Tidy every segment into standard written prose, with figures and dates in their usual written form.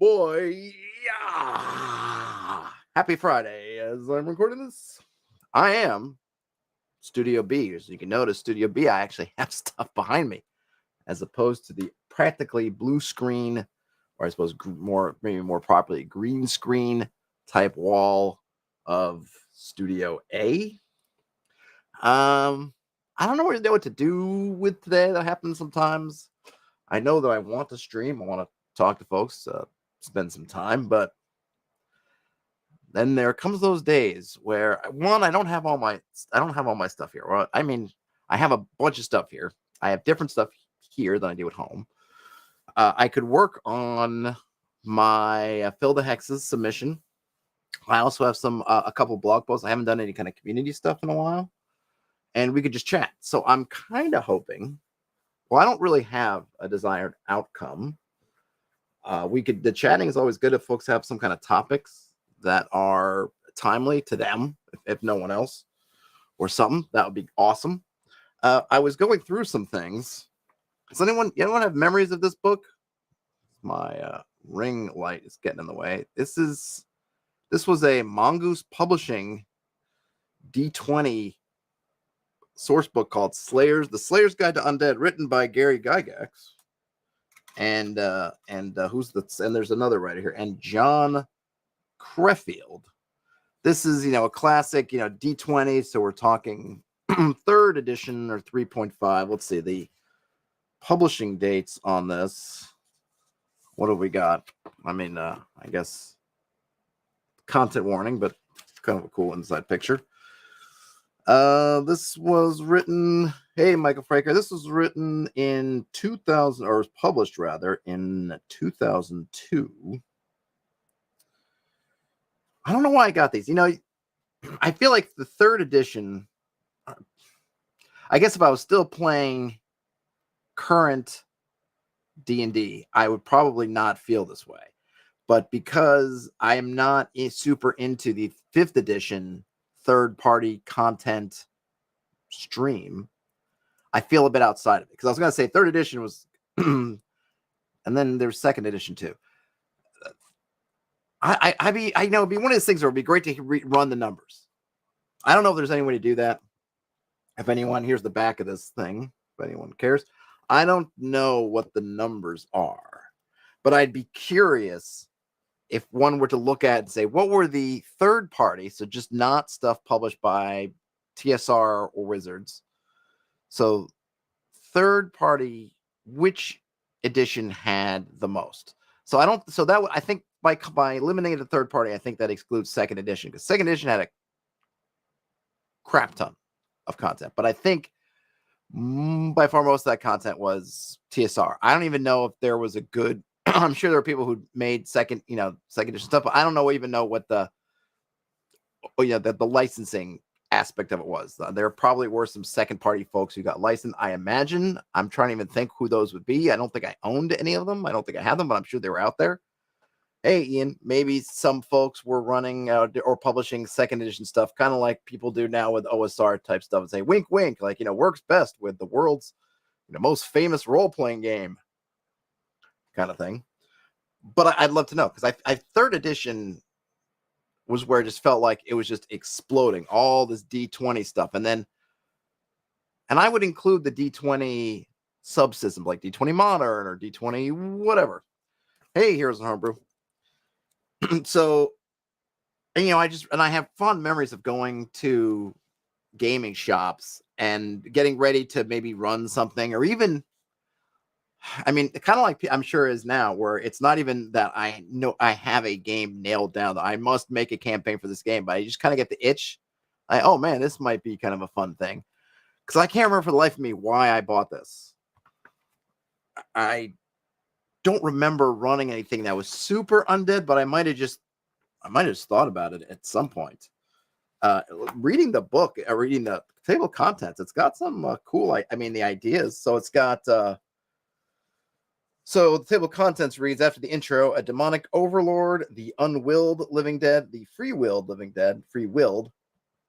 boy. Yeah. Happy Friday. As I'm recording this, I am Studio B. As you can notice, Studio B, I actually have stuff behind me as opposed to the practically blue screen, or I suppose maybe more properly, green screen type wall of Studio A. I don't know what to do with today. That happens sometimes. I know that I want to stream. I want to talk to folks, spend some time, but then there comes those days where I don't have all my stuff here. Well, I mean, I have a bunch of stuff here. I have different stuff here than I do at home. I could work on my Fill the Hexes submission. I also have a couple blog posts. I haven't done any kind of community stuff in a while, and we could just chat. So I'm kind of hoping. Well, I don't really have a desired outcome. The chatting is always good if folks have some kind of topics that are timely to them, if no one else, or something. That would be awesome. I was going through some things. Does anyone have memories of this book? My ring light is getting in the way. This was a Mongoose Publishing D20 source book called The Slayer's Guide to Undead, written by Gary Gygax. And there's another writer here, and John Creffield. This is, a classic, D20. So we're talking third edition or 3.5. Let's see the publishing dates on this. What have we got? I mean, I guess content warning, but kind of a cool inside picture. This was written. Hey, Michael Fraker. This was written in 2000, or was published rather in 2002. I don't know why I got these. I feel like the third edition. I guess if I was still playing current D&D, I would probably not feel this way. But because I am not super into the 5th edition third-party content stream, I feel a bit outside of it. Because I was going to say 3rd edition was, and then there's 2nd edition too. It'd be one of those things where it'd be great to run the numbers. I don't know if there's any way to do that. If anyone, here's the back of this thing, if anyone cares. I don't know what the numbers are, but I'd be curious if one were to look at and say, what were the third party, so just not stuff published by TSR or Wizards. So third party, which edition had the most? I think by eliminating the third party, I think that excludes 2nd edition, because 2nd edition had a crap ton of content. But I think by far most of that content was TSR. I don't even know if there was a good. I'm sure there are people who made second edition stuff, but I don't even know what the licensing aspect of it was. There probably were some second party folks who got licensed. I imagine. I'm trying to even think who those would be. I don't think I owned any of them. I don't think I had them, but I'm sure they were out there. Hey, Ian, maybe some folks were running or publishing 2nd edition stuff, kind of like people do now with OSR type stuff, and say, wink, wink, like, works best with the world's most famous role-playing game kind of thing. But I'd love to know, because I 3rd edition was where it just felt like it was just exploding, all this D20 stuff. And I would include the D20 subsystems like D20 Modern or D20 whatever. Hey, here's a homebrew. So, I have fond memories of going to gaming shops and getting ready to maybe run something, or even, kind of like I'm sure is now, where it's not even that I know I have a game nailed down, that I must make a campaign for this game, but I just kind of get the itch. Oh man, this might be kind of a fun thing. Because I can't remember for the life of me why I bought this. I don't remember running anything that was super undead, but I might have just thought about it at some point. Reading the book, reading the table of contents, it's got some cool, the ideas. So it's got, so the table of contents reads, after the intro, a demonic overlord, the unwilled living dead, the free-willed living dead, free-willed,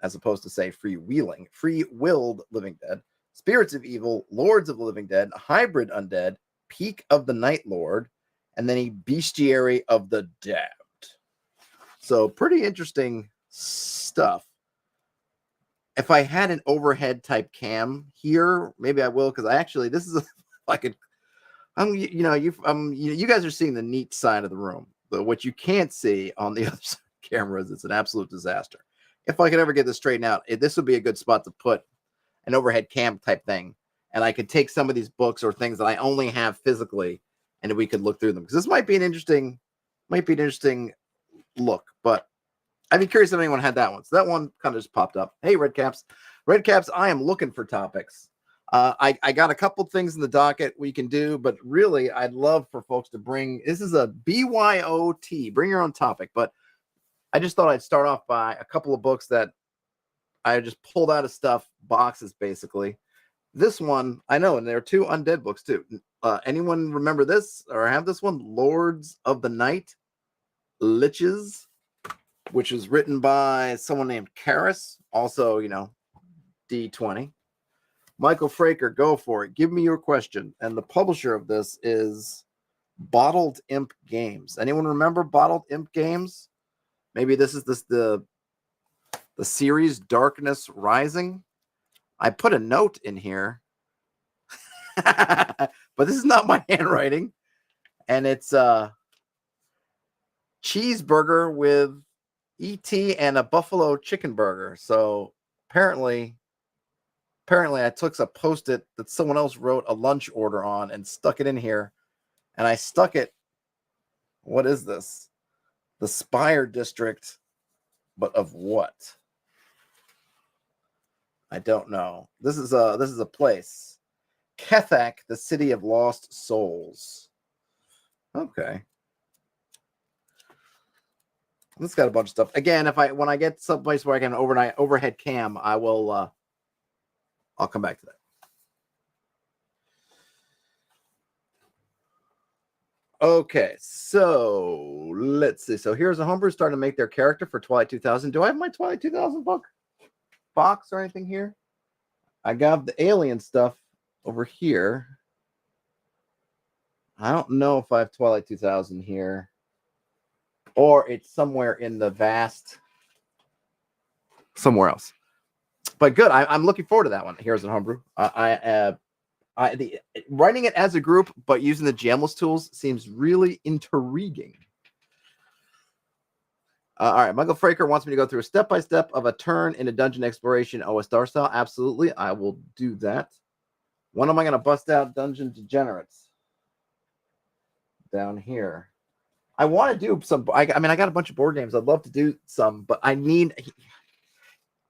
as opposed to say freewheeling, free-willed living dead, spirits of evil, lords of the living dead, hybrid undead, peak of the night lord, and then a Bestiary of the Damned. So pretty interesting stuff. If I had an overhead type cam here, maybe I will, because I actually, this is like a, you guys are seeing the neat side of the room. But what you can't see on the other side of cameras, it's an absolute disaster. If I could ever get this straightened out, this would be a good spot to put an overhead cam type thing, and I could take some of these books or things that I only have physically, and we could look through them, because this might be an interesting look. But I'd be curious if anyone had that one. So that one kind of just popped up. Hey, Redcaps, I am looking for topics. I got a couple things in the docket we can do, but really I'd love for folks to bring, this is a BYOT, bring your own topic. But I just thought I'd start off by a couple of books that I just pulled out of stuff, boxes basically. This one, I know, and there are 2 undead books too. Anyone remember this or have this one? Lords of the Night, Liches, which is written by someone named Karis, also, D20. Michael Fraker, go for it. Give me your question. And the publisher of this is Bottled Imp Games. Anyone remember Bottled Imp Games? Maybe this is the series Darkness Rising. I put a note in here, but this is not my handwriting. And it's a cheeseburger with ET and a buffalo chicken burger. So apparently I took a Post-it that someone else wrote a lunch order on and stuck it in here. And I stuck it. What is this? The Spire District, but of what? I don't know. This is a place. Kethak, the City of Lost Souls. Okay. This got a bunch of stuff. Again, when I get someplace where I can overhead cam, I will I'll come back to that. Okay, so let's see. So here's a homebrew starting to make their character for Twilight 2000. Do I have my Twilight 2000 box or anything here? I got the alien stuff over here. I don't know if I have Twilight 2000 here, or it's somewhere in the vast somewhere else. But good. I'm looking forward to that one. Here's a homebrew. Writing it as a group, but using the Jamless tools seems really intriguing. All right, Michael Fraker wants me to go through a step-by-step of a turn in a dungeon exploration OSR style. Absolutely, I will do that. When am I going to bust out Dungeon Degenerates? Down here. I want to do some. I got a bunch of board games. I'd love to do some, but I need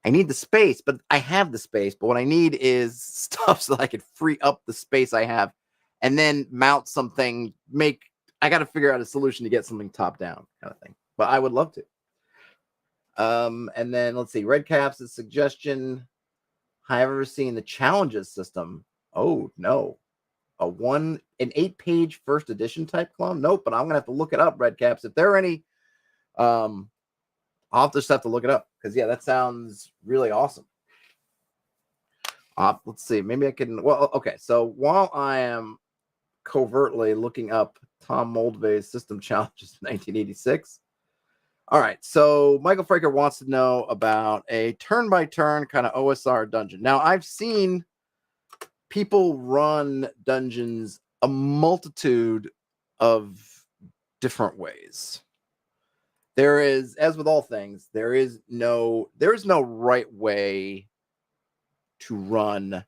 the space, but I have the space. But what I need is stuff so I could free up the space I have and then mount something. I got to figure out a solution to get something top down kind of thing. But I would love to. And then let's see. Red Caps' suggestion. Have I ever seen the challenges system? Oh, no. An 8-page first edition type clone? Nope, but I'm going to have to look it up, Red Caps. If there are any, I'll just have to look it up because, yeah, that sounds really awesome. Let's see. Maybe I can. Well, okay. So while I am covertly looking up Tom Moldvay's system challenges in 1986. All right. So Michael Fraker wants to know about a turn-by-turn kind of OSR dungeon. Now, I've seen people run dungeons a multitude of different ways. There is, as with all things, there is no right way to run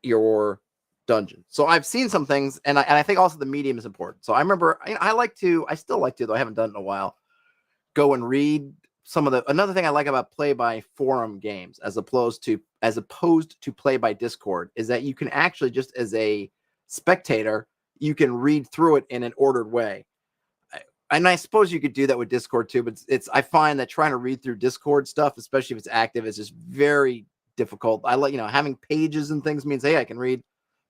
your dungeon. So I've seen some things, and I think also the medium is important. So I remember, I still like to, though I haven't done it in a while, go and read another thing I like about play by forum games as opposed to play by Discord is that you can actually, just as a spectator, you can read through it in an ordered way. And I suppose you could do that with Discord too, but I find that trying to read through Discord stuff, especially if it's active, is just very difficult. Having pages and things means, hey, I can read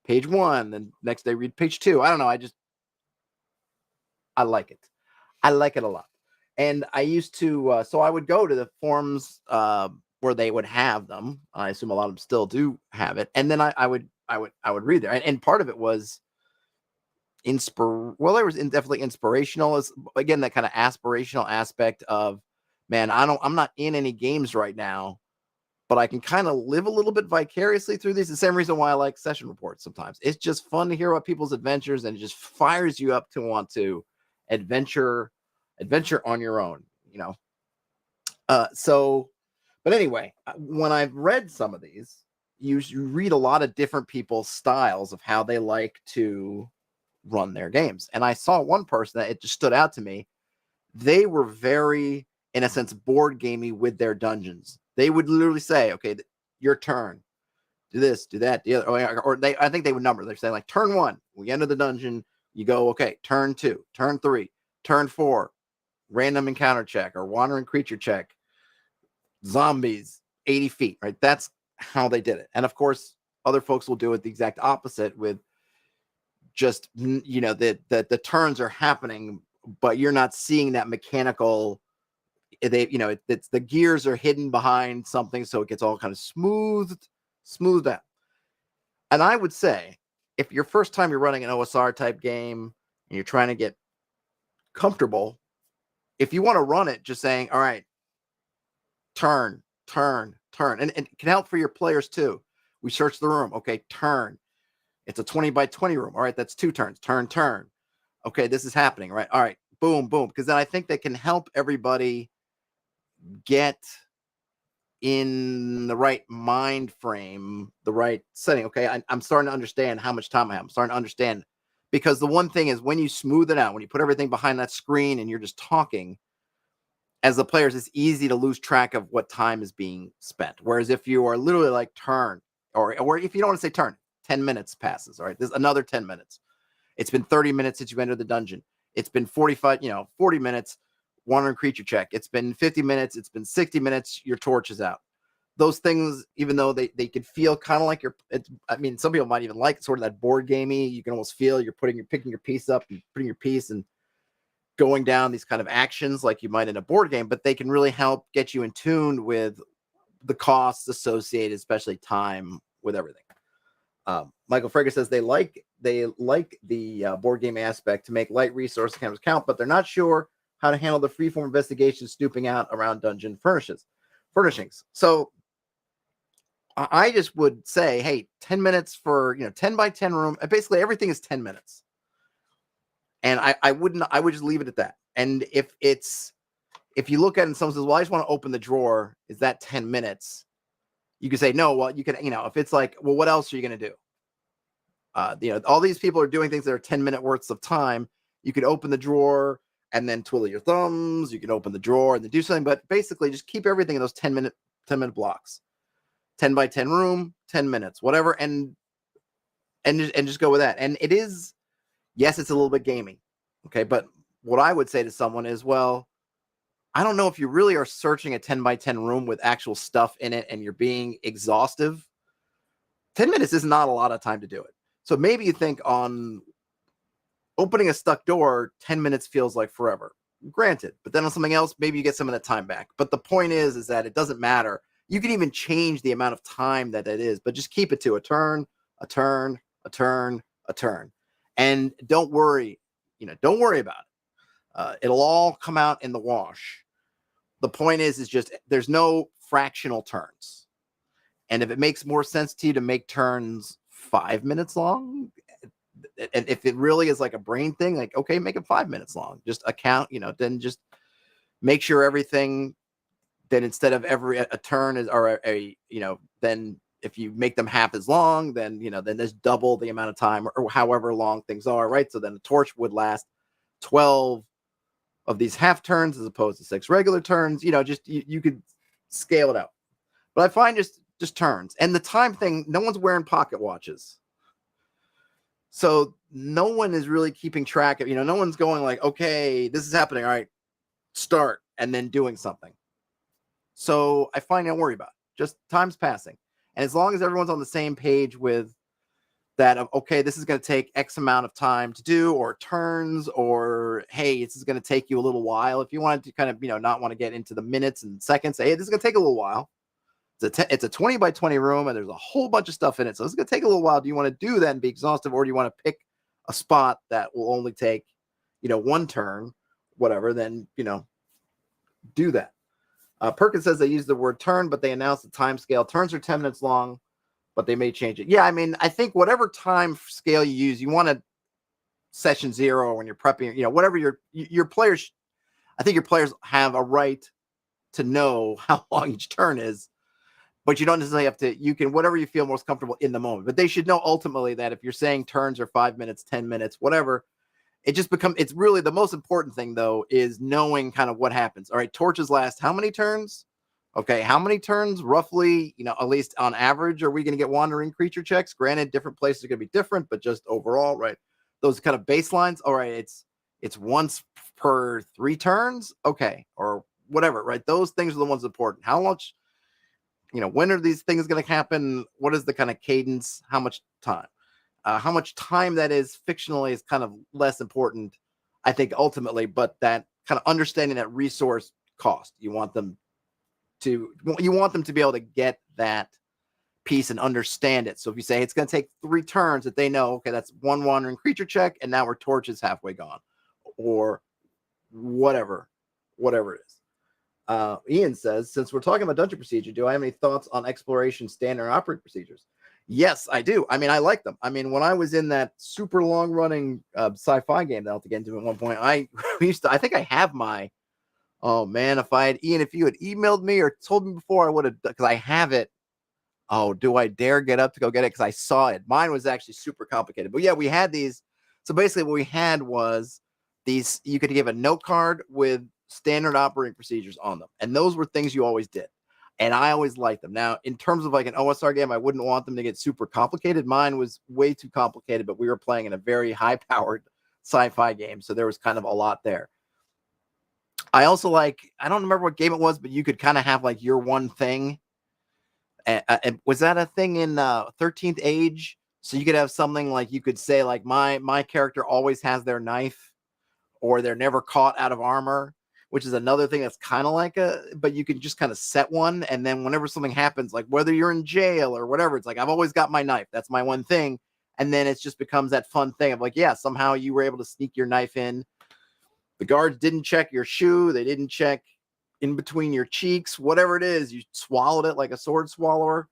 page 1, then next day read page 2. I don't know. I like it. I like it a lot. And I used to, so I would go to the forums where they would have them. I assume a lot of them still do have it. And then I would read there. And part of it was there was definitely inspirational. Is again that kind of aspirational aspect of, man, I'm not in any games right now, but I can kind of live a little bit vicariously through these. The same reason why I like session reports sometimes. It's just fun to hear about people's adventures, and it just fires you up to want to adventure on your own, you know. But anyway, when I've read some of these, you read a lot of different people's styles of how they like to run their games. And I saw one person that it just stood out to me. They were very, in a sense, board gamey with their dungeons. They would literally say, okay, your turn. Do this, do that, the other. Or I think they would number. They're saying like turn 1, we enter the dungeon. You go, okay, turn 2, turn 3, turn 4, random encounter check or wandering creature check. Zombies 80 feet, right? That's how they did it. And of course, other folks will do it the exact opposite with just, you know, the turns are happening, but you're not seeing that mechanical. It's the gears are hidden behind something, so it gets all kind of smoothed out. And I would say, if your first time you're running an OSR type game and you're trying to get comfortable, if you want to run it, just saying, all right, turn, and it can help for your players too. We search the room. Okay, turn. It's a 20 by 20 room. All right, that's 2 turns. Turn. Okay, this is happening, right? All right, boom. Because then I think that can help everybody get in the right mind frame, the right setting. Okay, I'm starting to understand how much time I have. I'm starting to understand, because the one thing is when you smooth it out, when you put everything behind that screen and you're just talking, as the players, it's easy to lose track of what time is being spent. Whereas if you are literally like turn, or if you don't want to say turn, 10 minutes passes. All right, there's another 10 minutes. It's been 30 minutes since you entered the dungeon. It's been 40 minutes, wandering creature check. It's been 50 minutes. It's been 60 minutes. Your torch is out. Those things, even though they could feel kind of like some people might even like sort of that board gamey. You can almost feel you're picking your piece up and putting your piece and going down these kind of actions like you might in a board game, but they can really help get you in tune with the costs associated, especially time with everything. Michael Frager says they like the board game aspect to make light resource counters count, but they're not sure how to handle the freeform investigation snooping out around dungeon furnishings. So I just would say, hey, 10 minutes for 10 by 10 room. Basically, everything is 10 minutes. And I would just leave it at that. And if you look at it and someone says, well, I just want to open the drawer, is that 10 minutes? You could say, no, well, you can, if it's like, well, what else are you going to do? All these people are doing things that are 10-minute worths of time. You could open the drawer and then twiddle your thumbs. You can open the drawer and then do something, but basically just keep everything in those 10-minute blocks. 10 by 10 room, 10 minutes, whatever. And just go with that. And it is, yes, it's a little bit gaming. Okay. But what I would say to someone is, well, I don't know if you really are searching a 10 by 10 room with actual stuff in it and you're being exhaustive. 10 minutes is not a lot of time to do it. So maybe you think on opening a stuck door, 10 minutes feels like forever. Granted, but then on something else, maybe you get some of that time back. But the point is that it doesn't matter. You can even change the amount of time that is, but just keep it to a turn, a turn, a turn, a turn. And don't worry about it. It'll all come out in the wash. The point is just there's no fractional turns. And if it makes more sense to you to make turns 5 minutes long, and if it really is like a brain thing, like, okay, make it 5 minutes long. Just account, then just make sure everything, then instead of a turn is, or then if you make them half as long, then there's double the amount of time or however long things are, right? So then the torch would last 12 of these half turns as opposed to 6 regular turns. You could scale it out. But I find just turns. And the time thing, no one's wearing pocket watches. So no one is really keeping track of, no one's going like, okay, this is happening. All right, start, and then doing something. So I find don't worry about it. Just time's passing. And as long as everyone's on the same page with that of, okay, this is going to take X amount of time to do, or turns, or, hey, this is going to take you a little while. If you wanted to kind of, not want to get into the minutes and seconds, say, hey, this is going to take a little while. It's a 20 by 20 room and there's a whole bunch of stuff in it. So it's going to take a little while. Do you want to do that and be exhaustive, or do you want to pick a spot that will only take, one turn, whatever, then, do that. Perkins says they use the word turn, but they announce the time scale. Turns are 10 minutes long, but they may change it. Yeah, I mean, I think whatever time scale you use, you want to session 0 when you're prepping, whatever your players, I think your players have a right to know how long each turn is, but you don't necessarily have to, you can, whatever you feel most comfortable in the moment, but they should know ultimately that if you're saying turns are 5 minutes, 10 minutes, whatever, it's really the most important thing though, is knowing kind of what happens. All right. Torches last how many turns? Okay. How many turns roughly, at least on average, are we going to get wandering creature checks? Granted, different places are going to be different, but just overall, right? Those kind of baselines. All right. It's once per 3 turns. Okay. Or whatever, right? Those things are the ones important. How much, when are these things going to happen? What is the kind of cadence? How much time? How much time that is fictionally is kind of less important, I think, ultimately, but that kind of understanding that resource cost, you want them to be able to get that piece and understand it. So if you say it's going to take 3 turns, that they know, okay, that's 1 wandering creature check, and now our torch is halfway gone, or whatever it is. Ian says, since we're talking about dungeon procedure, do I have any thoughts on exploration standard operating procedures? Yes, I do. I mean, I like them. I mean, when I was in that super long running sci-fi game that I'll have to get into at one point, I think I have my, oh man, if you had emailed me or told me before, I would have, because I have it. Oh, do I dare get up to go get it? Because I saw it. Mine was actually super complicated. But yeah, we had these. So basically what we had was these, you could give a note card with standard operating procedures on them. And those were things you always did. And I always liked them. Now, in terms of like an OSR game, I wouldn't want them to get super complicated. Mine was way too complicated, but we were playing in a very high-powered sci-fi game, so there was kind of a lot there. I also I don't remember what game it was, but you could kind of have like your one thing. And was that a thing in 13th Age? So you could have something like you could say like my character always has their knife, or they're never caught out of armor, which is another thing that's kind of like but you can just kind of set one. And then whenever something happens, like whether you're in jail or whatever, it's like, I've always got my knife. That's my one thing. And then it just becomes that fun thing of like, yeah, somehow you were able to sneak your knife in. The guards didn't check your shoe. They didn't check in between your cheeks, whatever it is, you swallowed it like a sword swallower.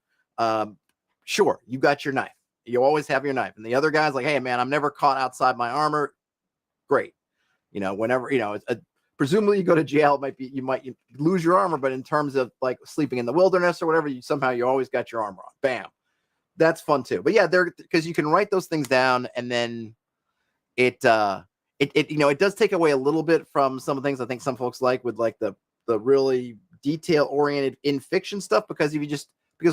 Sure, you got your knife. You always have your knife. And the other guy's like, hey man, I'm never caught outside my armor. Great. Whenever, presumably you go to jail, you might lose your armor, but in terms of like sleeping in the wilderness or whatever, you always got your armor on. Bam. That's fun too. But yeah, because you can write those things down, and then it does take away a little bit from some of the things I think some folks like with like the really detail oriented in fiction stuff, because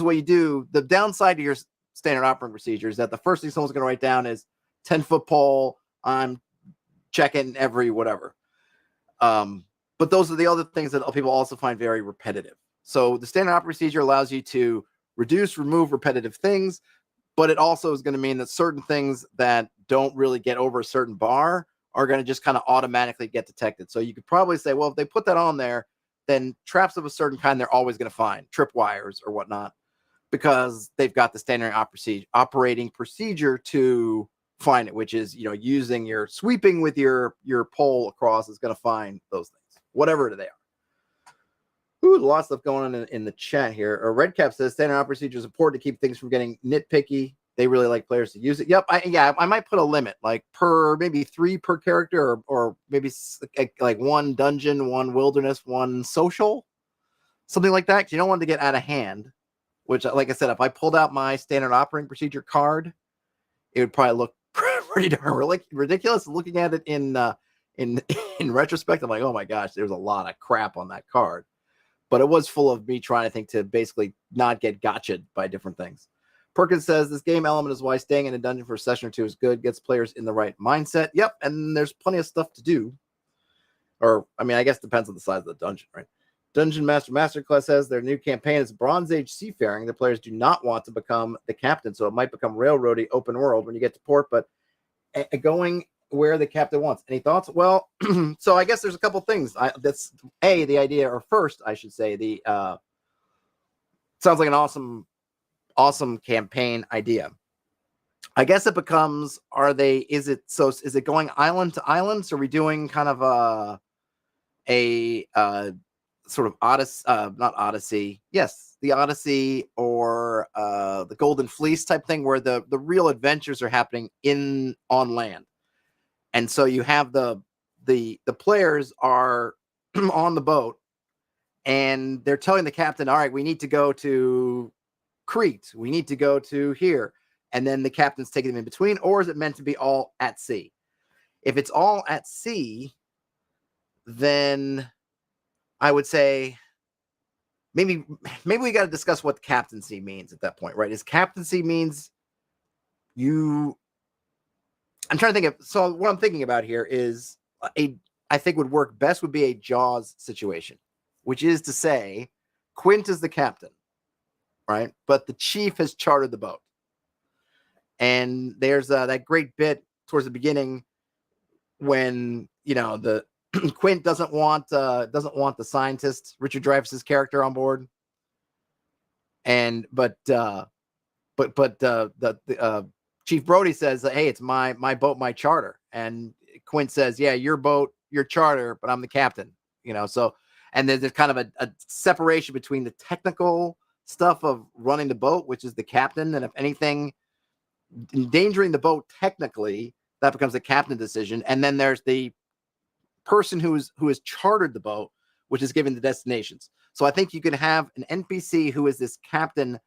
what you do, the downside to your standard operating procedure is that the first thing someone's going to write down is 10-foot pole. I'm checking every whatever. But those are the other things that people also find very repetitive. So the standard operating procedure allows you to remove repetitive things, but it also is going to mean that certain things that don't really get over a certain bar are going to just kind of automatically get detected. So you could probably say, well, if they put that on there, then traps of a certain kind, they're always going to find tripwires or whatnot, because they've got the standard operating procedure to find it, which is, using your sweeping with your pole across is going to find those things, whatever they are. Ooh, a lot of stuff going on in the chat here. Redcap says standard operating procedure is important to keep things from getting nitpicky. They really like players to use it. Yep. I might put a limit, like maybe 3 per character, or maybe like 1 dungeon, 1 wilderness, 1 social, something like that. 'Cause you don't want to get out of hand, which, like I said, if I pulled out my standard operating procedure card, it would probably look pretty darn ridiculous. Looking at it in retrospect, I'm like, oh my gosh, there's a lot of crap on that card. But it was full of me trying to think to basically not get gotcha'd by different things. Perkins says this game element is why staying in a dungeon for a session or 2 is good. Gets players in the right mindset. Yep, and there's plenty of stuff to do. Or, I mean, I guess it depends on the size of the dungeon, right? Dungeon Masterclass says their new campaign is Bronze Age Seafaring. The players do not want to become the captain, so it might become railroady open world when you get to port, but going where the captain wants. Any thoughts? Well, so I guess there's a couple things. That's the idea, or first, I should say, sounds like an awesome campaign idea. I guess it becomes, is it going island to island? So are we doing kind of a sort of Odyssey, not Odyssey. Yes, the Odyssey or the Golden Fleece type thing, where the real adventures are happening on land. And so you have the players are on the boat, and they're telling the captain, all right, we need to go to Crete. We need to go to here. And then the captain's taking them in between, or is it meant to be all at sea? If it's all at sea, then I would say maybe we got to discuss what captaincy means at that point, right? Is captaincy means I'm trying to think of, so what I'm thinking about here is I think would work best would be a Jaws situation, which is to say Quint is the captain, right? But the chief has chartered the boat. And there's that great bit towards the beginning when, the Quint doesn't want the scientist, Richard Dreyfuss's character, on board. And but Chief Brody says, hey, it's my boat, my charter. And Quint says, yeah, your boat, your charter, but I'm the captain. So, and there's kind of a separation between the technical stuff of running the boat, which is the captain, and if anything endangering the boat technically, that becomes a captain decision. And then there's the person who has chartered the boat, which is given the destinations. So I think you can have an NPC who is this captain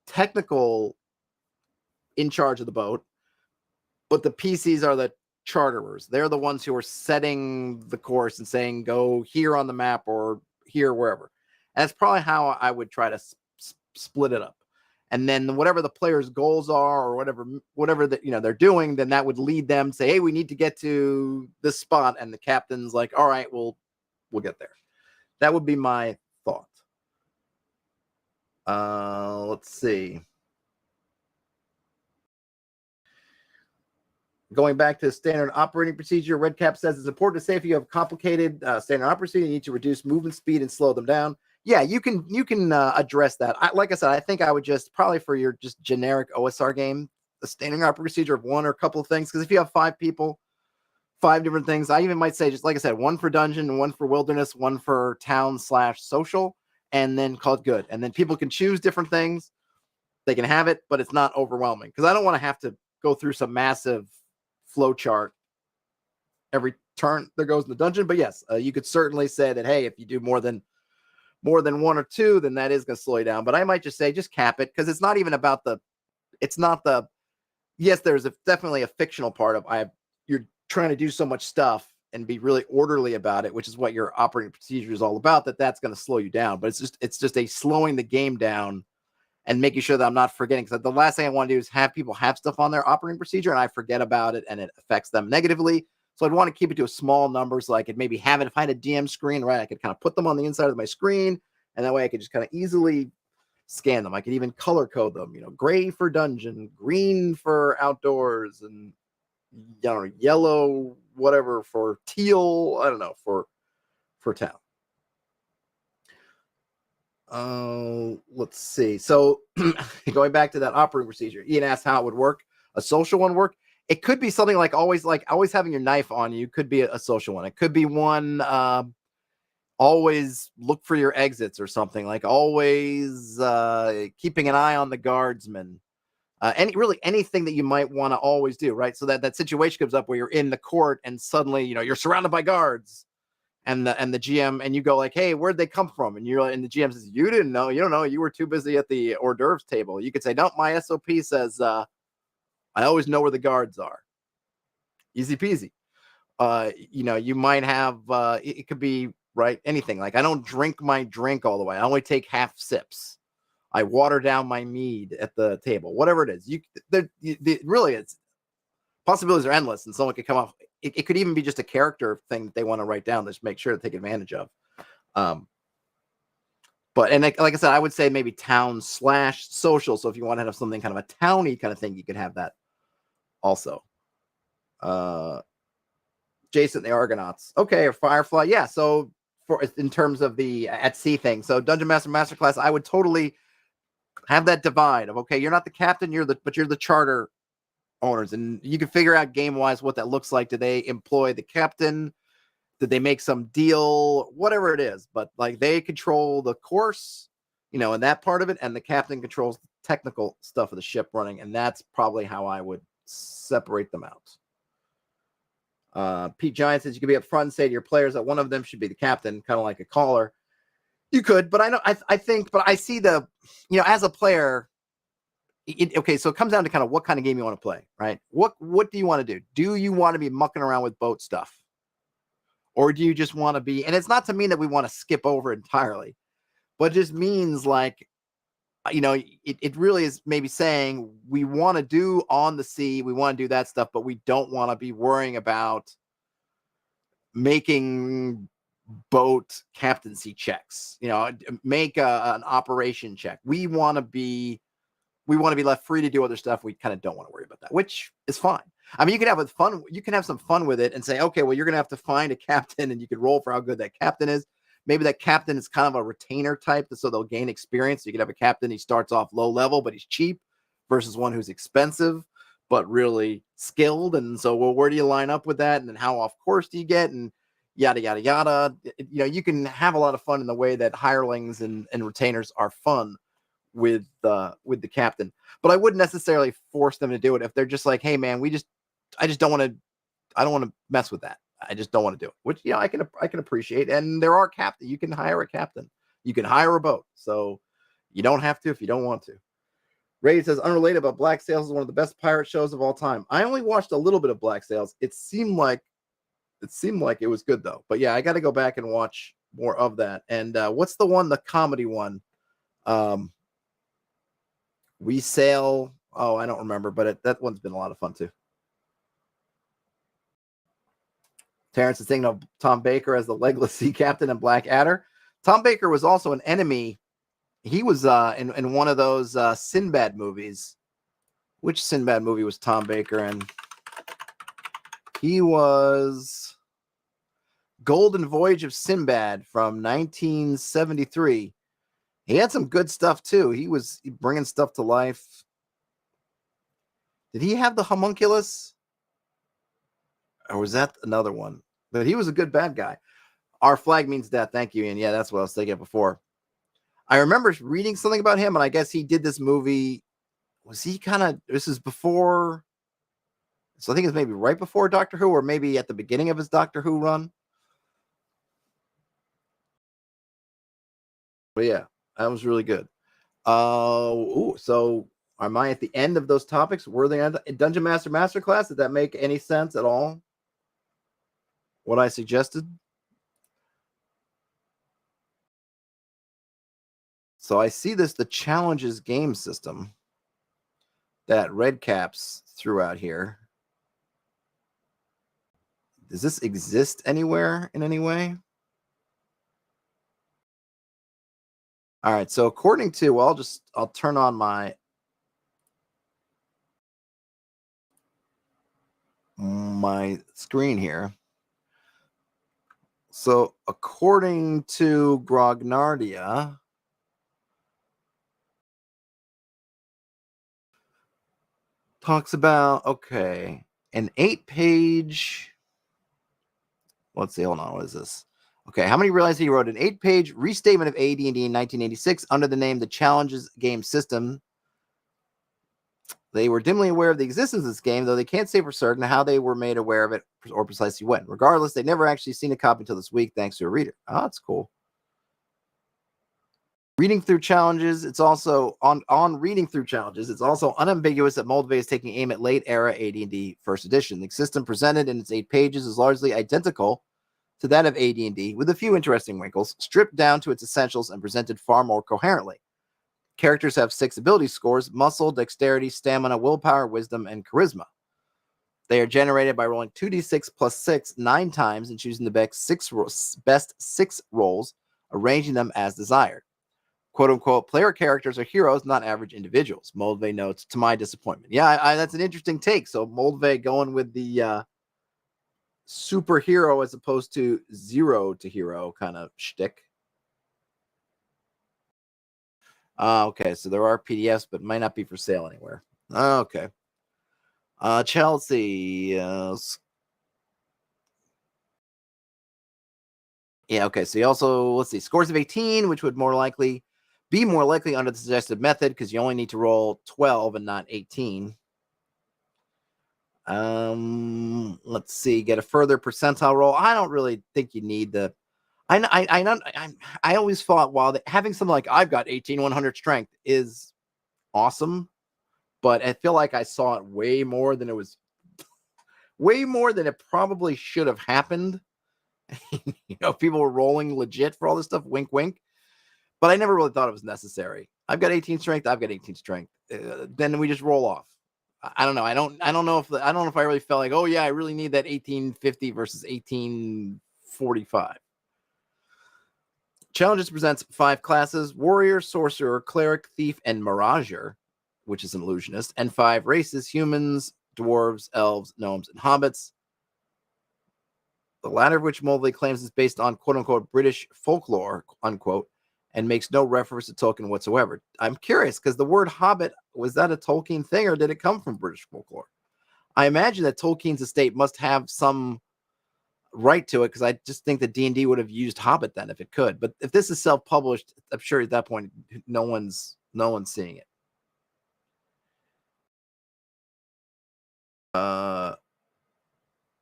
technical in charge of the boat, but the PCs are the charterers. They're the ones who are setting the course and saying, go here on the map or here, wherever. And that's probably how I would try to split it up. And then whatever the players' goals are, or whatever that they're doing, then that would lead them to say, hey, we need to get to this spot, and the captain's like, all right, we'll get there. That would be my thought. Let's see. Going back to standard operating procedure, Redcap says it's important to say if you have complicated standard operating procedure, you need to reduce movement speed and slow them down. Yeah, you can address that. Like I said, I think I would just probably for your just generic OSR game, the standard operating procedure of one or a couple of things. Because if you have 5 people, 5 different things, I even might say, just like I said, 1 for dungeon, 1 for wilderness, 1 for town/social, and then call it good. And then people can choose different things. They can have it, but it's not overwhelming. Because I don't want to have to go through some massive flow chart every turn that goes in the dungeon. But yes, you could certainly say that, hey, if you do more than 1 or 2, then that is going to slow you down. But I might just say, just cap it, because it's not even about yes, there's definitely a fictional part of you're trying to do so much stuff and be really orderly about it, which is what your operating procedure is all about, that's going to slow you down. But it's just a slowing the game down and making sure that I'm not forgetting, because the last thing I want to do is have people have stuff on their operating procedure and I forget about it and it affects them negatively. So I'd want to keep it to a small number so I could maybe have it. If I had a DM screen, right, I could kind of put them on the inside of my screen, and that way I could just kind of easily scan them. I could even color code them, gray for dungeon, green for outdoors, and yellow, whatever, for teal, I don't know, for town. Let's see. So going back to that operating procedure, Ian asked how it would work. A social one work. It could be something like always having your knife on you. Could be a social one. It could be one, always look for your exits, or something like always keeping an eye on the guardsmen. Anything that you might want to always do, right? So that situation comes up where you're in the court and suddenly, you're surrounded by guards. And the GM, and you go like, hey, where'd they come from? And the GM says, you didn't know, you don't know, you were too busy at the hors d'oeuvres table. You could say, no, my SOP says, I always know where the guards are. Easy peasy. You might have, it could be, right, anything. Like, I don't drink my drink all the way. I only take half sips. I water down my mead at the table. Whatever it is. Really, it's possibilities are endless, and someone could come up. It could even be just a character thing that they want to write down. Just make sure to take advantage of. But like I said, I would say maybe town/social. So if you want to have something kind of a towny kind of thing, you could have that also. Jason, the Argonauts. Okay, or Firefly. Yeah. So in terms of the at sea thing, so Dungeon Master Masterclass, I would totally have that divide of, okay, you're not the captain, but you're the charter owners, and you can figure out game-wise what that looks like. Do they employ the captain? Did they make some deal? Whatever it is, but like they control the course, you know, and that part of it, and the captain controls the technical stuff of the ship running, and that's probably how I would separate them out. Pete Giant says you could be up front and say to your players that one of them should be the captain, kind of like a caller. You could, but I think, but I see the, you know, as a player, okay, so it comes down to kind of what kind of game you want to play, right? What do you want to do? Do you want to be mucking around with boat stuff? Or do you just want to be, and it's not to mean that we want to skip over entirely, but it just means like, you know, it really is maybe saying we want to do on the sea, we want to do that stuff, but we don't want to be worrying about making boat captaincy checks, you know, make an operation check. We want to be left free to do other stuff. We kind of don't want to worry about that, which is fine. I mean, you can have some fun with it and say, okay, well, you're going to have to find a captain and you could roll for how good that captain is. Maybe that captain is kind of a retainer type, so they'll gain experience. So you could have a captain, he starts off low level, but he's cheap, versus one who's expensive, but really skilled. And so, well, where do you line up with that? And then how off course do you get? And yada, yada, yada. You know, you can have a lot of fun in the way that hirelings and retainers are fun with the captain. But I wouldn't necessarily force them to do it if they're just like, hey, man, I don't want to mess with that. I just don't want to do it, which, you know, I can appreciate. And there are captain. You can hire a captain. You can hire a boat. So you don't have to if you don't want to. Ray says, unrelated, but Black Sails is one of the best pirate shows of all time. I only watched a little bit of Black Sails. It seemed like it was good though. But yeah, I got to go back and watch more of that. And what's the comedy one? We Sail. Oh, I don't remember, but that one's been a lot of fun too. Terrence is thinking of Tom Baker as the legless sea captain in Blackadder. Tom Baker was also an enemy. He was in one of those Sinbad movies. Which Sinbad movie was Tom Baker in? He was Golden Voyage of Sinbad from 1973. He had some good stuff too. He was bringing stuff to life. Did he have the homunculus? Or was that another one? But he was a good bad guy. Our flag means death. Thank you, Ian. Yeah, that's what I was thinking before. I remember reading something about him, and I guess he did this movie. Was he this is before, so I think it's maybe right before Doctor Who, or maybe at the beginning of his Doctor Who run. But yeah, that was really good. So am I at the end of those topics? Were they on Dungeon Master Masterclass? Did that make any sense at all? What I suggested? So I see the challenges game system that Red Caps threw out here. Does this exist anywhere in any way? All right. So according to, well, I'll turn on my screen here. So according to Grognardia, talks about, okay, an 8-page, let's see, hold on, what is this? Okay, how many realize he wrote an 8-page restatement of AD&D in 1986 under the name The Challenges Game System? They were dimly aware of the existence of this game, though they can't say for certain how they were made aware of it or precisely when. Regardless, they'd never actually seen a copy until this week, thanks to a reader. Oh, that's cool. Reading through challenges, it's also on reading through challenges, it's also unambiguous that Moldvay is taking aim at late era AD&D first edition. The system presented in its 8 pages is largely identical to that of AD&D, with a few interesting wrinkles, stripped down to its essentials and presented far more coherently. Characters have 6 ability scores: muscle, dexterity, stamina, willpower, wisdom, and charisma. They are generated by rolling 2d6 plus 6 9 times and choosing the best 6 rolls, arranging them as desired. Quote-unquote, player characters are heroes, not average individuals. Moldvay notes, to my disappointment. Yeah, that's an interesting take. So Moldvay going with the superhero as opposed to zero to hero kind of shtick. Okay, so there are PDFs, but might not be for sale anywhere. Okay. Chelsea. Yeah, okay. So you also, let's see, scores of 18, which would be more likely under the suggested method because you only need to roll 12 and not 18. Let's see, get a further percentile roll. I don't really think you need the. I always thought while having something like I've got 18,100 strength is awesome, but I feel like I saw it way more than it probably should have happened. People were rolling legit for all this stuff, wink, wink. But I never really thought it was necessary. I've got 18 strength. I've got 18 strength. Then we just roll off. I don't know. I don't know if I really felt like, oh yeah, I really need that 1850 versus 1845. Challenges presents 5 classes: warrior, sorcerer, cleric, thief, and mirager, which is an illusionist, and 5 races: humans, dwarves, elves, gnomes, and hobbits. The latter of which Mobley claims is based on quote-unquote British folklore, unquote, and makes no reference to Tolkien whatsoever. I'm curious, because the word hobbit, was that a Tolkien thing, or did it come from British folklore? I imagine that Tolkien's estate must have some right to it, because I just think that D&D would have used hobbit then if it could. But if this is self-published, I'm sure at that point, no one's seeing it.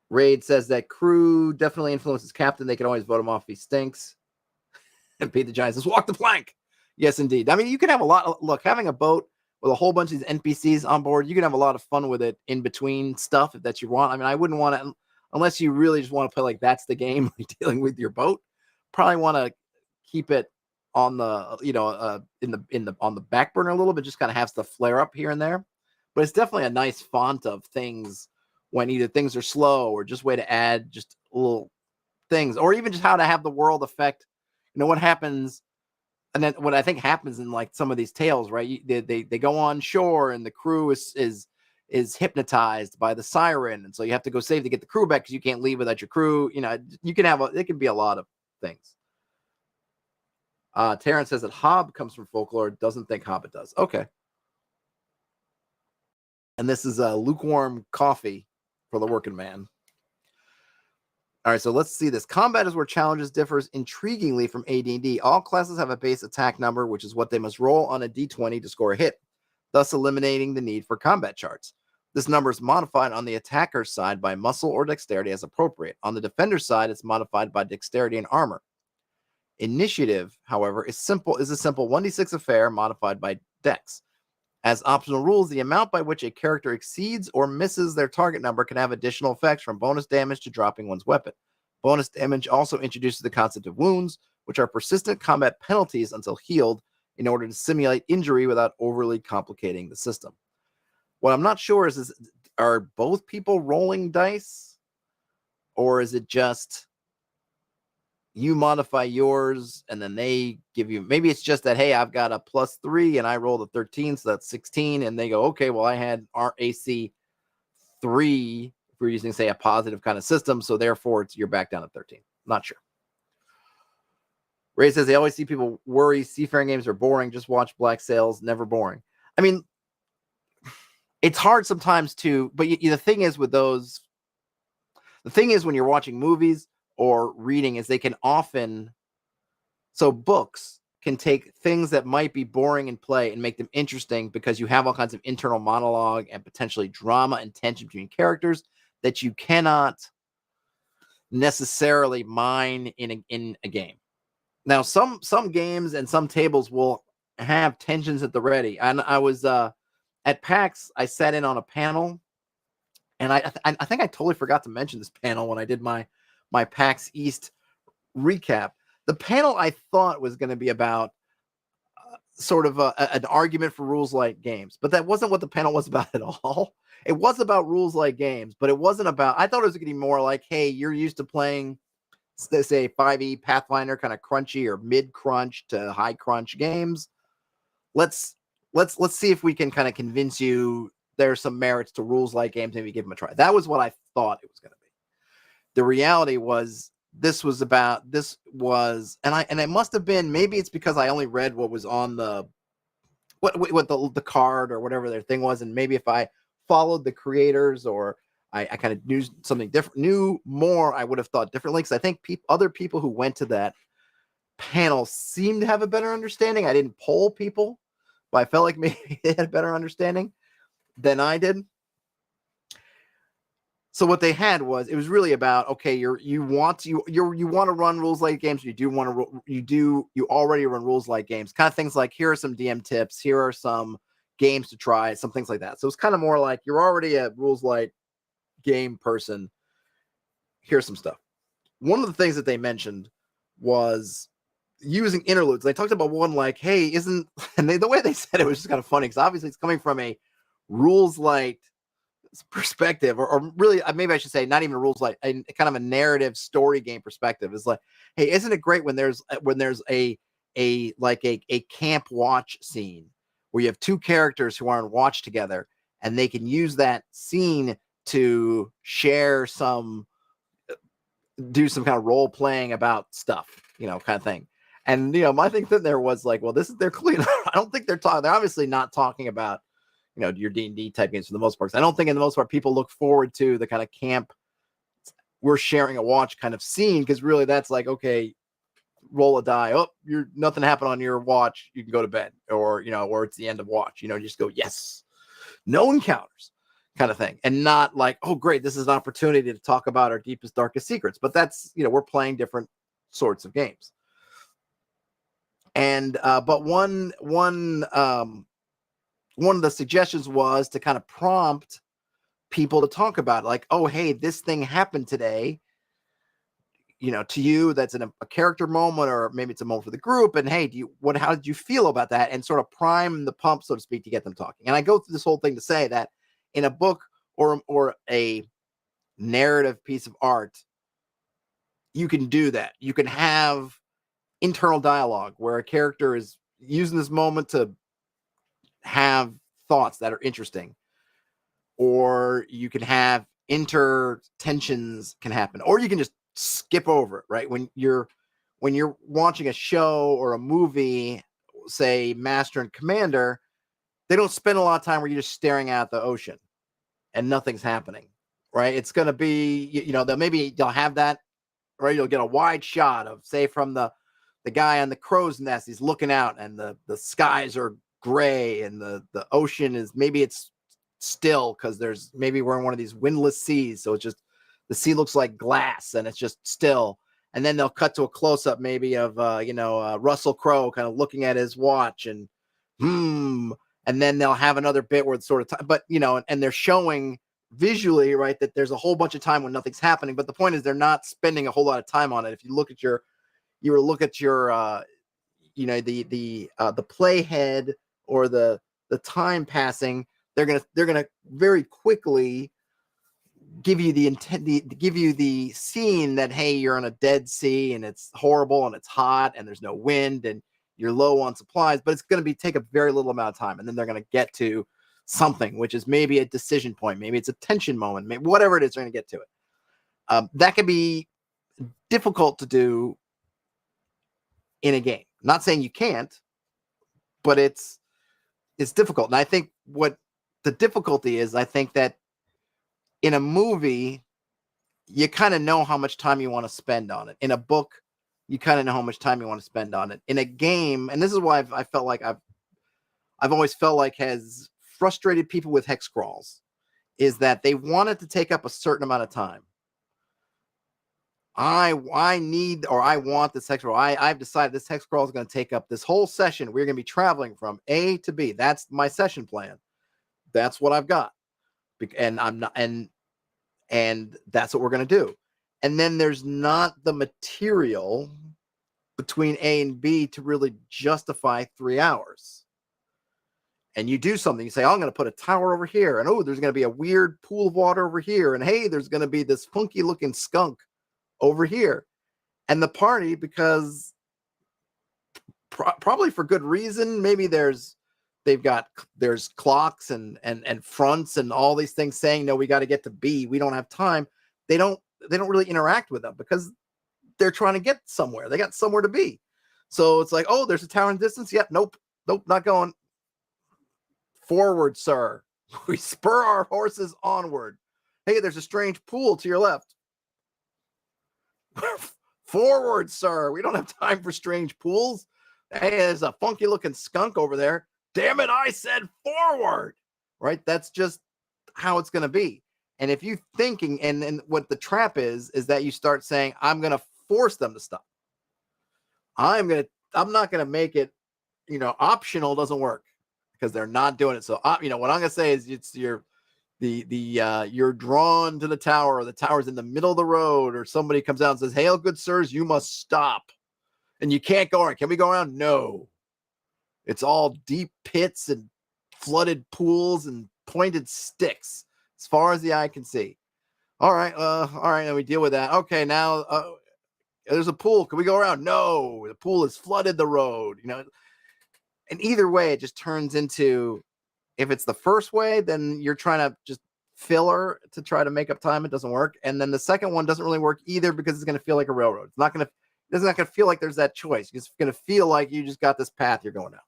Raid says that crew definitely influences captain. They can always vote him off if he stinks. And Pete the Giant says, walk the plank. Yes, indeed. I mean, you can have a lot of, look, having a boat with a whole bunch of these NPCs on board, you can have a lot of fun with it in between stuff if that's you want. I mean, I wouldn't want to, unless you really just want to play like that's the game, like dealing with your boat, probably want to keep it on the, on the back burner a little bit, just kind of have stuff flare up here and there. But it's definitely a nice font of things when either things are slow or just way to add just little things, or even just how to have the world affect, what happens. And then what I think happens in like some of these tales, right? They go on shore and the crew is hypnotized by the siren. And so you have to go save to get the crew back because you can't leave without your crew. You can have it can be a lot of things. Terrence says that Hob comes from folklore, doesn't think Hobbit does. Okay. And this is a lukewarm coffee for the working man. All right, so let's see this. Combat is where challenges differs intriguingly from AD&D. All classes have a base attack number, which is what they must roll on a d20 to score a hit, thus eliminating the need for combat charts. This number is modified on the attacker's side by muscle or dexterity as appropriate. On the defender's side, it's modified by dexterity and armor. Initiative, however, is a simple 1d6 affair modified by dex. As optional rules, the amount by which a character exceeds or misses their target number can have additional effects, from bonus damage to dropping one's weapon. Bonus damage also introduces the concept of wounds, which are persistent combat penalties until healed, in order to simulate injury without overly complicating the system. What I'm not sure is are both people rolling dice? Or is it just you modify yours and then they give you, maybe it's just that, hey, I've got a +3 and I rolled a 13, so that's 16. And they go, okay, well, I had our AC 3 if we're using, say, a positive kind of system. So therefore, you're back down to 13. Not sure. Ray says they always see people worry Seafaring games are boring. Just watch Black Sails, never boring. I mean, it's hard sometimes to, but the thing is with those, the thing is when you're watching movies or reading is they can often, so books can take things that might be boring in play and make them interesting because you have all kinds of internal monologue and potentially drama and tension between characters that you cannot necessarily mine in a game. Now, some games and some tables will have tensions at the ready. And I was at PAX, I sat in on a panel, and I think I totally forgot to mention this panel when I did my PAX East recap. The panel I thought was going to be about sort of an argument for rules like games, but that wasn't what the panel was about at all. It was about rules like games, but it wasn't about, I thought it was going to be more like, hey, you're used to playing, say, 5e Pathfinder, kind of crunchy or mid crunch to high crunch games. Let's see if we can kind of convince you there's some merits to rules like games, maybe give them a try. That was what I thought it was going to be. The reality was and it must have been, maybe it's because I only read what was on the what the card or whatever their thing was, and maybe if I followed the creators, or I kind of knew something different, knew more, I would have thought differently. Because I think other people who went to that panel seemed to have a better understanding. I didn't poll people, but I felt like maybe they had a better understanding than I did. So what they had was, it was really about, okay, you want to run rules light games. You already run rules light games, kind of things like, here are some DM tips, here are some games to try, some things like that. So it's kind of more like, you're already a rules light game person. Here's some stuff. One of the things that they mentioned was using interludes. They talked about one like, hey, the way they said it was just kind of funny, because obviously it's coming from a rules light perspective, or really, maybe I should say, not even rules light, a kind of a narrative story game perspective. Is like, hey, isn't it great when there's a camp watch scene where you have two characters who are on watch together, and they can use that scene to share do some kind of role playing about stuff, kind of thing. And my thing there was like, well, they're clearly, I don't think they're obviously not talking about your D&D type games for the most part. I don't think in the most part people look forward to the kind of camp, we're sharing a watch kind of scene, because really that's like, okay, roll a die, nothing happened on your watch, you can go to bed, or or it's the end of watch, you just go, yes, no encounters kind of thing. And not like, oh great, this is an opportunity to talk about our deepest, darkest secrets. But that's, we're playing different sorts of games. And but one of the suggestions was to kind of prompt people to talk about it, like, oh, hey, this thing happened today, to you, that's a character moment, or maybe it's a moment for the group. And hey, how did you feel about that? And sort of prime the pump, so to speak, to get them talking. And I go through this whole thing to say that in a book or a narrative piece of art, you can do that. You can have internal dialogue where a character is using this moment to have thoughts that are interesting, or you can have tensions can happen, or you can just skip over it, right? When you're watching a show or a movie, say Master and Commander, they don't spend a lot of time where you're just staring at the ocean and nothing's happening, right? It's going to be, maybe you'll have that, right? You'll get a wide shot of, say, from the guy on the crow's nest, he's looking out, and the skies are gray, and the ocean is, maybe it's still, because we're in one of these windless seas, so it's just, the sea looks like glass and it's just still. And then they'll cut to a close-up maybe of Russell Crowe kind of looking at his watch, and and then they'll have another bit where it's sort of but and they're showing visually, right, that there's a whole bunch of time when nothing's happening. But the point is, they're not spending a whole lot of time on it. If you look at your the playhead, or the time passing, they're gonna very quickly give you the scene that, hey, you're on a dead sea and it's horrible and it's hot and there's no wind and you're low on supplies, but it's going to take a very little amount of time, and then they're going to get to something, which is maybe a decision point, maybe it's a tension moment, maybe whatever it is, they're going to get to it. That can be difficult to do in a game. Not saying you can't, but it's difficult. And I think what the difficulty is, I think that in a movie, you kind of know how much time you want to spend on it. In a book, you kind of know how much time you want to spend on it. In a game, and this is why I felt like I've always felt like has frustrated people with Hex-Crawls, is that they want it to take up a certain amount of time. I want this Hex-Crawl. I've decided this Hex-Crawl is going to take up this whole session. We're going to be traveling from A to B. That's my session plan. That's what I've got. And I'm not, and that's what we're going to do. And then there's not the material between A and B to really justify 3 hours. And you do something, you say, oh, I'm going to put a tower over here, and oh, there's going to be a weird pool of water over here, and hey, there's going to be this funky looking skunk over here. And the party, because probably for good reason, maybe there's clocks and fronts and all these things saying, no, we got to get to B, we don't have time. They don't really interact with them because they're trying to get somewhere. They got somewhere to be. So it's like, oh, there's a tower in distance. Yep. Nope, not going. Forward, sir. We spur our horses onward. Hey, there's a strange pool to your left. Forward, sir. We don't have time for strange pools. Hey, there's a funky looking skunk over there. Damn it, I said forward. Right? That's just how it's going to be. And if you thinking, and what the trap is that you start saying, I'm going to force them to stop. I'm not going to make it, optional doesn't work because they're not doing it. So, what I'm going to say is it's you're drawn to the tower, or the tower's in the middle of the road, or somebody comes out and says, "Hail, good sirs, you must stop." And you can't go around. Can we go around? No. It's all deep pits and flooded pools and pointed sticks as far as the eye can see. All right. And we deal with that. Okay. Now, there's a pool. Can we go around? No, the pool has flooded the road, and either way, it just turns into, if it's the first way, then you're trying to just filler to try to make up time. It doesn't work. And then the second one doesn't really work either because it's going to feel like a railroad. It's not going to feel like there's that choice. It's going to feel like you just got this path you're going down.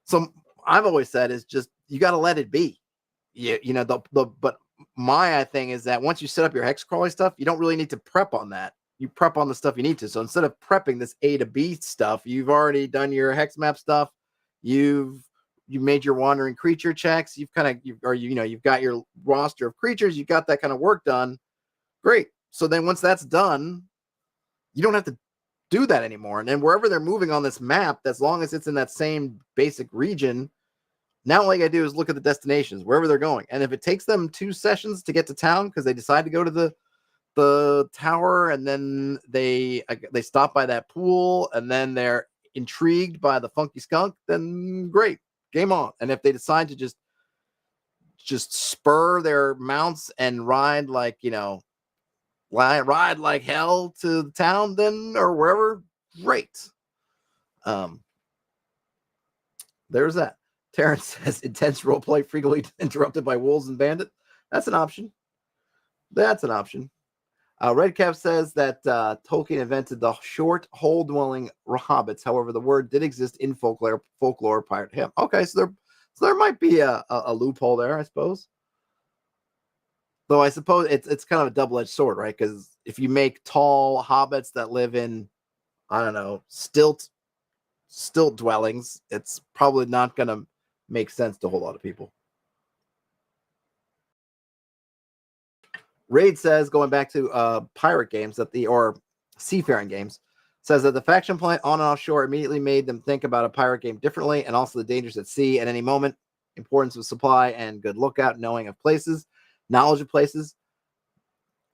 So I've always said is just, you got to let it be. But my thing is that once you set up your hex crawling stuff, you don't really need to prep on that. You prep on the stuff you need to. So instead of prepping this A to B stuff, you've already done your hex map stuff. You made your wandering creature checks. You've got your roster of creatures. You've got that kind of work done. Great. So then once that's done, you don't have to do that anymore. And then wherever they're moving on this map, as long as it's in that same basic region, now all you gotta do is look at the destinations, wherever they're going. And if it takes them 2 sessions to get to town because they decide to go to the tower, and then they stop by that pool, and then they're intrigued by the funky skunk, then great, game on. And if they decide to just spur their mounts and ride like hell to the town, then, or wherever, great. There's that. Terrence says intense roleplay frequently interrupted by wolves and bandit. That's an option. Redcap says that Tolkien invented the short hole-dwelling hobbits. However, the word did exist in folklore prior to him. Okay, so there might be a loophole there, I suppose. Though I suppose it's kind of a double-edged sword, right? Because if you make tall hobbits that live in, I don't know, stilt dwellings, it's probably not going to make sense to a whole lot of people. Raid says, going back to pirate games or seafaring games, says that the faction plan on and offshore immediately made them think about a pirate game differently, and also the dangers at sea at any moment, importance of supply and good lookout, knowing of places, knowledge of places.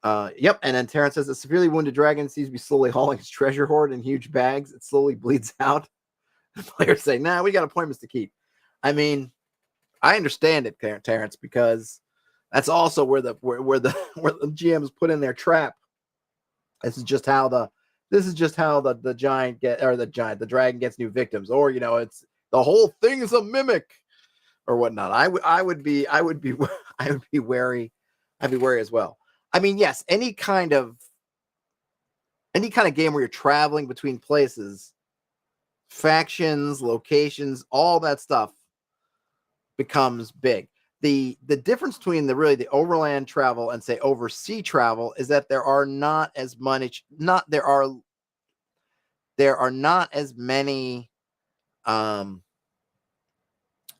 Yep. And then Terrence says, a severely wounded dragon seems to be slowly hauling his treasure hoard in huge bags. It slowly bleeds out. The players say, nah, we got appointments to keep. I mean, I understand it, Terrence, because that's also where the GMs put in their trap. This is just how the dragon gets new victims, or it's the whole thing is a mimic or whatnot. I would be wary. I'd be wary as well. I mean, yes, any kind of game where you're traveling between places, factions, locations, all that stuff becomes big. The difference between the overland travel and say oversea travel is that there are not as many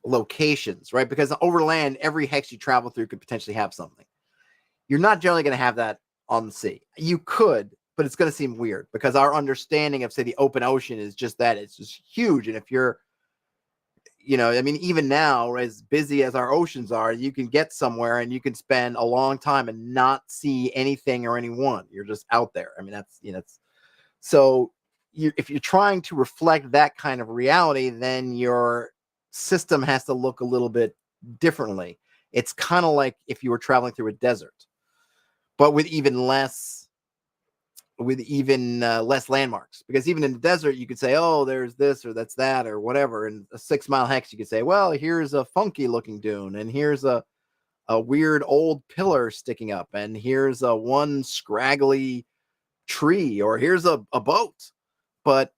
locations, right? Because overland, every hex you travel through could potentially have something. You're not generally going to have that on the sea. You could, but it's going to seem weird because our understanding of, say, the open ocean is just that. It's just huge. And if you're, even now, as busy as our oceans are, you can get somewhere and you can spend a long time and not see anything or anyone. You're just out there. I mean, so if you're trying to reflect that kind of reality, then your system has to look a little bit differently. It's kind of like if you were traveling through a desert, but with even less landmarks, because even in the desert, you could say, oh, there's this or that's that or whatever. And a 6-mile hex, you could say, well, here's a funky looking dune, and here's a weird old pillar sticking up, and here's a one scraggly tree, or here's a boat. But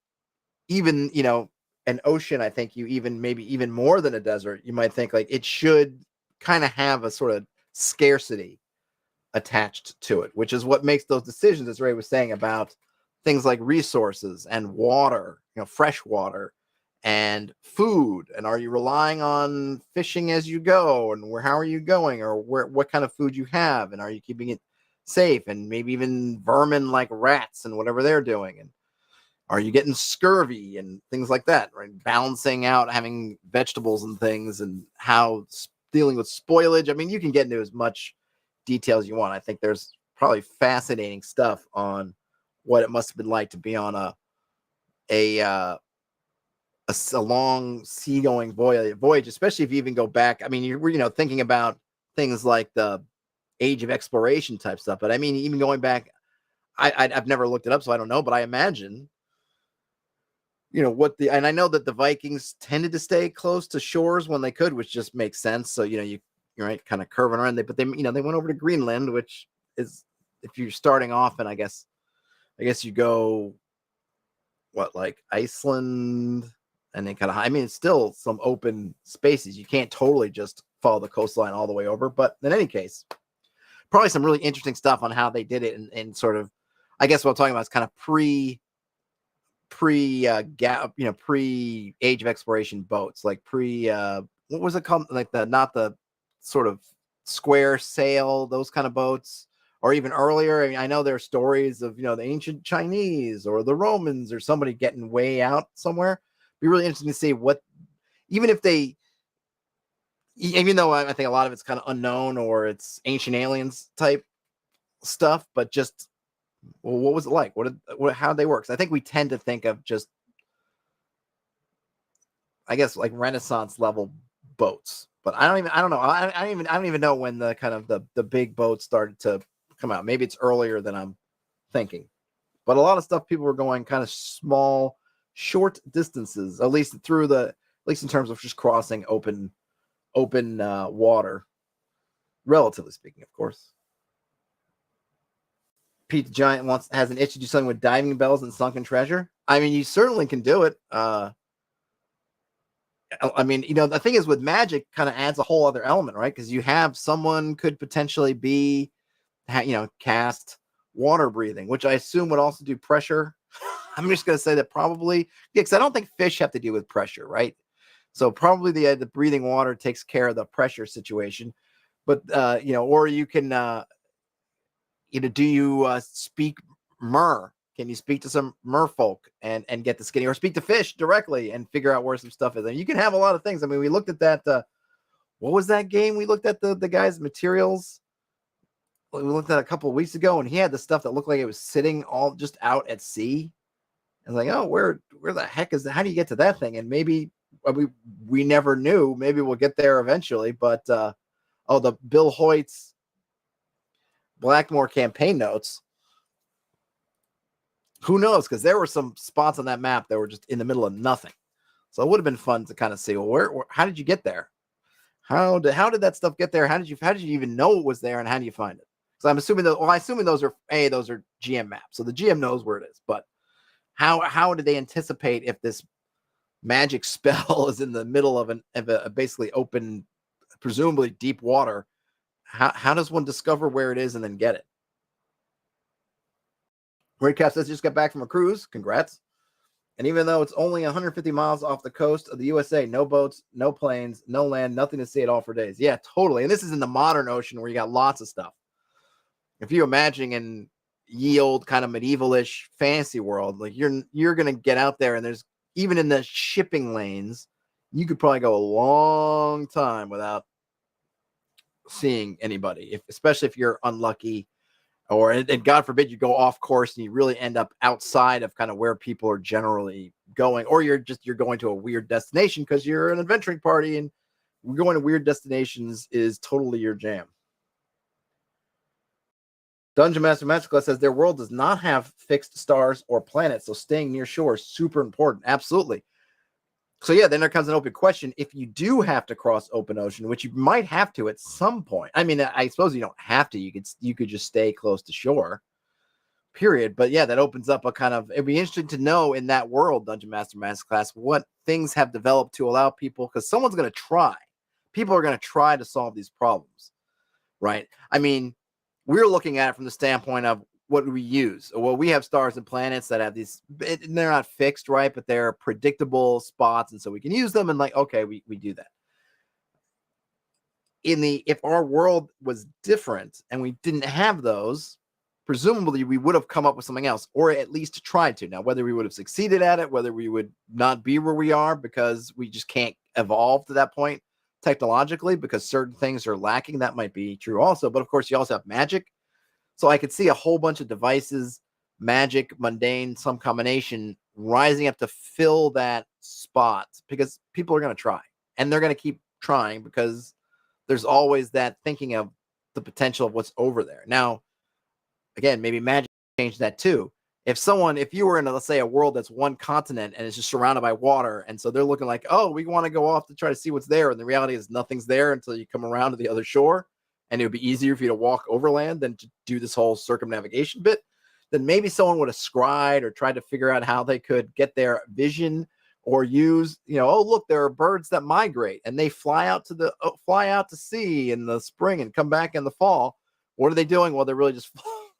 even, an ocean, I think maybe even more than a desert, you might think like it should kind of have a sort of scarcity attached to it, which is what makes those decisions, as Ray was saying, about things like resources and water, fresh water and food. And are you relying on fishing as you go? And how are you going? Or what kind of food you have? And are you keeping it safe? And maybe even vermin like rats and whatever they're doing. And are you getting scurvy and things like that, right? Balancing out having vegetables and things, and how dealing with spoilage. I mean, you can get into as much details you want. I think there's probably fascinating stuff on what it must have been like to be on a long seagoing voyage, especially if you even go back. I mean, you're thinking about things like the age of exploration type stuff. But I mean, even going back, I've never looked it up, so I don't know. But I imagine, and I know that the Vikings tended to stay close to shores when they could, which just makes sense. So you're right, kind of curving around. But they went over to Greenland, which is, if you're starting off, and I guess you go like Iceland, and then kind of, I mean, it's still some open spaces. You can't totally just follow the coastline all the way over. But in any case, probably some really interesting stuff on how they did it, and sort of, I guess what I'm talking about is kind of pre age of exploration boats, like what was it called, like not the sort of square sail, those kind of boats, or even earlier. I mean, I know there are stories of the ancient Chinese or the Romans or somebody getting way out somewhere. Be really interesting to see what, even though I think a lot of it's kind of unknown or it's ancient aliens type stuff, but just, well, what was it like? How'd they work? So I think we tend to think of just, I guess, like Renaissance level boats, but I don't know. I don't even know when the kind of the big boats started to come out. Maybe it's earlier than I'm thinking, but a lot of stuff people were going kind of small, short distances, at least in terms of just crossing open water, relatively speaking, of course. Pete the Giant has an itch to do something with diving bells and sunken treasure. I mean, you certainly can do it. I mean, the thing is, with magic, kind of adds a whole other element, right? Because you have someone could potentially be, cast water breathing, which I assume would also do pressure. I'm just going to say that probably, because I don't think fish have to do with pressure, right? So probably the breathing water takes care of the pressure situation. But or you can. Do you speak mer? Can you speak to some merfolk and get the skinny, or speak to fish directly and figure out where some stuff is? And you can have a lot of things. I mean, we looked at that. What was that game? We looked at the guy's materials. We looked at a couple of weeks ago, and he had the stuff that looked like it was sitting all just out at sea. And like, oh, where the heck is that? How do you get to that thing? And maybe we never knew. Maybe we'll get there eventually. But the Bill Hoyt's Blackmore campaign notes. Who knows? Because there were some spots on that map that were just in the middle of nothing. So it would have been fun to kind of see, well, how did you get there? How did that stuff get there? How did you even know it was there, and how do you find it? So I'm assuming those are GM maps, so the GM knows where it is. But how did they anticipate if this magic spell is in the middle of a basically open, presumably deep water? How does one discover where it is and then get it? Redcap says, just got back from a cruise. Congrats. And even though it's only 150 miles off the coast of the USA, no boats, no planes, no land, nothing to see at all for days. Yeah, totally. And this is in the modern ocean where you got lots of stuff. If you imagine in ye old kind of medievalish fantasy world, like you're going to get out there, and there's, even in the shipping lanes, you could probably go a long time without seeing anybody, especially if you're unlucky, and God forbid you go off course and you really end up outside of kind of where people are generally going, or you're going to a weird destination because you're an adventuring party, and going to weird destinations is totally your jam. Dungeon Master Masterclass says their world does not have fixed stars or planets, so staying near shore is super important. Absolutely. So yeah, then there comes an open question. If you do have to cross open ocean, which you might have to at some point, I mean, I suppose you don't have to. You could just stay close to shore, period. But yeah, that opens up a kind of, it'd be interesting to know in that world, Dungeon Master Masterclass, what things have developed to allow people, because someone's going to try. People are going to try to solve these problems, right? I mean, we're looking at it from the standpoint of what we use. Well, we have stars and planets that have these, they're not fixed, right? But they're predictable spots. And so we can use them, and like, okay, we do that. If our world was different and we didn't have those, presumably we would have come up with something else, or at least tried to. Now, whether we would have succeeded at it, whether we would not be where we are because we just can't evolve to that point technologically because certain things are lacking, that might be true also. But of course, you also have magic. So I could see a whole bunch of devices, magic, mundane, some combination rising up to fill that spot, because people are going to try, and they're going to keep trying because there's always that thinking of the potential of what's over there. Now, again, maybe magic changed that too. If you were in, let's say, a world that's one continent and it's just surrounded by water, and so they're looking like, oh, we want to go off to try to see what's there, and the reality is nothing's there until you come around to the other shore, and it would be easier for you to walk overland than to do this whole circumnavigation bit, then maybe someone would have scried or tried to figure out how they could get their vision, or use, oh, look, there are birds that migrate and they fly out to sea in the spring and come back in the fall. What are they doing? Well, they're really just,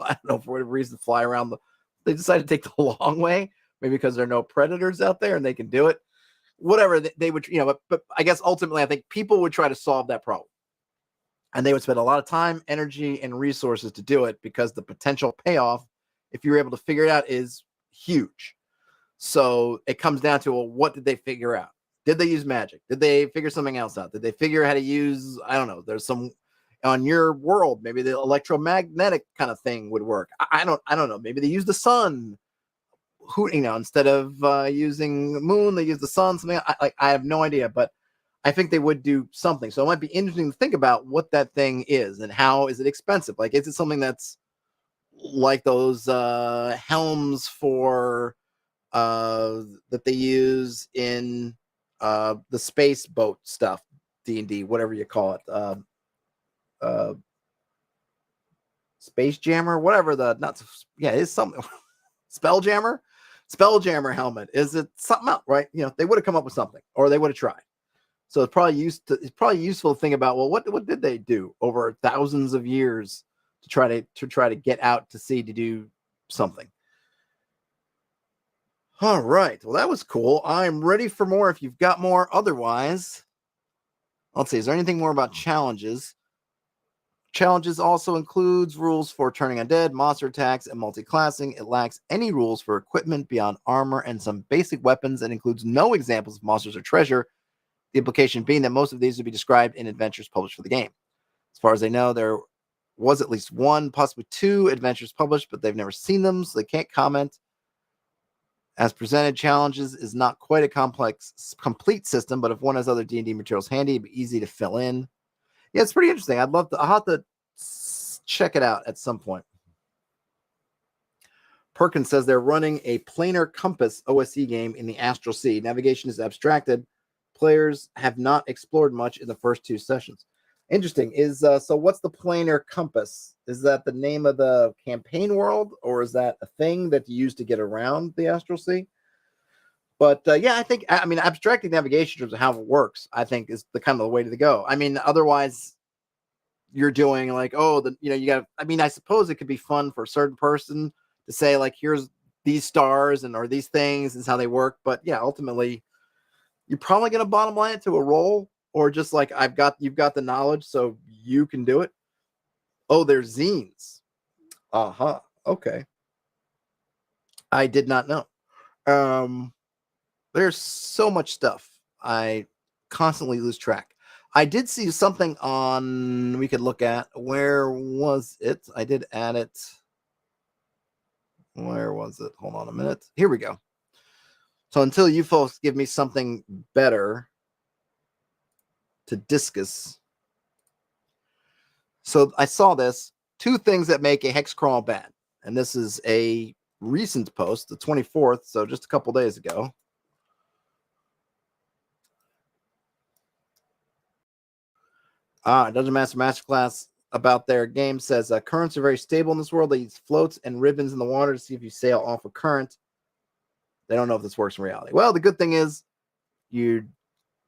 I don't know, for whatever reason, fly around. They decide to take the long way, maybe because there are no predators out there and they can do it. Whatever they would, but I guess ultimately I think people would try to solve that problem. And they would spend a lot of time, energy, and resources to do it, because the potential payoff, if you're able to figure it out, is huge. So it comes down to, well, what did they figure out? Did they use magic? Did they figure something else out? Did they figure how to use, I don't know, there's some on your world, maybe the electromagnetic kind of thing would work. I don't know. Maybe they use the sun. Instead of using the moon, they use the sun. Something I have no idea, but I think they would do something. So it might be interesting to think about what that thing is and how is it expensive. Like, is it something that's like those helms for that they use in the space boat stuff, D&D, whatever you call it, Space Jammer, whatever it's something. Spelljammer helmet. Is it something else, right? They would have come up with something, or they would have tried. So it's probably useful to think about, well, what did they do over thousands of years to try to get out to sea to do something. All right. Well, that was cool. I'm ready for more if you've got more. Otherwise, let's see. Is there anything more about challenges? Challenges also includes rules for turning undead, monster attacks, and multi-classing. It lacks any rules for equipment beyond armor and some basic weapons, and includes no examples of monsters or treasure. The implication being that most of these would be described in adventures published for the game. As far as they know, there was at least one, possibly two adventures published, but they've never seen them, so they can't comment. As presented, challenges is not quite a complete system, but if one has other D&D materials handy, it'd be easy to fill in. Yeah, it's pretty interesting. I'll have to check it out at some point. Perkins says they're running a planar compass OSE game in the Astral Sea. Navigation is abstracted. Players have not explored much in the first two sessions. Interesting. So what's the planar compass? Is that the name of the campaign world, or is that a thing that you use to get around the Astral Sea? But I think abstracting navigation in terms of how it works, I think, is the kind of the way to go. I mean, otherwise you're doing like, you got. I mean, I suppose it could be fun for a certain person to say like, here's these stars or these things, and how they work. But yeah, ultimately, you're probably going to bottom line it to a roll, or just like you've got the knowledge, so you can do it. Oh, there's zines. Okay. I did not know. There's so much stuff. I constantly lose track. I did see something we could look at. Where was it? I did add it. Where was it? Hold on a minute. Here we go. So until you folks give me something better to discuss. So I saw this. 2 things that make a Hex-Crawl bad. And this is a recent post, the 24th, so just a couple days ago. Dungeon Master Masterclass about their game says currents are very stable in this world. They use floats and ribbons in the water to see if you sail off a current. They don't know if this works in reality. Well, the good thing is You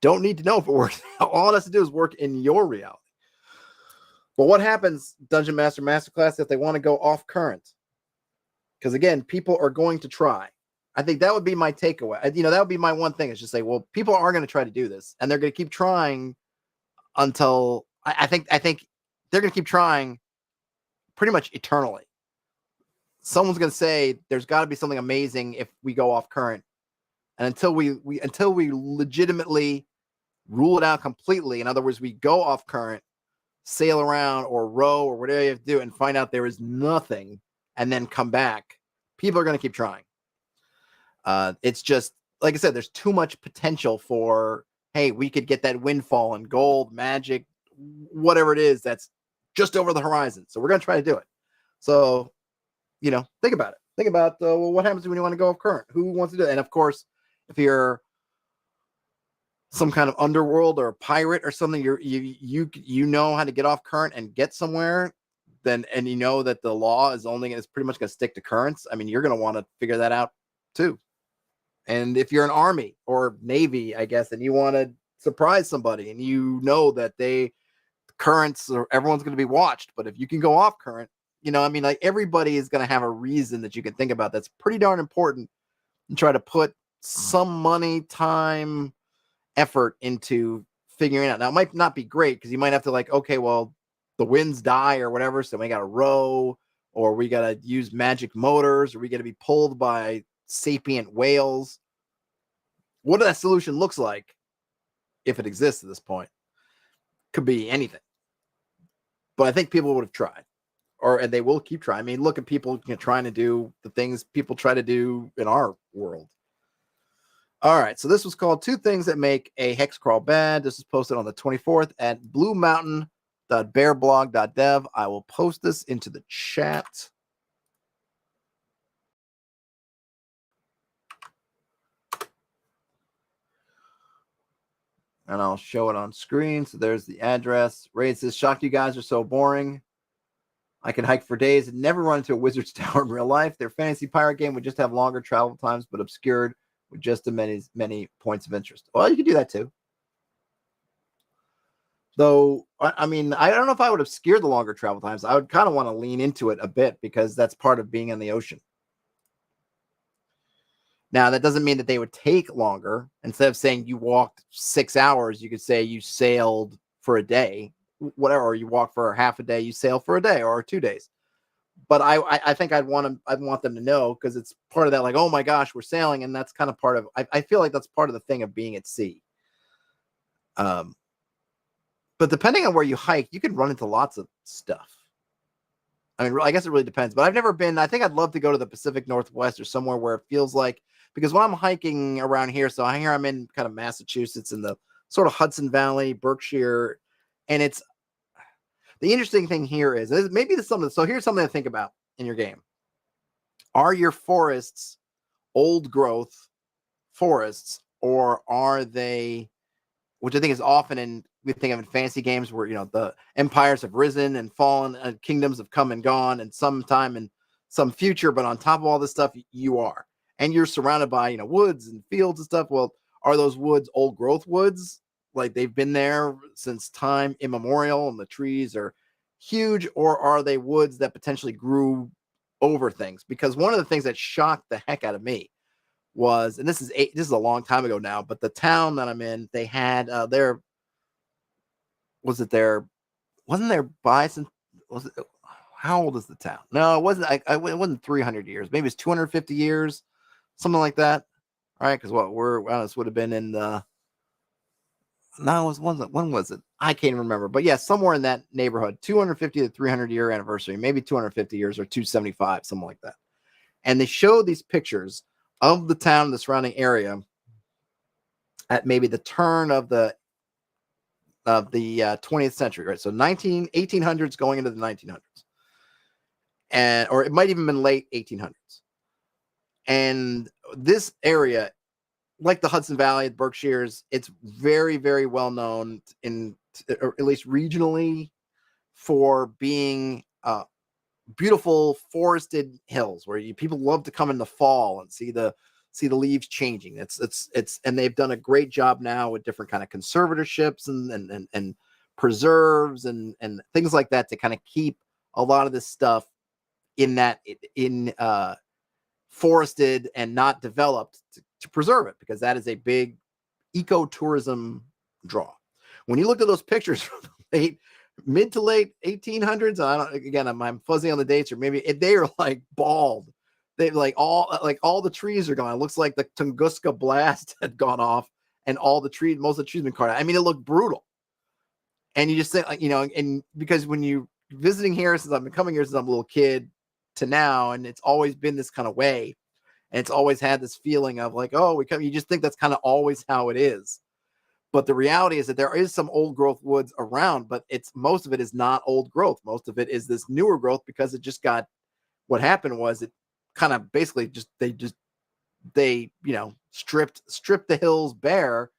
don't need to know if it works. All it has to do is work in your reality. But what happens, Dungeon Master Masterclass, if they want to go off current? Because again, people are going to try. I think that would be my takeaway. That would be my one thing. Is just say, well, people are going to try to do this, and they're going to keep trying until I think they're going to keep trying pretty much eternally. Someone's going to say there's got to be something amazing if we go off current, and until we legitimately rule it out completely. In other words, we go off current, sail around or row or whatever you have to do, and find out there is nothing, and then come back. People are going to keep trying. It's just, like I said, there's too much potential for, hey, we could get that windfall and gold, magic, whatever it is that's just over the horizon. So we're going to try to do it. So, think about it. Think about what happens when you want to go off current. Who wants to do it? And of course, if you're some kind of underworld or a pirate or something, you know how to get off current and get somewhere, then, and you know that the law is pretty much going to stick to currents. I mean, you're going to want to figure that out too. And if you're an army or navy, I guess, and you want to surprise somebody, and you know that currents or everyone's going to be watched, but if you can go off current, like everybody is going to have a reason that you can think about that's pretty darn important, and try to put some money, time, effort into figuring it out. Now, it might not be great because you might have to okay, well, the winds die or whatever, so we got to row, or we got to use magic motors, or we got to be pulled by sapient whales. What that solution looks like, if it exists at this point, could be anything. But I think people would have tried, and they will keep trying. I mean, look at people trying to do the things people try to do in our world. All right, so this was called 2 Things That Make a Hex-Crawl Bad. This is posted on the 24th at bluemountain.bearblog.dev. I will post this into the chat. And I'll show it on screen. So there's the address. Ray says, shocked you guys are so boring. I can hike for days and never run into a wizard's tower in real life. Their fantasy pirate game would just have longer travel times, but obscured with just as many points of interest. Well, you can do that too. Though, I mean, I don't know if I would obscure the longer travel times. I would kind of want to lean into it a bit because that's part of being in the ocean. Now, that doesn't mean that they would take longer. Instead of saying you walked 6 hours, you could say you sailed for a day, whatever, or you walk for half a day, you sail for a day or 2 days. But I think I'd want them to know, because it's part of that, oh my gosh, we're sailing, and that's kind of part of, I feel like that's part of the thing of being at sea. But depending on where you hike, you can run into lots of stuff. I mean, I guess it really depends, but I've never been. I think I'd love to go to the Pacific Northwest or somewhere where it feels like, because when I'm hiking around here, so here I'm in kind of Massachusetts in the sort of Hudson Valley, Berkshire, and it's, the interesting thing here is maybe there's something. So here's something to think about in your game. Are your forests old growth forests, or are they, which I think is often we think of in fantasy games where, the empires have risen and fallen, and kingdoms have come and gone, and sometime in some future, but on top of all this stuff, you are. And you're surrounded by, woods and fields and stuff. Well, are those woods old growth woods? Like they've been there since time immemorial and the trees are huge, or are they woods that potentially grew over things? Because one of the things that shocked the heck out of me was, and this is a long time ago now, but the town that I'm in, they had wasn't there bison? Was it, how old is the town? No, it wasn't. It wasn't 300 years. Maybe it's 250 years, something like that. All right, because this would have been in the. No, when was it? I can't remember. But yeah, somewhere in that neighborhood, 250 to 300 year anniversary, maybe 250 years or 275, something like that. And they showed these pictures of the town, the surrounding area, at maybe the turn of the 20th century, right? So 1800s going into the 1900s. Or it might even been late 1800s. And this area, like the Hudson Valley, the Berkshires, it's very, very well known or at least regionally, for being beautiful forested hills where people love to come in the fall and see the see the leaves changing. And they've done a great job now with different kind of conservatorships and preserves and things like that to kind of keep a lot of this stuff in forested and not developed to preserve it, because that is a big ecotourism draw. When you look at those pictures from the mid to late 1800s, I'm fuzzy on the dates, or maybe they are like bald. They all the trees are gone. It looks like the Tunguska blast had gone off, and most of the trees have been cut out. I mean, it looked brutal. And you just think, and because when you visiting here, since I've been coming here since I'm a little kid to now, and it's always been this kind of way, and it's always had this feeling of like, oh, you just think that's kind of always how it is. But the reality is that there is some old growth woods around, but most of it is not old growth. Most of it is this newer growth, because what happened was it kind of basically they stripped the hills bare,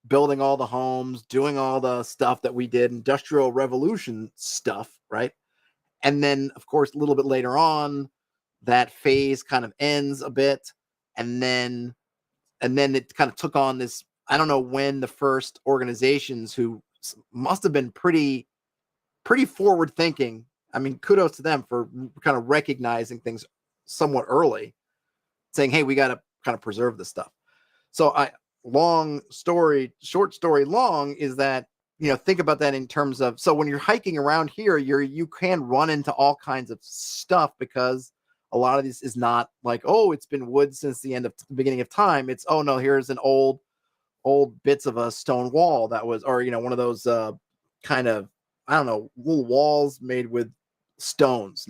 building all the homes, doing all the stuff that we did, Industrial Revolution stuff, right? And then, of course, a little bit later on, that phase kind of ends a bit, and then it kind of took on this. I don't know when the first organizations, who must have been pretty forward thinking. I mean, kudos to them for kind of recognizing things somewhat early, saying, hey, we got to kind of preserve this stuff. So short story long is that, think about that in terms of, so when you're hiking around here, you can run into all kinds of stuff, because a lot of this is not like, oh, it's been wood since the beginning of time. It's, oh no, here's an old bits of a stone wall that was, or, one of those kind of, I don't know, little walls made with stones,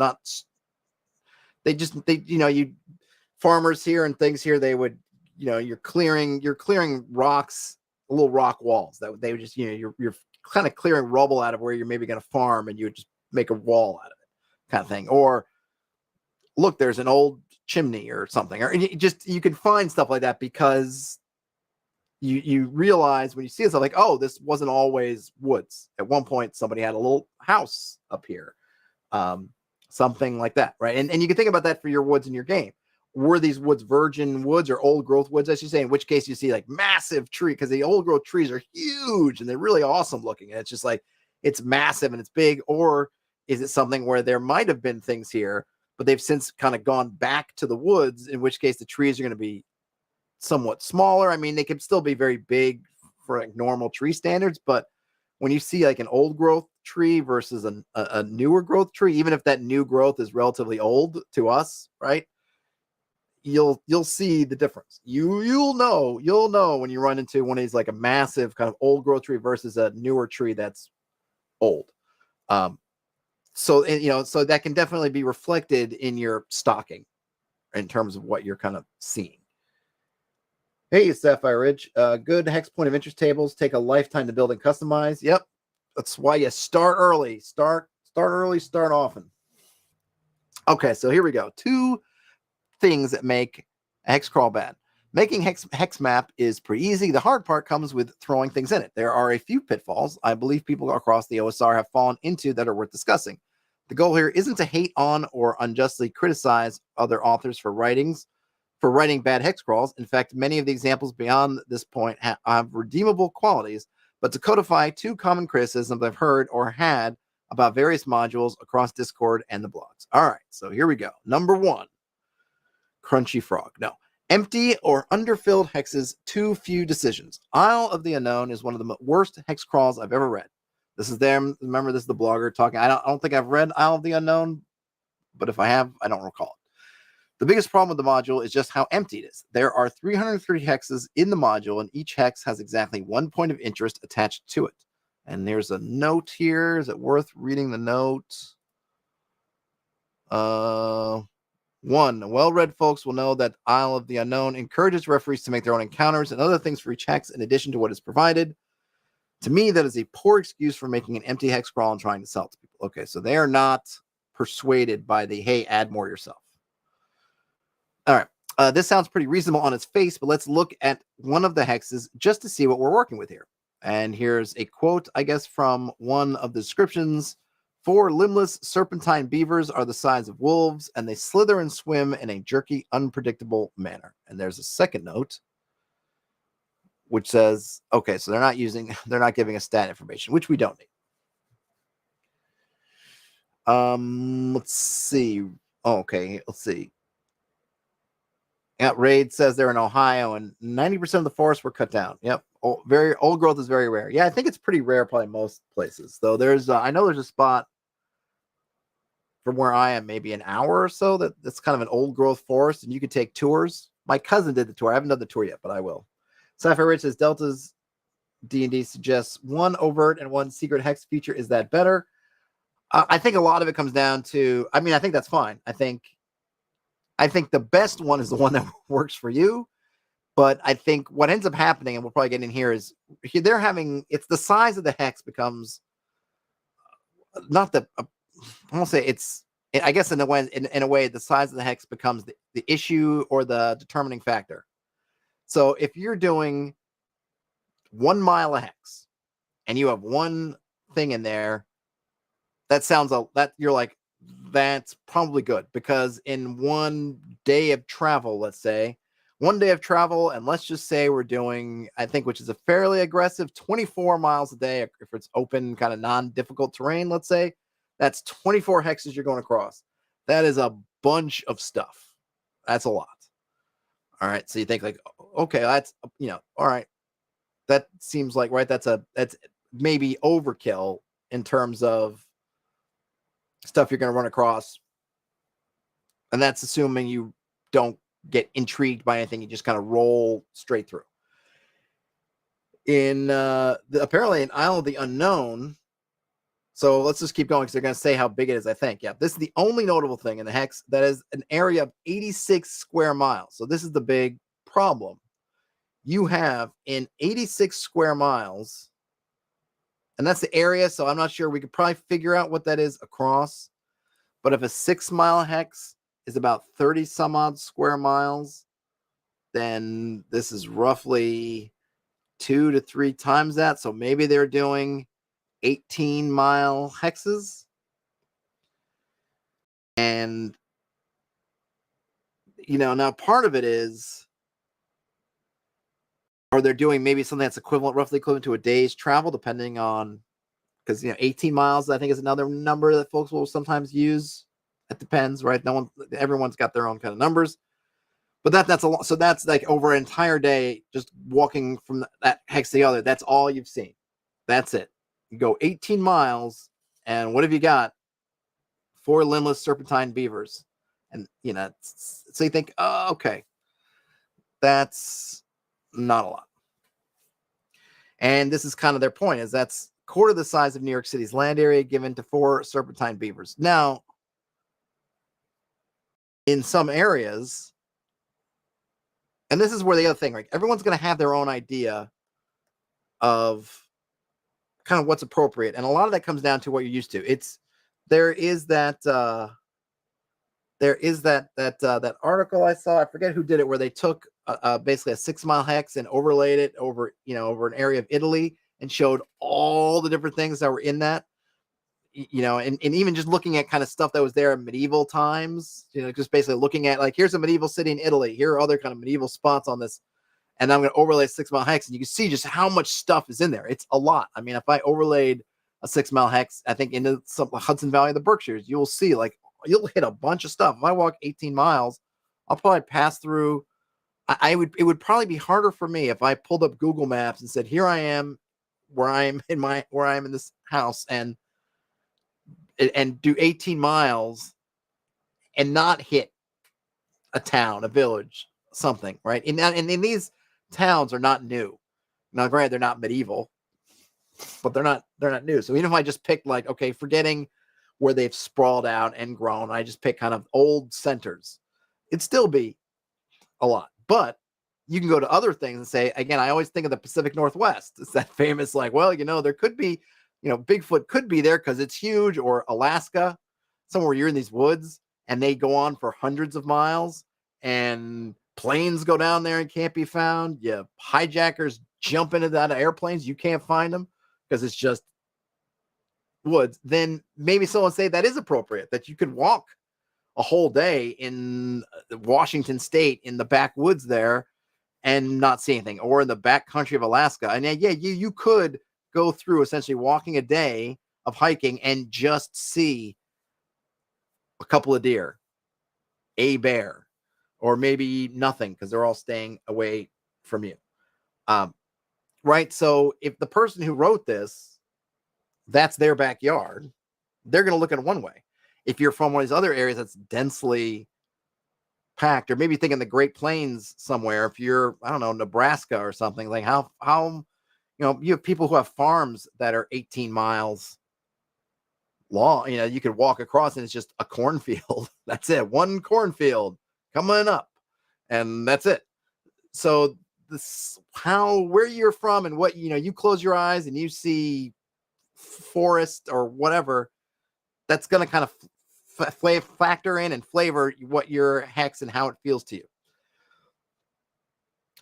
farmers here and things here, they would, you're clearing rocks, little rock walls that they would just, you're kind of clearing rubble out of where you're maybe going to farm, and you would just make a wall out of it, kind of thing. Or look, there's an old chimney or something, or you can find stuff like that, because you realize when you see it, like, oh, this wasn't always woods. At one point, somebody had a little house up here, something like that, right? And you can think about that for your woods in your game. Were these woods virgin woods or old growth woods, as you say? In which case you see like massive tree, because the old growth trees are huge and they're really awesome looking. And it's just like, it's massive and it's big. Or is it something where there might have been things here, but they've since kind of gone back to the woods, in which case the trees are going to be somewhat smaller. I mean, they can still be very big for like normal tree standards, but when you see like an old growth tree versus a newer growth tree, even if that new growth is relatively old to us, right? You'll see the difference. You'll know when you run into one of these, like a massive kind of old growth tree versus a newer tree that's old. So that can definitely be reflected in your stocking in terms of what you're kind of seeing. Hey, Sapphire Ridge. Good hex point of interest tables take a lifetime to build and customize. Yep. That's why you start early. Start early, start often. Okay, so here we go. 2 things that make a hex crawl bad. Making hex map is pretty easy. The hard part comes with throwing things in it. There are a few pitfalls I believe people across the OSR have fallen into that are worth discussing. The goal here isn't to hate on or unjustly criticize other authors for writing bad hex crawls. In fact, many of the examples beyond this point have redeemable qualities, but to codify 2 common criticisms I've heard or had about various modules across Discord and the blogs. All right, so here we go. Number 1, Crunchy Frog. No, empty or underfilled hexes, too few decisions. Isle of the Unknown is one of the worst hex crawls I've ever read. This is them. Remember, this is the blogger talking. I don't think I've read Isle of the Unknown, but if I have, I don't recall it. The biggest problem with the module is just how empty it is. There are 330 hexes in the module, and each hex has exactly 1 point of interest attached to it. And there's a note here. Is it worth reading the note? 1, well-read folks will know that Isle of the Unknown encourages referees to make their own encounters and other things for each hex in addition to what is provided. To me, that is a poor excuse for making an empty hex crawl and trying to sell it to people. Okay, so they are not persuaded by the, hey, add more yourself. All right, this sounds pretty reasonable on its face, but let's look at one of the hexes just to see what we're working with here. And here's a quote, I guess, from one of the descriptions 4 limbless serpentine beavers are the size of wolves, and they slither and swim in a jerky, unpredictable manner. And there's a second note, which says, okay, so they're not giving us stat information, which we don't need. Let's see. Oh, okay, let's see. Yeah, Raid says they're in Ohio, and 90% of the forests were cut down. Yep, very old growth is very rare. Yeah, I think it's pretty rare, probably most places. Though there's, I know there's a spot from where I am, maybe an hour or so that's kind of an old growth forest, and you could take tours. My cousin did the tour. I haven't done the tour yet, but I will. Sci-Fi Rich says Delta's D&D suggests one overt and one secret hex feature. Is that better? I think a lot of it comes down to, I mean, I think that's fine. I think the best one is the one that works for you. But I think what ends up happening, and we'll probably get in here, is they're having, it's the size of the hex becomes not the, I won't say it's, I guess in a way, the size of the hex becomes the issue or the determining factor. So if you're doing 1 mile of hex and you have one thing in there, that sounds that you're like, that's probably good, because in 1 day of travel, let's say 1 day of travel, and let's just say we're doing, I think, which is a fairly aggressive 24 miles a day, if it's open, kind of non-difficult terrain, let's say, that's 24 hexes you're going across. That is a bunch of stuff. That's a lot. All right. So you think like, okay, that's, all right. That seems like, right. That's maybe overkill in terms of stuff you're going to run across. And that's assuming you don't get intrigued by anything. You just kind of roll straight through. Apparently in Isle of the Unknown. So let's just keep going, because they're going to say how big it is, I think. Yeah, this is the only notable thing in the hex that is an area of 86 square miles. So this is the big problem. You have in 86 square miles, and that's the area, so I'm not sure. We could probably figure out what that is across. But if a 6-mile hex is about 30 some odd square miles, then this is roughly 2 to 3 times that. So maybe they're doing 18-mile hexes. And, now part of it is, or they're doing maybe something that's roughly equivalent to a day's travel, depending on, because, 18 miles, I think, is another number that folks will sometimes use. It depends, right? Everyone's got their own kind of numbers. But that's a lot. So that's like over an entire day, just walking from that hex to the other. That's all you've seen. That's it. You go 18 miles, and what have you got? 4 limbless serpentine beavers. And, so you think, oh, okay, that's not a lot. And this is kind of their point, is that's quarter the size of New York City's land area given to 4 serpentine beavers. Now, in some areas, and this is where the other thing, right? Everyone's going to have their own idea of kind of what's appropriate, and a lot of that comes down to what you're used to. There is that article I saw, I forget who did it, where they took basically a 6-mile hex and overlaid it over an area of Italy and showed all the different things that were in that. And even just looking at kind of stuff that was there in medieval times, just basically looking at, like, here's a medieval city in Italy. Here are other kind of medieval spots on this. And I'm going to overlay a 6-mile hex, and you can see just how much stuff is in there. It's a lot. I mean, if I overlaid a 6-mile hex, I think into some Hudson Valley of the Berkshires, you'll see, like, you'll hit a bunch of stuff. If I walk 18 miles, I'll probably pass through. It would probably be harder for me if I pulled up Google Maps and said, here I am, where I am in this house, and do 18 miles and not hit a town, a village, something, right? And these towns are not new. Now, granted, they're not medieval, but they're not new. So even if I just picked, like, okay, forgetting where they've sprawled out and grown, I just pick kind of old centers, it'd still be a lot. But you can go to other things and say, again, I always think of the Pacific Northwest. It's that famous, like, well, there could be, Bigfoot could be there because it's huge, or Alaska, somewhere where you're in these woods and they go on for hundreds of miles, and planes go down there and can't be found. Yeah, hijackers jump into that airplanes. You can't find them because it's just woods, then maybe someone say that is appropriate, that you could walk a whole day in Washington State in the backwoods there and not see anything, or in the back country of Alaska. And yeah, you could go through essentially walking a day of hiking and just see a couple of deer, a bear, or maybe nothing because they're all staying away from you. Right. So if the person who wrote this, that's their backyard, they're going to look at it one way. If you're from one of these other areas that's densely packed, or maybe thinking the Great Plains somewhere, if you're, I don't know, Nebraska or something, like how, you have people who have farms that are 18 miles long, you could walk across and it's just a cornfield. That's it. One cornfield coming up and that's it. So this, where you're from and what, you close your eyes and you see forest or whatever, that's going to kind of factor in and flavor what your hex and how it feels to you.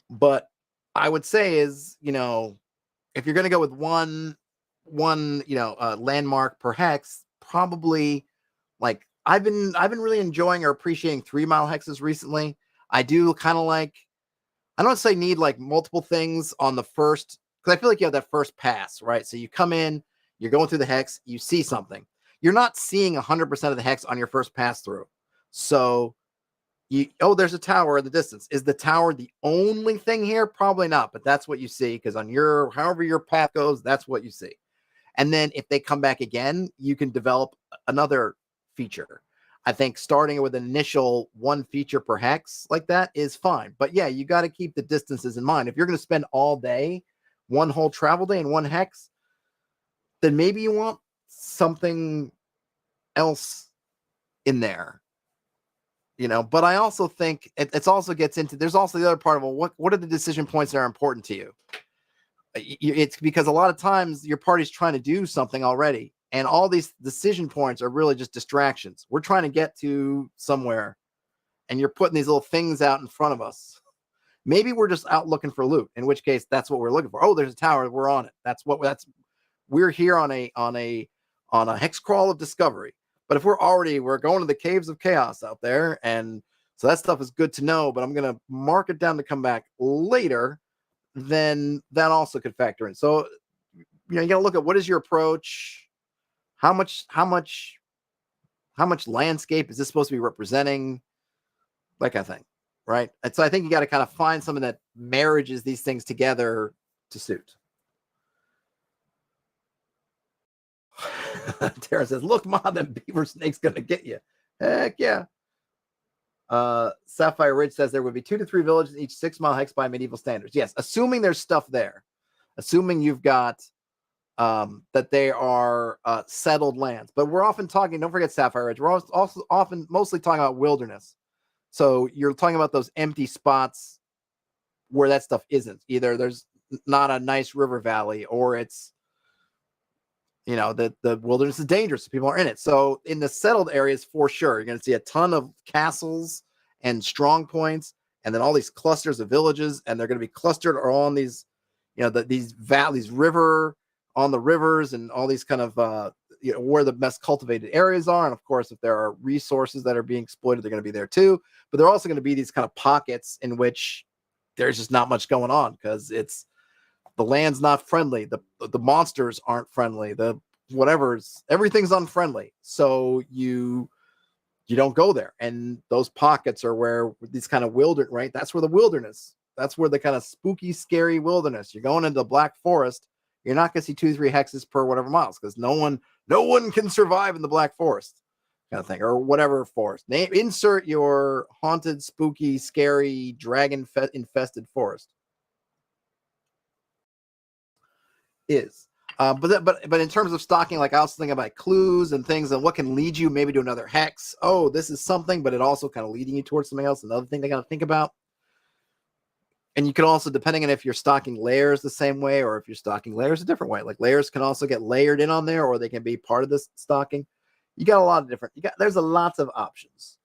But I would say is, if you're going to go with one landmark per hex, probably, like, I've been really enjoying or appreciating 3 mile hexes recently. I do kind of like, I don't say need like multiple things on the first, because I feel like you have that first pass, right? So you come in, you're going through the hex, you see something. You're not seeing 100% of the hex on your first pass through. So there's a tower in the distance. Is the tower the only thing here? Probably not, but that's what you see, because on however your path goes, that's what you see. And then if they come back again, you can develop another feature. I think starting with an initial 1 feature per hex like that is fine. But yeah, you got to keep the distances in mind. If you're going to spend all day, one whole travel day in 1 hex, then maybe you want something else in there. But I also think it's also gets into, there's also the other part of, well, what are the decision points that are important to you? It's because a lot of times your party's trying to do something already, and all these decision points are really just distractions. We're trying to get to somewhere, and you're putting these little things out in front of us. Maybe we're just out looking for loot, in which case that's what we're looking for. Oh, there's a tower, we're on it. We're here on a Hex-Crawl of discovery. But if we're going to the caves of chaos out there, and so that stuff is good to know, but I'm going to mark it down to come back later, then that also could factor in. So, you got to look at what is your approach, how much landscape is this supposed to be representing, that kind of thing, right? And so I think you got to kind of find something that marriages these things together to suit. Tara says, look, Mom, that beaver snake's gonna get you. Heck yeah. Sapphire Ridge says there would be 2 to 3 villages each 6 mile hex by medieval standards. Yes, assuming there's stuff there. Assuming you've got that they are settled lands. But we're often talking, don't forget Sapphire Ridge, we're also often mostly talking about wilderness. So you're talking about those empty spots where that stuff isn't. Either there's not a nice river valley, or it's, the wilderness is dangerous, so people are in it. So in the settled areas, for sure, you're going to see a ton of castles and strong points, and then all these clusters of villages, and they're going to be clustered on these, these valleys, on the rivers, and all these kind of, where the best cultivated areas are. And of course, if there are resources that are being exploited, they're going to be there too. But they're also going to be these kind of pockets in which there's just not much going on, because the land's not friendly. The monsters aren't friendly. Everything's unfriendly. So you don't go there. And those pockets are where these kind of wilderness, right? That's where the wilderness, that's where the kind of spooky, scary wilderness. You're going into the Black Forest. You're not going to see 2 to 3 hexes per whatever miles, because no one can survive in the Black Forest, kind of thing, or whatever forest. Insert your haunted, spooky, scary, dragon infested forest. But in terms of stocking, like I was thinking about clues and things and what can lead you maybe to another hex. Oh, this is something, but it also kind of leading you towards something else. Another thing they got to think about. And you can also, depending on if you're stocking layers the same way, or if you're stocking layers a different way, like layers can also get layered in on there, or they can be part of this stocking. You got a lot of different, there's a lots of options.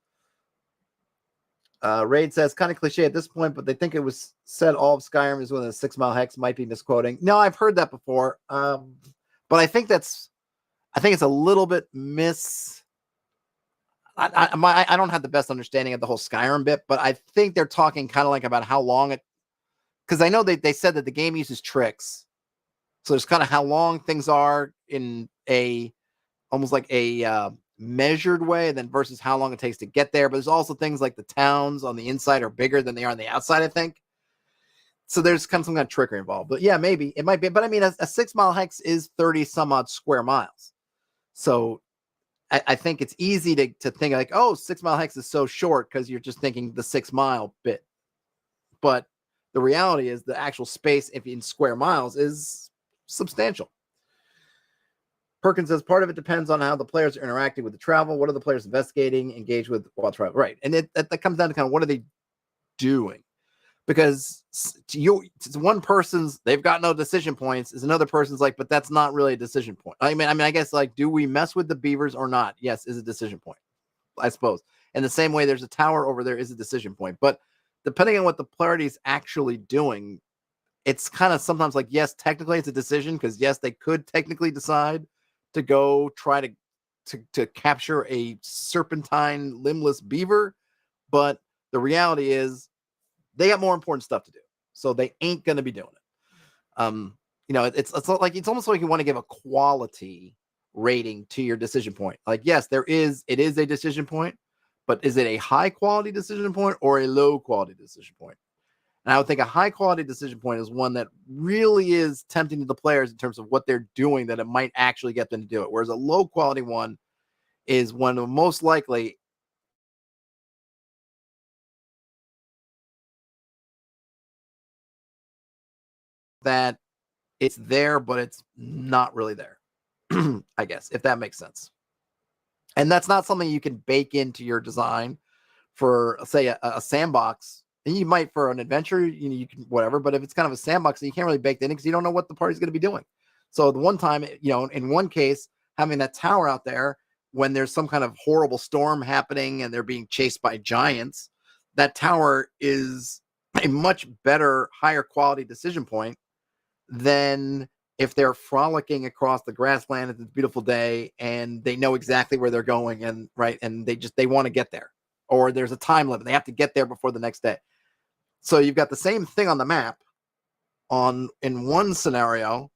Raid says, kind of cliche at this point, but they think it was said all of Skyrim is within a 6 mile hex. Might be misquoting. No, I've heard that before. But I think that's I think it's a little bit I don't have the best understanding of the whole Skyrim bit, but I think they're talking kind of like about how long it, because I know they said that the game uses tricks. So there's kind of how long things are in a almost like a measured way, then versus how long it takes to get there. But there's also things like the towns on the inside are bigger than they are on the outside, I think. So there's kind of some kind of trickery involved. But yeah, maybe it might be. But I mean, a 6 mile hex is 30 some odd square miles. So I think it's easy to think like, oh, 6 mile hex is so short because you're just thinking the 6 mile bit. But the reality is the actual space, if in square miles, is substantial. Perkins says part of it depends on how the players are interacting with the travel. What are the players investigating, engaged with while traveling? Right. And that comes down to kind of what are they doing? Because to one person's, they've got no decision points, is another person's like, but that's not really a decision point. I mean, I guess like, do we mess with the beavers or not? Yes, is a decision point, I suppose. In the same way, there's a tower over there is a decision point. But depending on what the party is actually doing, it's kind of sometimes like, yes, technically it's a decision because yes, they could technically decide to go try to capture a serpentine limbless beaver, but the reality is they got more important stuff to do, so they ain't going to be doing it. It's almost like you want to give a quality rating to your decision point. Like, yes, it is a decision point, but is it a high quality decision point or a low quality decision point? And I would think a high quality decision point is one that really is tempting to the players in terms of what they're doing, that it might actually get them to do it. Whereas a low quality one is one of most likely that it's there, but it's not really there, I guess, if that makes sense. And that's not something you can bake into your design for, say, a sandbox. And you might for an adventure, you can whatever, but if it's kind of a sandbox, you can't really bake that in because you don't know what the party's going to be doing. So the one time, in one case, having that tower out there when there's some kind of horrible storm happening and they're being chased by giants, that tower is a much better, higher quality decision point than if they're frolicking across the grassland at this beautiful day and they know exactly where they're going and they want to get there, or there's a time limit. They have to get there before the next day. So you've got the same thing on the map. In one scenario,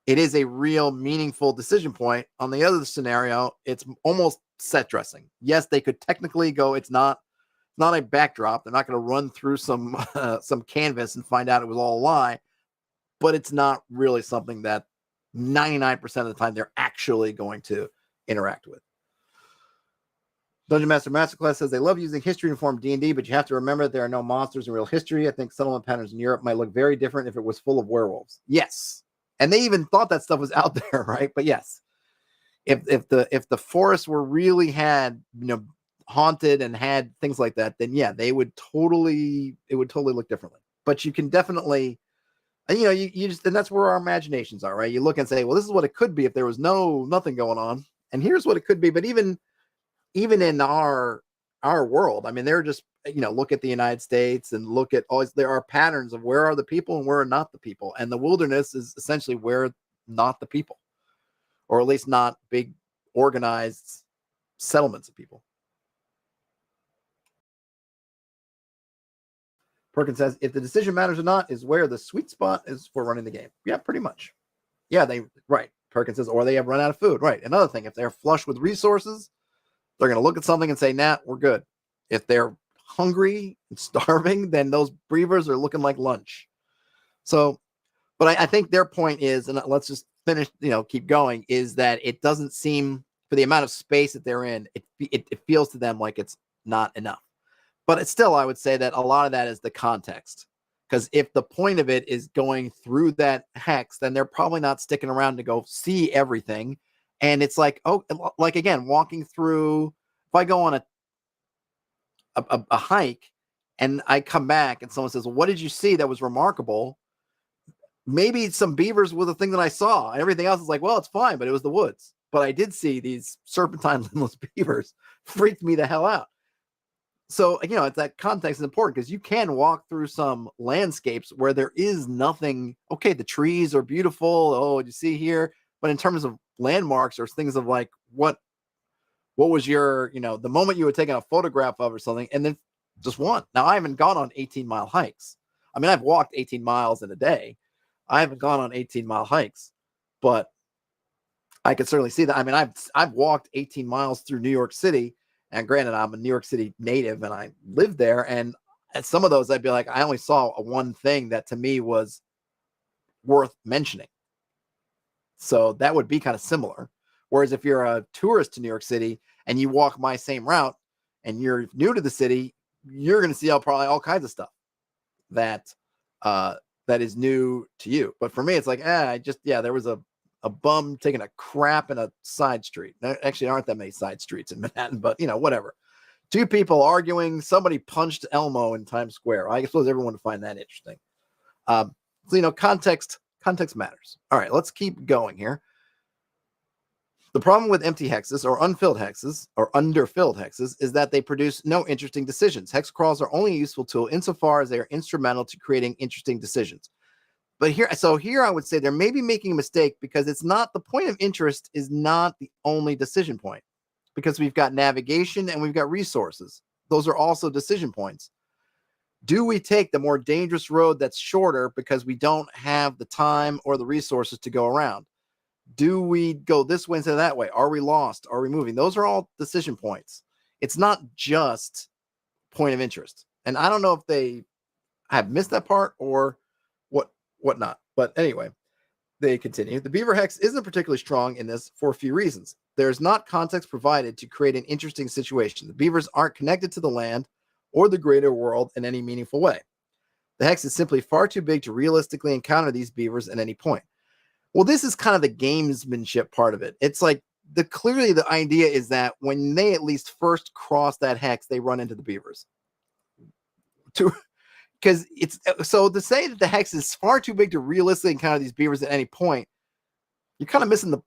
it is a real meaningful decision point. On the other scenario, it's almost set dressing. Yes, they could technically go, it's not a backdrop. They're not going to run through some canvas and find out it was all a lie, but it's not really something that 99% of the time they're actually going to interact with. Dungeon Master Masterclass says they love using history to inform D&D, but you have to remember that there are no monsters in real history. I think settlement patterns in Europe might look very different if it was full of werewolves. Yes. And they even thought that stuff was out there, right? But yes, if the forests were really had, haunted and had things like that, then yeah, it would totally look differently. But you can definitely, you just, and that's where our imaginations are, right? You look and say, well, this is what it could be if there was nothing going on. And here's what it could be. But even in our world, I mean, they're just, look at the United States and look at there are patterns of where are the people and where are not the people. And the wilderness is essentially where not the people, or at least not big organized settlements of people. Perkins says, if the decision matters or not is where the sweet spot is for running the game. Yeah, pretty much. Yeah, right. Perkins says, or they have run out of food. Right. Another thing, if they're flush with resources, they're going to look at something and say, nah, we're good. If they're hungry and starving, then those beavers are looking like lunch. So, but I think their point is, and let's just finish, keep going, is that it doesn't seem, for the amount of space that they're in, it feels to them like it's not enough. But it's still, I would say that a lot of that is the context. Because if the point of it is going through that hex, then they're probably not sticking around to go see everything. And it's like, like again, walking through, if I go on a hike and I come back and someone says, well, what did you see that was remarkable? Maybe some beavers were the thing that I saw. And everything else is like, well, it's fine, but it was the woods. But I did see these serpentine limbless beavers. Freaked me the hell out. So, it's that context is important because you can walk through some landscapes where there is nothing. Okay, the trees are beautiful. Oh, you see here. But in terms of landmarks or things of like what was your, the moment you had taken a photograph of or something, and then just one. Now, I haven't gone on 18-mile hikes. I mean, I've walked 18 miles in a day. I haven't gone on 18-mile hikes, but I could certainly see that. I mean, I've walked 18 miles through New York City, and granted, I'm a New York City native and I lived there. And at some of those, I'd be like, I only saw one thing that to me was worth mentioning. So that would be kind of similar. Whereas if you're a tourist to New York City and you walk my same route and you're new to the city, you're going to see probably all kinds of stuff that is new to you. But for me, it's like, there was a bum taking a crap in a side street. Actually, there aren't that many side streets in Manhattan, but whatever. Two people arguing. Somebody punched Elmo in Times Square. I suppose everyone would find that interesting. So context matters. All right, let's keep going here. The problem with empty hexes or unfilled hexes or underfilled hexes is that they produce no interesting decisions. Hex crawls are only a useful tool insofar as they are instrumental to creating interesting decisions. But here I would say they're maybe making a mistake because it's not the point of interest is not the only decision point, because we've got navigation and we've got resources. Those are also decision points. Do we take the more dangerous road that's shorter because we don't have the time or the resources to go around? Do we go this way instead of that way? Are we lost? Are we moving? Those are all decision points. It's not just point of interest. And I don't know if they have missed that part or whatnot. But anyway, they continue. The beaver hex isn't particularly strong in this for a few reasons. There's not context provided to create an interesting situation. The beavers aren't connected to the land or the greater world in any meaningful way. The hex is simply far too big to realistically encounter these beavers at any point. Well, this is kind of the gamesmanship part of it. It's like clearly the idea is that when they at least first cross that hex, they run into the beavers. Because it's so to say that the hex is far too big to realistically encounter these beavers at any point, you're kind of missing it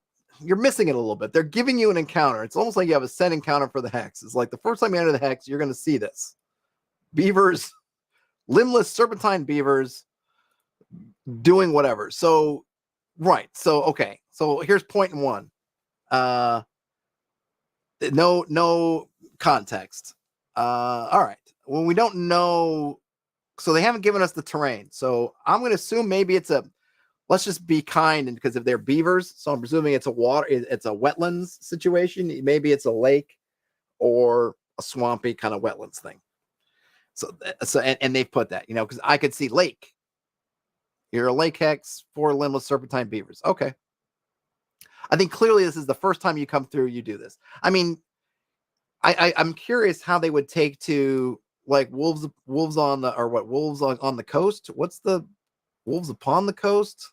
a little bit. They're giving you an encounter. It's almost like you have a set encounter for the hex. It's like the first time you enter the hex, you're going to see this. Beavers, limbless serpentine beavers doing whatever. So, right. So, okay. So here's point one. No context. All right. Well, we don't know. So they haven't given us the terrain. So I'm going to assume maybe let's just be kind. And because if they're beavers, so I'm presuming it's a wetlands situation. Maybe it's a lake or a swampy kind of wetlands thing. So and they've put that, because I could see lake. You're a lake hex for limbless serpentine beavers. Okay. I think clearly this is the first time you come through, you do this. I mean, I'm curious how they would take to like wolves on the coast. What's the wolves upon the coast?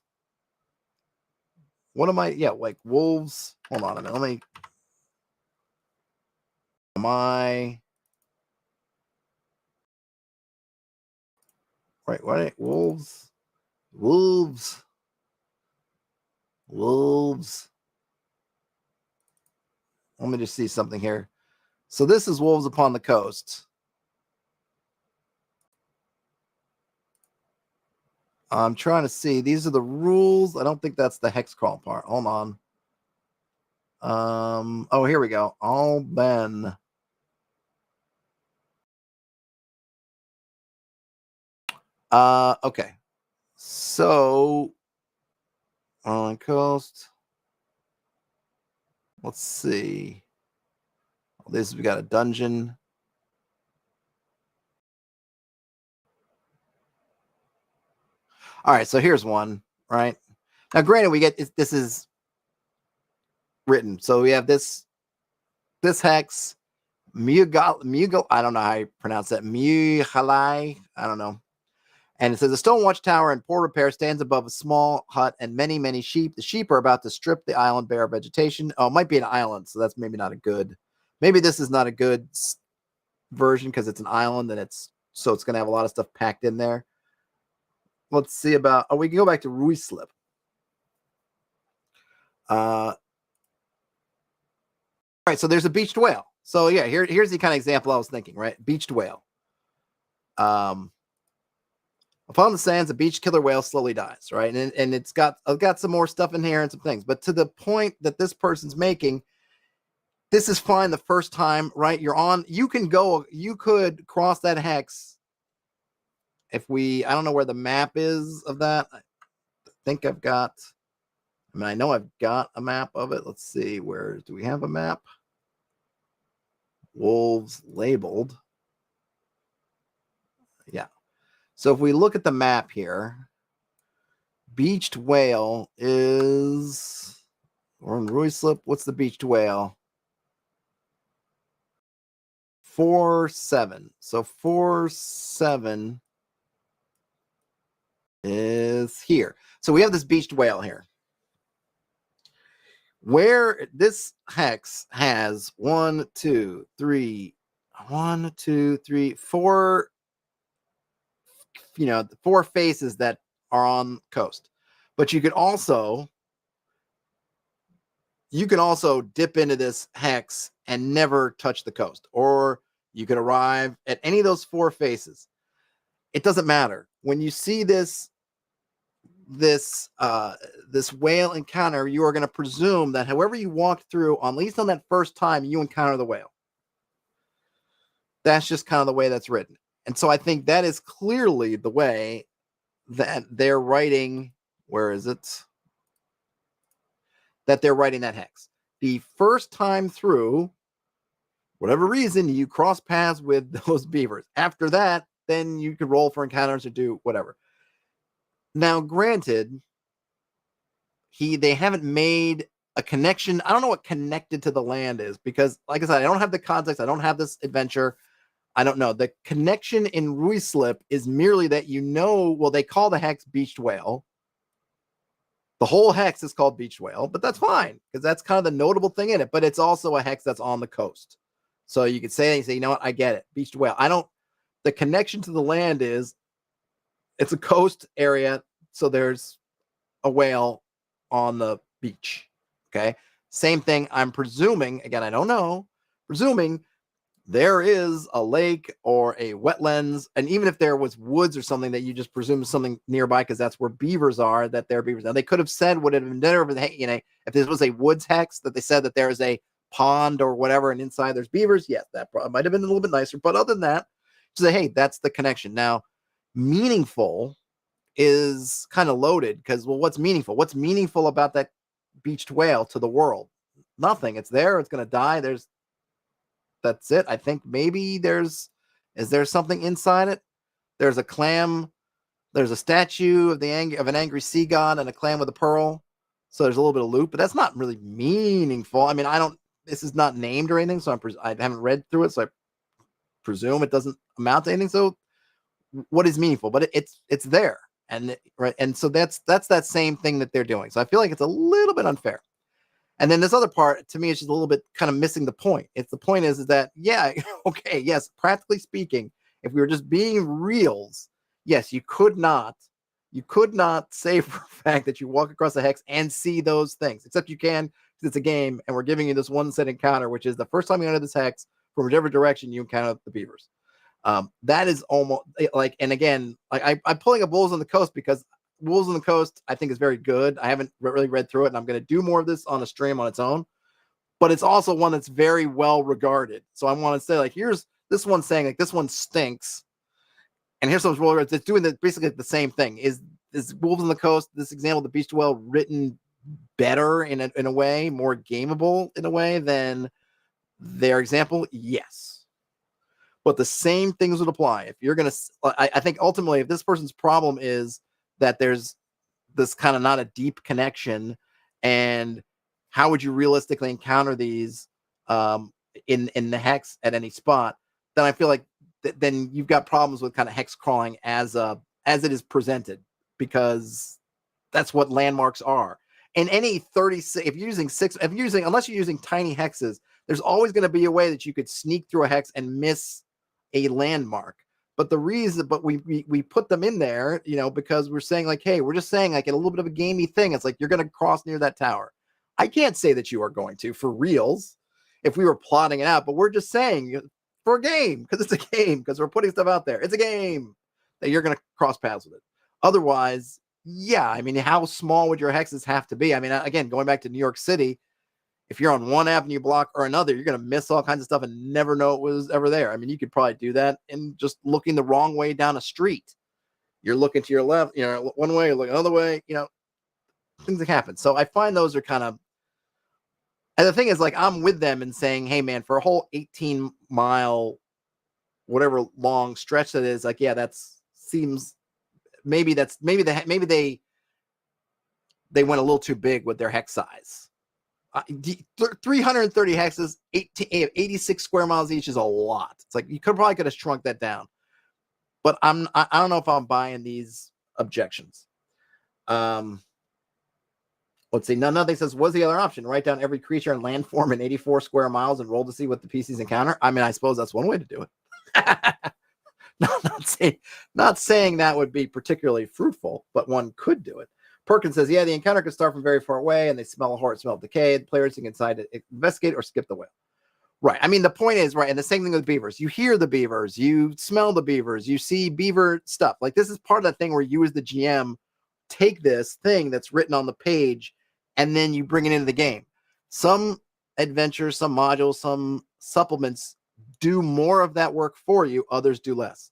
What am I? Yeah, like wolves. Hold on a minute. Right, what? Wolves. Let me just see something here. So this is wolves upon the coast. I'm trying to see. These are the rules. I don't think that's the Hex-Crawl part. Hold on. Oh, here we go. All Ben. Okay. So on coast. Let's see. We got a dungeon. All right, so here's one, right? Now, granted, this is written. So we have this hex, Mugal, I don't know how you pronounce that. Muhalai, I don't know. And it says a stone watchtower in poor repair stands above a small hut and many, many sheep. The sheep are about to strip the island bare of vegetation. Oh, it might be an island, so that's maybe not a good. Maybe this is not a good version because it's an island and it's going to have a lot of stuff packed in there. Let's see about. Oh, we can go back to Ruislip. All right, so there's a beached whale. So yeah, here's the kind of example I was thinking, right? Beached whale. Upon the sands, a beach killer whale slowly dies, right? And it's got some more stuff in here and some things. But to the point that this person's making, this is fine the first time, right? You could cross that hex. I don't know where the map is of that. I think I know I've got a map of it. Let's see, do we have a map? Wolves labeled. Yeah. So if we look at the map here, beached whale is, or in Ruislip, what's the beached whale? 4-7. So 4-7 is here. So we have this beached whale here, where this hex has 4, the 4 faces that are on coast. But you can also dip into this hex and never touch the coast, or you could arrive at any of those 4 faces. It doesn't matter. When you see this whale encounter, you are going to presume that however you walked through, at least on that first time, you encounter the whale. That's just kind of the way that's written. And so I think that is clearly the way that they're writing. Where is it? That they're writing that hex. The first time through, whatever reason, you cross paths with those beavers. After that, then you could roll for encounters or do whatever. Now, granted, they haven't made a connection. I don't know what connected to the land is, because, like I said, I don't have the context. I don't have this adventure. I don't know. The connection in Ruislip is merely that they call the hex beached whale. The whole hex is called beached whale, but that's fine, because that's kind of the notable thing in it. But it's also a hex that's on the coast. So you could say, you know what, I get it. Beached whale. The connection to the land is, it's a coast area, so there's a whale on the beach. Okay. Same thing. I'm presuming, again, I don't know, there is a lake or a wetlands, and even if there was woods or something that you just presume something nearby, because that's where beavers are, that they're beavers. Now, they could have said what it had been there, if this was a woods hex, that they said that there is a pond or whatever, and inside there's beavers. Yes, that might have been a little bit nicer. But other than that, say, hey, that's the connection. Now, meaningful is kind of loaded, because, well, what's meaningful? What's meaningful about that beached whale to the world? Nothing. It's there. It's going to die. That's it. I think maybe is there something inside it? There's a clam. There's a statue of an angry sea god and a clam with a pearl. So there's a little bit of loot, but that's not really meaningful. I mean, this is not named or anything, so I haven't read through it, so I presume it doesn't amount to anything. So what is meaningful? But it's there. And right. And so that's that same thing that they're doing. So I feel like it's a little bit unfair. And then this other part, to me, is just a little bit kind of missing the point. The point is that, yeah, okay, yes, practically speaking, if we were just being reals, yes, you could not say for a fact that you walk across the hex and see those things, except you can, because it's a game, and we're giving you this one set encounter, which is the first time you enter this hex, from whichever direction you encounter the beavers. That is almost like, and again, like I'm pulling up Wolves on the Coast, because Wolves on the Coast, I think, is very good. I haven't really read through it, and I'm going to do more of this on a stream on its own. But it's also one that's very well regarded. So I want to say, like, here's this one saying, like, this one stinks, and here's some roller. It's doing basically the same thing. Is Wolves on the Coast, this example, the beached whale, written better in a way, more gameable in a way than their example? Yes. But the same things would apply. If you're going to, I think ultimately, if this person's problem is that there's this kind of not a deep connection, and how would you realistically encounter these in the hex at any spot, then I feel like then you've got problems with kind of hex crawling as it is presented, because that's what landmarks are. And any 36, unless you're using tiny hexes, there's always going to be a way that you could sneak through a hex and miss a landmark. But we put them in there, because we're saying, like, hey, we're just saying, like, a little bit of a gamey thing. It's like, you're going to cross near that tower. I can't say that you are going to, for reals, if we were plotting it out, but we're just saying for a game, because it's a game, because we're putting stuff out there. It's a game. that you're going to cross paths with it. Otherwise, yeah, I mean, how small would your hexes have to be? I mean, again, going back to New York City, if you're on one avenue block or another, you're going to miss all kinds of stuff and never know it was ever there. I mean, you could probably do that in just looking the wrong way down a street. You're looking to your left, one way, you're looking another way, things that happen. So I find those are kind of, and the thing is, like, I'm with them and saying, hey, man, for a whole 18-mile, whatever long stretch that is, like, yeah, seems maybe they went a little too big with their hex size. 330 hexes, 86 square miles each is a lot. It's like you could have shrunk that down, but I don't know if I'm buying these objections. Let's see. Nothing says, what's the other option? Write down every creature and landform in 84 square miles and roll to see what the PCs encounter. I mean, I suppose that's one way to do it. Not saying that would be particularly fruitful, but one could do it. Perkins says, yeah, the encounter could start from very far away and they smell a horror, smell decay. The players can decide to investigate or skip the whale. Right. I mean, the point is, right, and the same thing with beavers. You hear the beavers, you smell the beavers, you see beaver stuff. Like, this is part of that thing where you as the GM take this thing that's written on the page and then you bring it into the game. Some adventures, some modules, some supplements do more of that work for you. Others do less.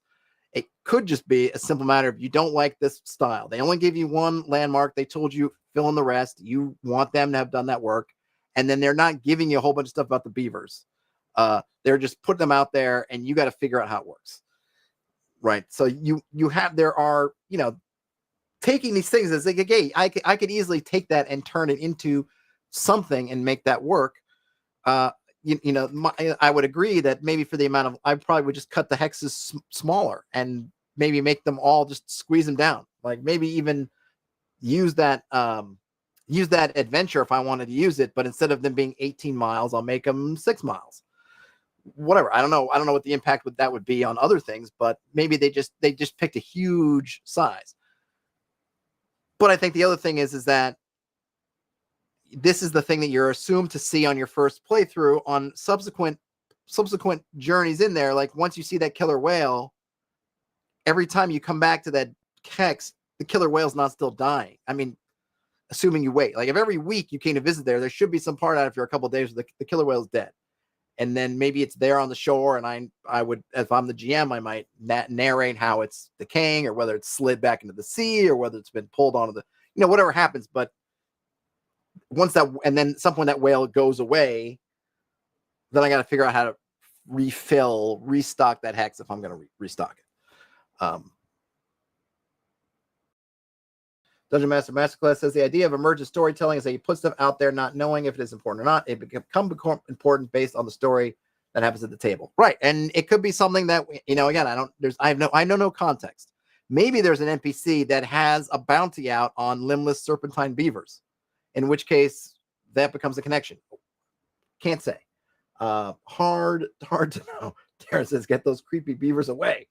It could just be a simple matter of you don't like this style. They only give you one landmark. They told you fill in the rest. You want them to have done that work. And then they're not giving you a whole bunch of stuff about the beavers. They're just putting them out there and you got to figure out how it works. Right. So taking these things as like, okay, I could easily take that and turn it into something and make that work. I would agree that maybe for the amount of, I probably would just cut the hexes smaller and maybe make them all, just squeeze them down. Like maybe even use that adventure if I wanted to use it, but instead of them being 18 miles, I'll make them 6 miles. Whatever. I don't know what the impact would be on other things, but maybe they just picked a huge size. But I think the other thing is that this is the thing that you're assumed to see on your first playthrough. On subsequent journeys in there, like once you see that killer whale, every time you come back to that hex, the killer whale's not still dying. I mean, assuming you wait. Like if every week you came to visit there should be some part out after a couple of days where the killer whale's dead. And then maybe it's there on the shore, and I would, if I'm the GM, I might narrate how it's decaying, or whether it's slid back into the sea, or whether it's been pulled onto the, whatever happens. But once that, and then at some point that whale goes away, then I got to figure out how to restock that hex if I'm going to restock it. Dungeon Master Masterclass says the idea of emergent storytelling is that you put stuff out there not knowing if it is important or not. It becomes important based on the story that happens at the table. Right. And it could be something that, again, I know no context. Maybe there's an NPC that has a bounty out on limbless serpentine beavers, in which case that becomes a connection. Can't say. Hard to know. Darren says, get those creepy beavers away.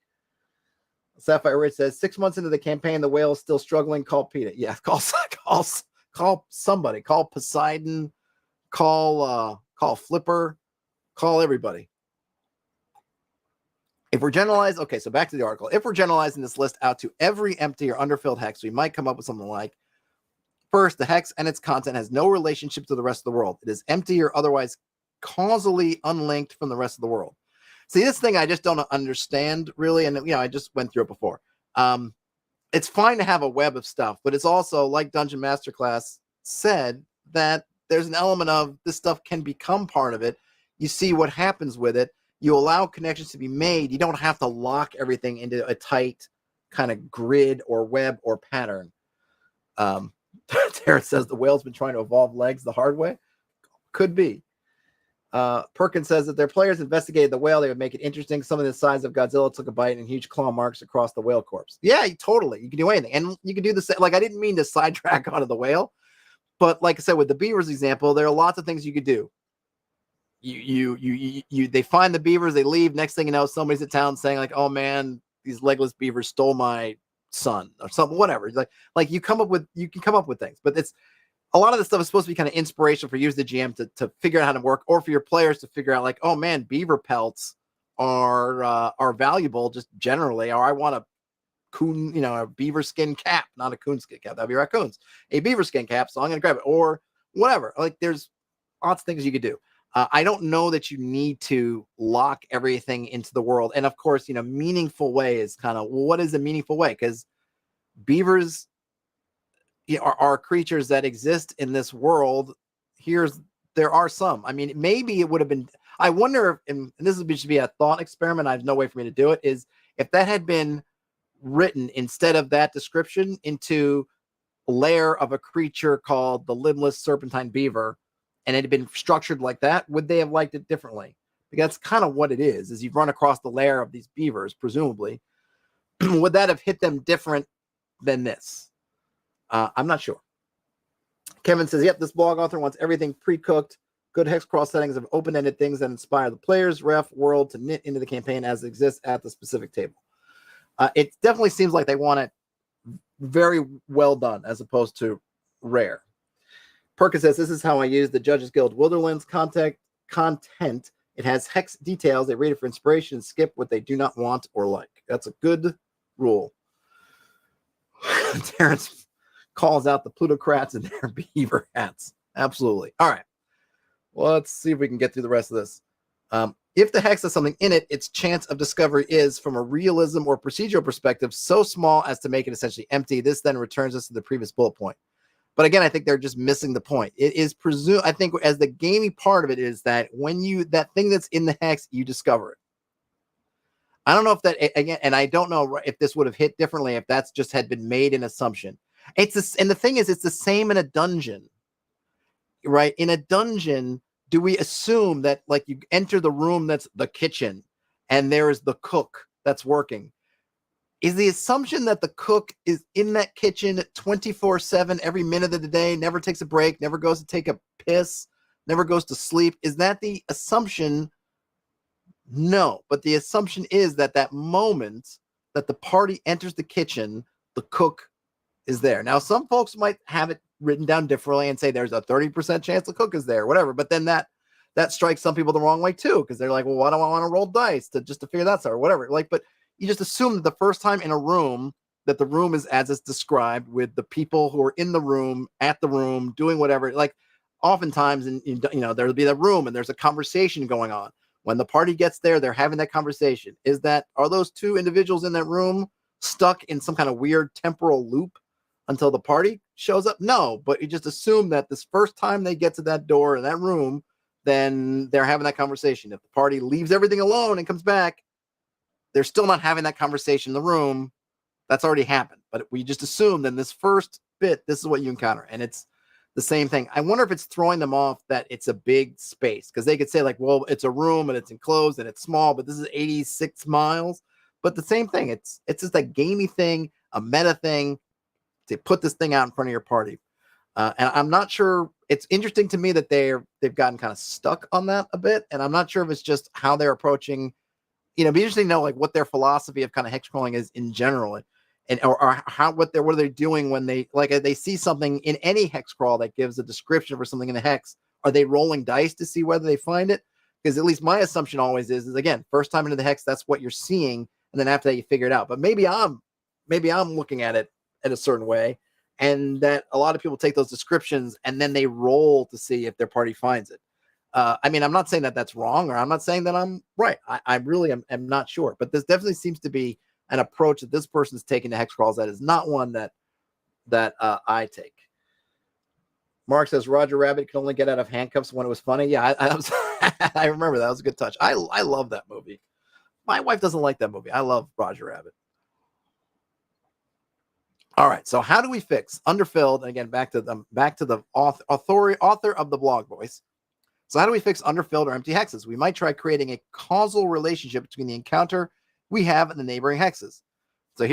Sapphire Rich says, 6 months into the campaign, the whale is still struggling. Call PETA. Yeah, call somebody. Call Poseidon. Call Flipper. Call everybody. If we're generalized, okay, so back to the article. If we're generalizing this list out to every empty or underfilled hex, we might come up with something like, first, the hex and its content has no relationship to the rest of the world. It is empty or otherwise causally unlinked from the rest of the world. See, this thing I just don't understand really, and I just went through it before. It's fine to have a web of stuff, but it's also, like Dungeon Masterclass said, that there's an element of this stuff can become part of it. You see what happens with it. You allow connections to be made. You don't have to lock everything into a tight kind of grid or web or pattern. Tara says the whale's been trying to evolve legs the hard way. Could be. Perkins says that their players investigated the whale, they would make it interesting. Some of the size of Godzilla took a bite and huge claw marks across the whale corpse. Yeah, totally. You can do anything. And you can do the same. Like, I didn't mean to sidetrack onto the whale, but like I said, with the beavers example, there are lots of things you could do. They find the beavers, they leave. Next thing you know, somebody's at town saying like, oh man, these legless beavers stole my son or something, whatever. Like you can come up with things, but it's, a lot of this stuff is supposed to be kind of inspirational for you as the GM to figure out how to work, or for your players to figure out like, oh man, beaver pelts are valuable just generally, or I want to coon, a beaver skin cap, not a coon skin cap. That'd be raccoons. A beaver skin cap. So I'm going to grab it, or whatever. Like there's lots of things you could do. I don't know that you need to lock everything into the world. And of course, meaningful way is kind of, well, what is a meaningful way? Because beavers are creatures that exist in this world. There are some. I mean, maybe it would have been, I wonder if, and this should be a thought experiment, I have no way for me to do it, is if that had been written instead of that description into a layer of a creature called the limbless serpentine beaver, and it had been structured like that, would they have liked it differently? Because that's kind of what it is you've run across the layer of these beavers, presumably. Would that have hit them different than this? I'm not sure. Kevin says, yep, this blog author wants everything pre-cooked. Good Hex-Crawl settings of open-ended things that inspire the players, ref, world to knit into the campaign as it exists at the specific table. It definitely seems like they want it very well done as opposed to rare. Perkins says, this is how I use the Judges Guild Wilderlands content. It has hex details. They read it for inspiration and skip what they do not want or like. That's a good rule. Terrence calls out the plutocrats and their beaver hats. Absolutely. All right. Well, let's see if we can get through the rest of this. If the hex has something in it, its chance of discovery is, from a realism or procedural perspective, so small as to make it essentially empty. This then returns us to the previous bullet point. But again, I think they're just missing the point. It is I think as the gamey part of it is that when that thing that's in the hex, you discover it. I don't know if that, again, and I don't know if this would have hit differently if that's just had been made an assumption. And the thing is, it's the same in a dungeon, right? In a dungeon, do we assume that like you enter the room that's the kitchen and there is the cook that's working? Is the assumption that the cook is in that kitchen 24/7 every minute of the day, never takes a break, never goes to take a piss, never goes to sleep? Is that the assumption? No, but the assumption is that moment that the party enters the kitchen, the cook is there. Now, some folks might have it written down differently and say there's a 30% chance the cook is there, whatever. But then that strikes some people the wrong way too, because they're like, well, why do I want to roll dice to figure that out or whatever? Like, but you just assume that the first time in a room that the room is as it's described, with the people who are in the room, at the room, doing whatever. Like, oftentimes, there'll be the room and there's a conversation going on. When the party gets there, they're having that conversation. Are those two individuals in that room stuck in some kind of weird temporal loop until the party shows up? No, but you just assume that this first time they get to that door in that room, then they're having that conversation. If the party leaves everything alone and comes back, they're still not having that conversation in the room. That's already happened. But we just assume then this first bit, this is what you encounter. And it's the same thing. I wonder if it's throwing them off that it's a big space, because they could say like, well, it's a room and it's enclosed and it's small, but this is 86 miles. But the same thing. It's just a gamey thing, a meta thing to put this thing out in front of your party. And I'm not sure. It's interesting to me that they've gotten kind of stuck on that a bit. And I'm not sure if it's just how they're approaching, it'd be interesting to know like what their philosophy of kind of hex crawling is in general, or what are they doing when they see something in any hex crawl that gives a description for something in the hex. Are they rolling dice to see whether they find it? Because at least my assumption always is again, first time into the hex, that's what you're seeing, and then after that you figure it out. But maybe I'm looking at it in a certain way, and that a lot of people take those descriptions and then they roll to see if their party finds it. I mean, I'm not saying that that's wrong, or I'm not saying that I'm right. I really am not sure, but this definitely seems to be an approach that this person's taking to hex crawls that is not one that I take. Mark says Roger Rabbit could only get out of handcuffs when it was funny. Yeah, I remember that. It was a good touch. I love that movie. My wife doesn't like that movie. I love Roger Rabbit. All right, so how do we fix underfilled? And again, back to the author of the blog voice. So how do we fix underfilled or empty hexes? We might try creating a causal relationship between the encounter we have and the neighboring hexes. So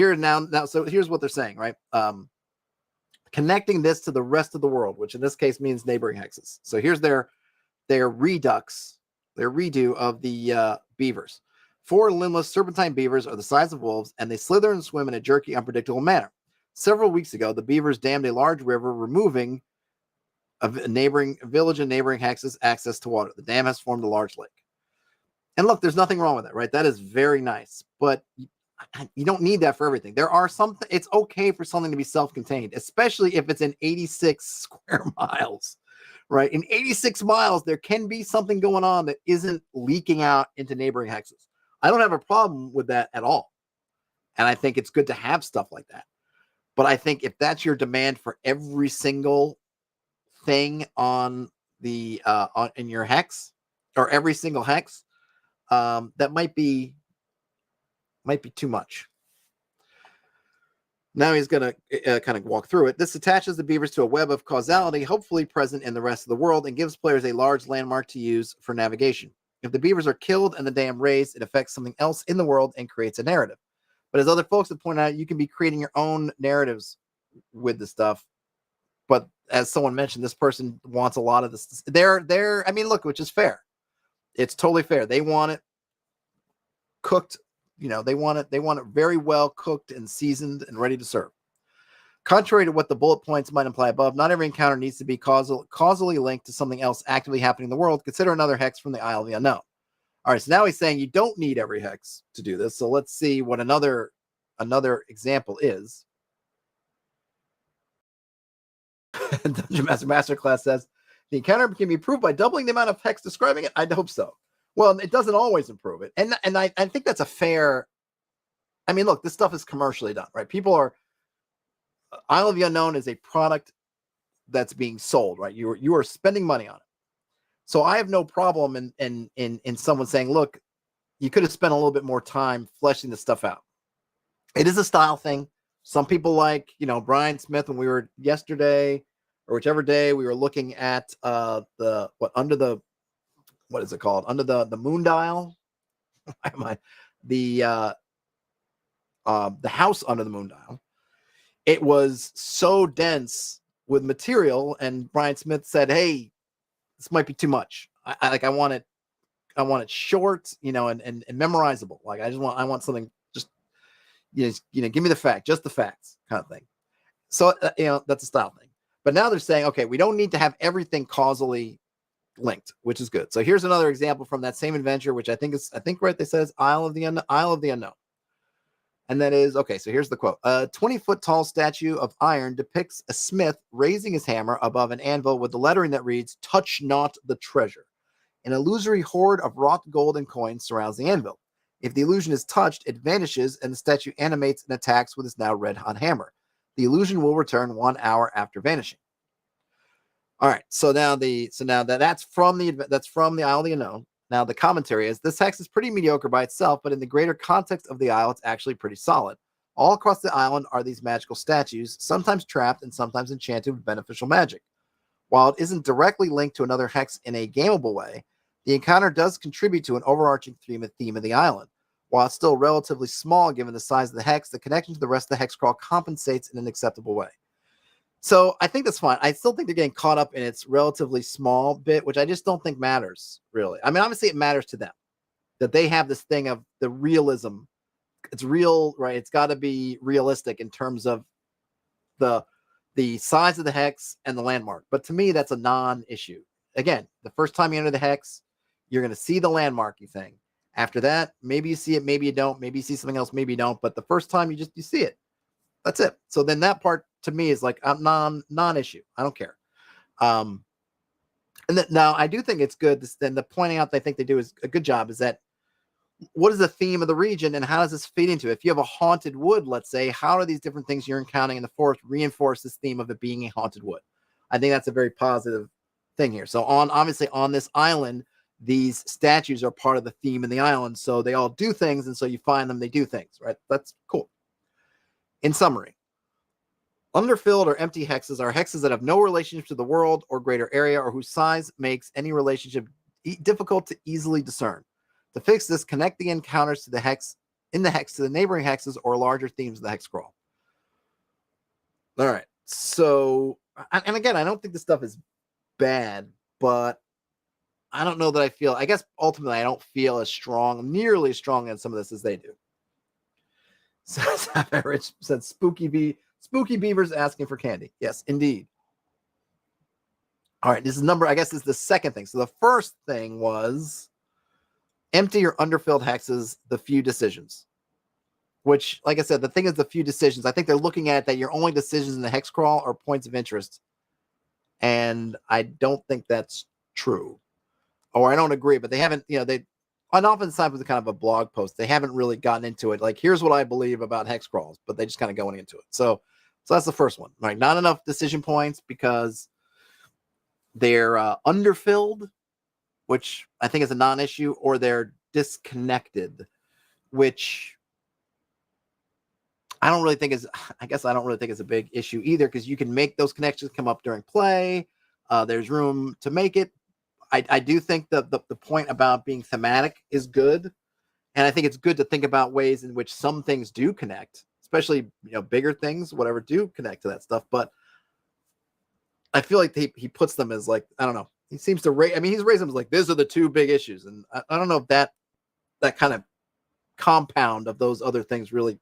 so here's what they're saying, right? Connecting this to the rest of the world, which in this case means neighboring hexes. So here's their redux, their redo of the beavers. 4 limbless serpentine beavers are the size of wolves, and they slither and swim in a jerky, unpredictable manner. Several weeks ago, the beavers dammed a large river, removing a neighboring village and neighboring hexes access to water. The dam has formed a large lake. And look, there's nothing wrong with it, right? That is very nice. But You don't need that for everything. There are some, it's okay for something to be self-contained, especially if it's in 86 square miles, right? In 86 miles, there can be something going on that isn't leaking out into neighboring hexes. I don't have a problem with that at all. And I think it's good to have stuff like that. But I think if that's your demand for every single thing on the in your hex, or every single hex, that might be too much. Now he's going to kind of walk through it. This attaches the beavers to a web of causality, hopefully present in the rest of the world, and gives players a large landmark to use for navigation. If the beavers are killed and the dam raised, it affects something else in the world and creates a narrative. But as other folks have pointed out, you can be creating your own narratives with the stuff. But as someone mentioned, this person wants a lot of this. I mean, look, which is fair. It's totally fair. They want it cooked. They want it very well cooked and seasoned and ready to serve. Contrary to what the bullet points might imply above, not every encounter needs to be causally linked to something else actively happening in the world. Consider another hex from the Isle of the Unknown. All right, so now he's saying you don't need every hex to do this. So let's see what another example is. Dungeon Masterclass says the encounter can be improved by doubling the amount of hex describing it. I'd hope so. Well, it doesn't always improve it, and I think that's a fair. I mean, look, this stuff is commercially done, right? People are Isle of the Unknown is a product that's being sold, right? You are spending money on it. So I have no problem in someone saying, look, you could have spent a little bit more time fleshing this stuff out. It is a style thing. Some people like, Brian Smith, when we were yesterday or whichever day we were looking at under the moon dial, the house under the moon dial. It was so dense with material, and Brian Smith said, hey, this might be too much. I want it short, and memorizable. Like I want something just, give me the fact, just the facts kind of thing. So, that's a style thing. But now they're saying, okay, we don't need to have everything causally linked, which is good. So here's another example from that same adventure, which I think right. They says Isle of the Unknown. And that is, okay, so here's the quote. A 20-foot tall statue of iron depicts a smith raising his hammer above an anvil with the lettering that reads, touch not the treasure. An illusory hoard of wrought gold and coins surrounds the anvil. If the illusion is touched, it vanishes and the statue animates and attacks with his now red-hot hammer. The illusion will return 1 hour after vanishing. All right, so now that's from the Isle of the Unknown. Now, the commentary is, this hex is pretty mediocre by itself, but in the greater context of the isle, it's actually pretty solid. All across the island are these magical statues, sometimes trapped and sometimes enchanted with beneficial magic. While it isn't directly linked to another hex in a gameable way, the encounter does contribute to an overarching theme of the island. While it's still relatively small given the size of the hex, the connection to the rest of the Hex-Crawl compensates in an acceptable way. So I think that's fine. I still think they're getting caught up in its relatively small bit, which I just don't think matters, really. I mean, obviously it matters to them that they have this thing of the realism. It's real, right? It's got to be realistic in terms of the size of the hex and the landmark. But to me, that's a non-issue. Again, the first time you enter the hex, you're going to see the landmarky thing. After that, maybe you see it, maybe you don't. Maybe you see something else, maybe you don't. But the first time you see it. That's it. So then that part to me is like a non-issue. I don't care. And now I do think it's good. Then the pointing out I think they do is a good job is that what is the theme of the region and how does this feed into it? If you have a haunted wood, let's say, how do these different things you're encountering in the forest reinforce this theme of it being a haunted wood? I think that's a very positive thing here. So obviously on this island, these statues are part of the theme in the island. So they all do things. And so you find them, they do things, right? That's cool. In summary, underfilled or empty hexes are hexes that have no relationship to the world or greater area or whose size makes any relationship difficult to easily discern. To fix this, connect the encounters to the hex to the neighboring hexes or larger themes of the Hex-Crawl. All right. So, and again, I don't think this stuff is bad, but I don't know that I guess ultimately I don't feel nearly as strong on some of this as they do. So Rich said spooky beavers asking for candy. Yes, indeed. All right, this is the second thing. So the first thing was empty or underfilled hexes, the few decisions. which, like I said, the thing is the few decisions. I think they're looking at that your only decisions in the Hex-Crawl are points of interest. And I don't think that's true. Or I don't agree, but they haven't, they on oftentimes with kind of a blog post, they haven't really gotten into it. Like, here's what I believe about hex crawls, but they just kind of going into it. So that's the first one, right? Not enough decision points because they're underfilled, which I think is a non-issue, or they're disconnected, which I don't really think is a big issue either, because you can make those connections come up during play. There's room to make it. I do think that the point about being thematic is good. And I think it's good to think about ways in which some things do connect, especially, bigger things, whatever, do connect to that stuff. But I feel like he puts them as like, I don't know. He seems to he's raised them as like, these are the two big issues. And I don't know if that kind of compound of those other things really,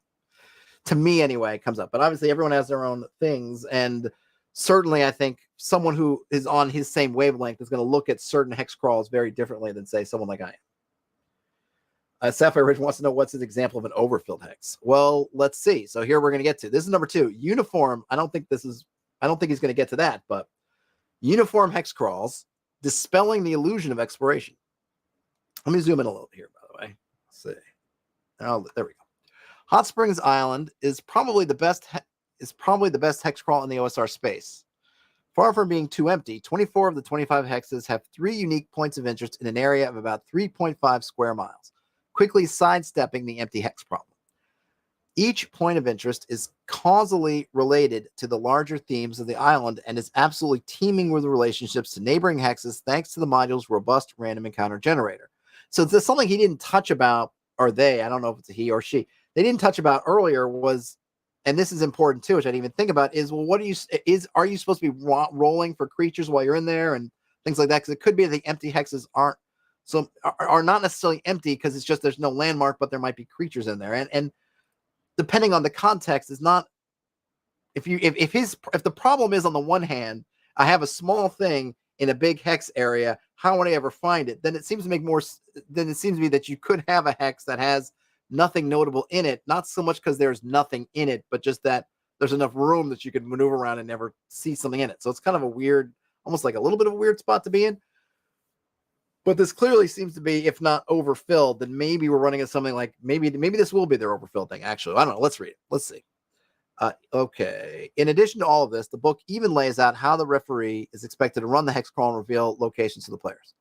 to me anyway, comes up. But obviously everyone has their own things. And certainly I think someone who is on his same wavelength is going to look at certain hex crawls very differently than, say, someone like I am. Sapphire Ridge wants to know what's his example of an overfilled hex. Well, let's see. So here we're going to get to, this is number 2, uniform. I don't think he's going to get to that, but uniform hex crawls, dispelling the illusion of exploration. Let me zoom in a little here, by the way. Let's see. Oh, there we go. Hot Springs Island is probably the best hex crawl in the OSR space. Far from being too empty, 24 of the 25 hexes have 3 unique points of interest in an area of about 3.5 square miles, quickly sidestepping the empty hex problem. Each point of interest is causally related to the larger themes of the island and is absolutely teeming with relationships to neighboring hexes thanks to the module's robust random encounter generator. So it's something he didn't touch about, or they, I don't know if it's a he or she, they didn't touch about earlier was, and this is important too, which I didn't even think about, is, well, are you supposed to be rolling for creatures while you're in there and things like that? Because it could be the empty hexes are not necessarily empty because it's just there's no landmark, but there might be creatures in there. And depending on the context, is not if the problem is, on the one hand, I have a small thing in a big hex area, how would I ever find it? Then it seems to make more. Then it seems to me that you could have a hex that has nothing notable in it, not so much because there's nothing in it, but just that there's enough room that you can maneuver around and never see something in it. So it's kind of a weird, almost like a little bit of a weird spot to be in. But this clearly seems to be, if not overfilled, then maybe we're running into something like, maybe this will be their overfilled thing. Actually, I don't know. Let's read it. Let's see. Okay. In addition to all of this, the book even lays out how the referee is expected to run the hex crawl and reveal locations to the players.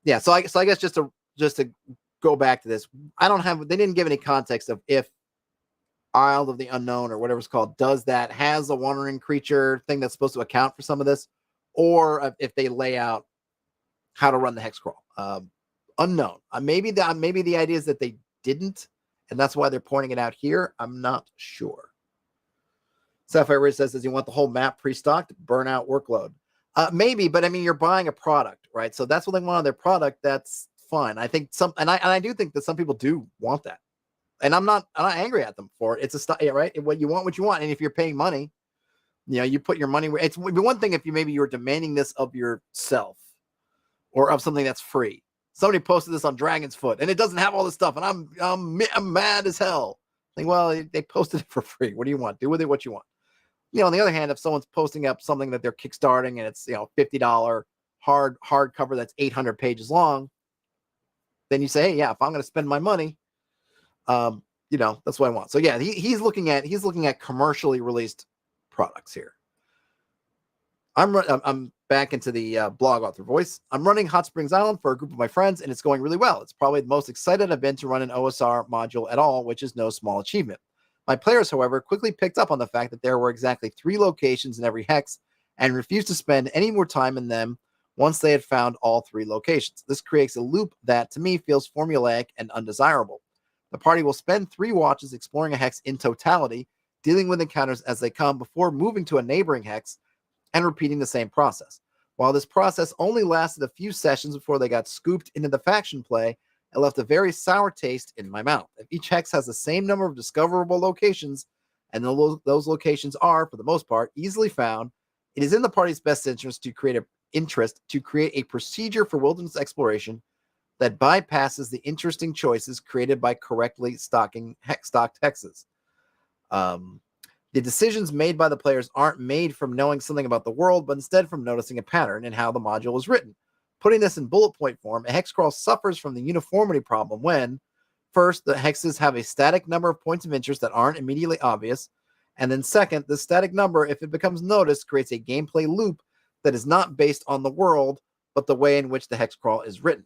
Yeah. So I guess just to go back to this, they didn't give any context of if Isle of the Unknown or whatever it's called has a wandering creature thing that's supposed to account for some of this, or if they lay out how to run the hex crawl. Unknown. Maybe the idea is that they didn't, and that's why they're pointing it out here. I'm not sure. Sapphire Ridge says, does he want the whole map pre-stocked? Burnout workload. Maybe, but I mean, you're buying a product, right? So that's what they want on their product. That's fine. I think I do think that some people do want that, and I'm not angry at them for it. It's a stuff, right? What you want, and if you're paying money, you put your money where it's one thing if you're demanding this of yourself or of something that's free. Somebody posted this on Dragon's Foot, and it doesn't have all this stuff, and I'm mad as hell. Like, well, they posted it for free. What do you want? Do with it what you want. On the other hand, if someone's posting up something that they're kickstarting and it's $50 hardcover that's 800 pages long, then you say, hey, yeah, if I'm going to spend my money, that's what I want. So yeah, he's looking at commercially released products here. I'm back into the blog author voice. I'm running Hot Springs Island for a group of my friends, and it's going really well. It's probably the most excited I've been to run an OSR module at all, which is no small achievement. My players, however, quickly picked up on the fact that there were exactly 3 locations in every hex and refused to spend any more time in them once they had found all 3 locations. This creates a loop that, to me, feels formulaic and undesirable. The party will spend 3 watches exploring a hex in totality, dealing with encounters as they come before moving to a neighboring hex and repeating the same process. While this process only lasted a few sessions before they got scooped into the faction play, it left a very sour taste in my mouth. If each hex has the same number of discoverable locations, and those locations are, for the most part, easily found, it is in the party's best interest to create a procedure for wilderness exploration that bypasses the interesting choices created by correctly stocked hexes. The decisions made by the players aren't made from knowing something about the world, but instead from noticing a pattern in how the module is written. Putting this in bullet point form, a hex crawl suffers from the uniformity problem when, first, the hexes have a static number of points of interest that aren't immediately obvious, and then second, the static number, if it becomes noticed, creates a gameplay loop that is not based on the world, but the way in which the hex crawl is written.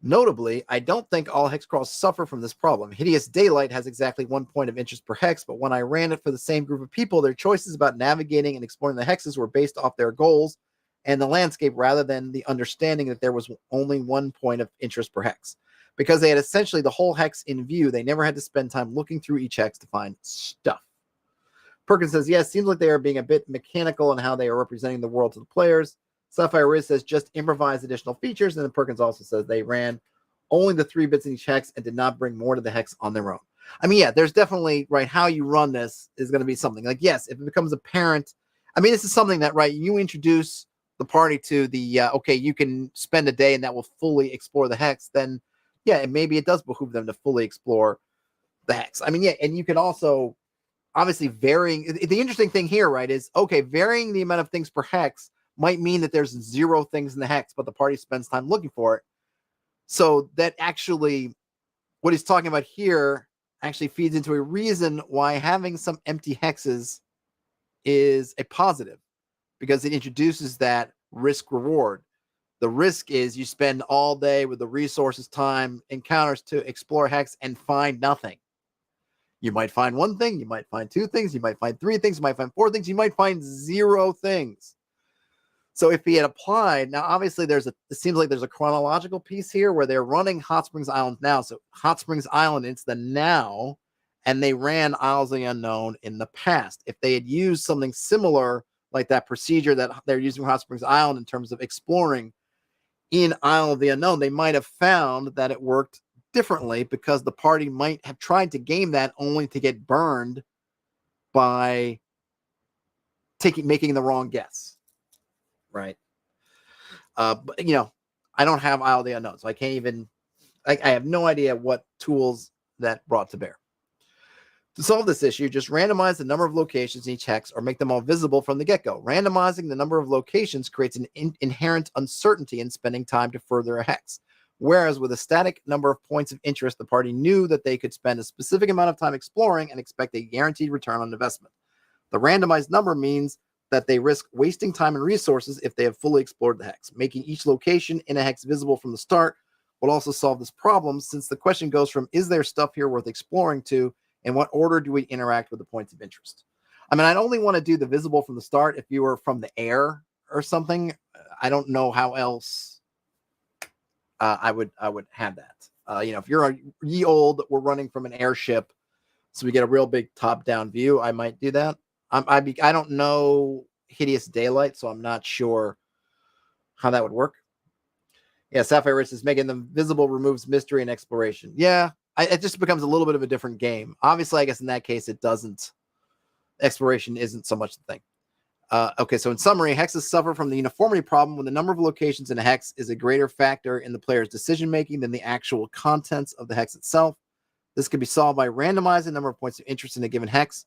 Notably, I don't think all hex crawls suffer from this problem. Hideous Daylight has exactly 1 point of interest per hex, but when I ran it for the same group of people, their choices about navigating and exploring the hexes were based off their goals and the landscape rather than the understanding that there was only 1 point of interest per hex. Because they had essentially the whole hex in view, they never had to spend time looking through each hex to find stuff. Perkins says, yes, seems like they are being a bit mechanical in how they are representing the world to the players. Sapphire Riz says, just improvise additional features. And then Perkins also says they ran only the 3 bits in each hex and did not bring more to the hex on their own. I mean, yeah, there's definitely, right, how you run this is going to be something. Like, yes, if it becomes apparent, I mean, this is something that, right, you introduce the party to the, okay, you can spend a day and that will fully explore the hex, then, yeah, and maybe it does behoove them to fully explore the hex. I mean, yeah, and you can also, obviously, varying, the interesting thing here, right, is, okay, varying the amount of things per hex might mean that there's 0 things in the hex, but the party spends time looking for it. So that actually, what he's talking about here actually feeds into a reason why having some empty hexes is a positive, because it introduces that risk reward. The risk is you spend all day with the resources, time, encounters to explore hex and find nothing. You might find 1 thing, you might find 2 things, you might find 3 things, you might find 4 things, you might find 0 things. So if he had applied, now obviously it seems like there's a chronological piece here where they're running Hot Springs Island now. So Hot Springs Island, it's the now, and they ran Isles of the Unknown in the past. If they had used something similar, like that procedure that they're using for Hot Springs Island in terms of exploring in Isle of the Unknown, they might have found that it worked differently because the party might have tried to game that only to get burned by making the wrong guess. Right. But, you know, I don't have Isle of the Unknown, so I can't even, I have no idea what tools that brought to bear. To solve this issue, just randomize the number of locations in each hex or make them all visible from the get-go. Randomizing the number of locations creates an inherent uncertainty in spending time to further a hex. Whereas with a static number of points of interest, the party knew that they could spend a specific amount of time exploring and expect a guaranteed return on investment. The randomized number means that they risk wasting time and resources if they have fully explored the hex. Making each location in a hex visible from the start will also solve this problem, since the question goes from, is there stuff here worth exploring, to, in what order do we interact with the points of interest? I mean, I'd only want to do the visible from the start if you were from the air or something. I don't know how else I would have that. You know, if you're a ye old, we're running from an airship, so we get a real big top-down view, I might do that. I don't know Hideous Daylight, so I'm not sure how that would work. Yeah, Sapphire Rich is making them visible removes mystery and exploration. Yeah, it just becomes a little bit of a different game. Obviously, I guess in that case, it doesn't. Exploration isn't so much the thing. Okay, so in summary, hexes suffer from the uniformity problem when the number of locations in a hex is a greater factor in the player's decision-making than the actual contents of the hex itself. This can be solved by randomizing the number of points of interest in a given hex,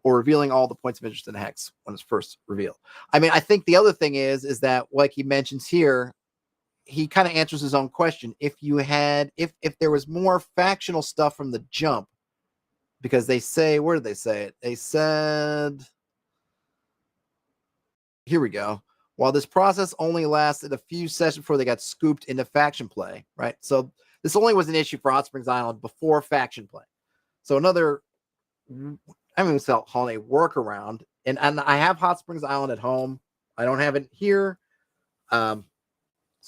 or revealing all the points of interest in the hex when it's first revealed. I mean, I think the other thing is that, like he mentions here, he kind of answers his own question. If you had, if there was more factional stuff from the jump, because they say, where did they say it? They said, here we go. While this process only lasted a few sessions before they got scooped into faction play, right? So this only was an issue for Hot Springs Island before faction play. So another, I mean, it's called a workaround. And I have Hot Springs Island at home. I don't have it here. So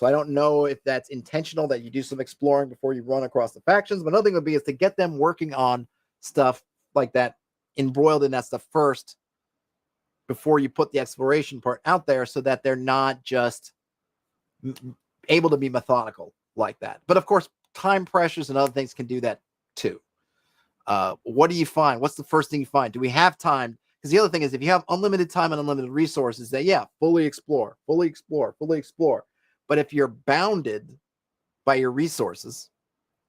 I don't know if that's intentional that you do some exploring before you run across the factions. But another thing would be is to get them working on stuff like that, embroiled in that stuff first before you put the exploration part out there, so that they're not just able to be methodical like that. But of course, time pressures and other things can do that too. What do you find? What's the first thing you find? Do we have time? Because the other thing is, if you have unlimited time and unlimited resources, that, yeah, fully explore. But if you're bounded by your resources,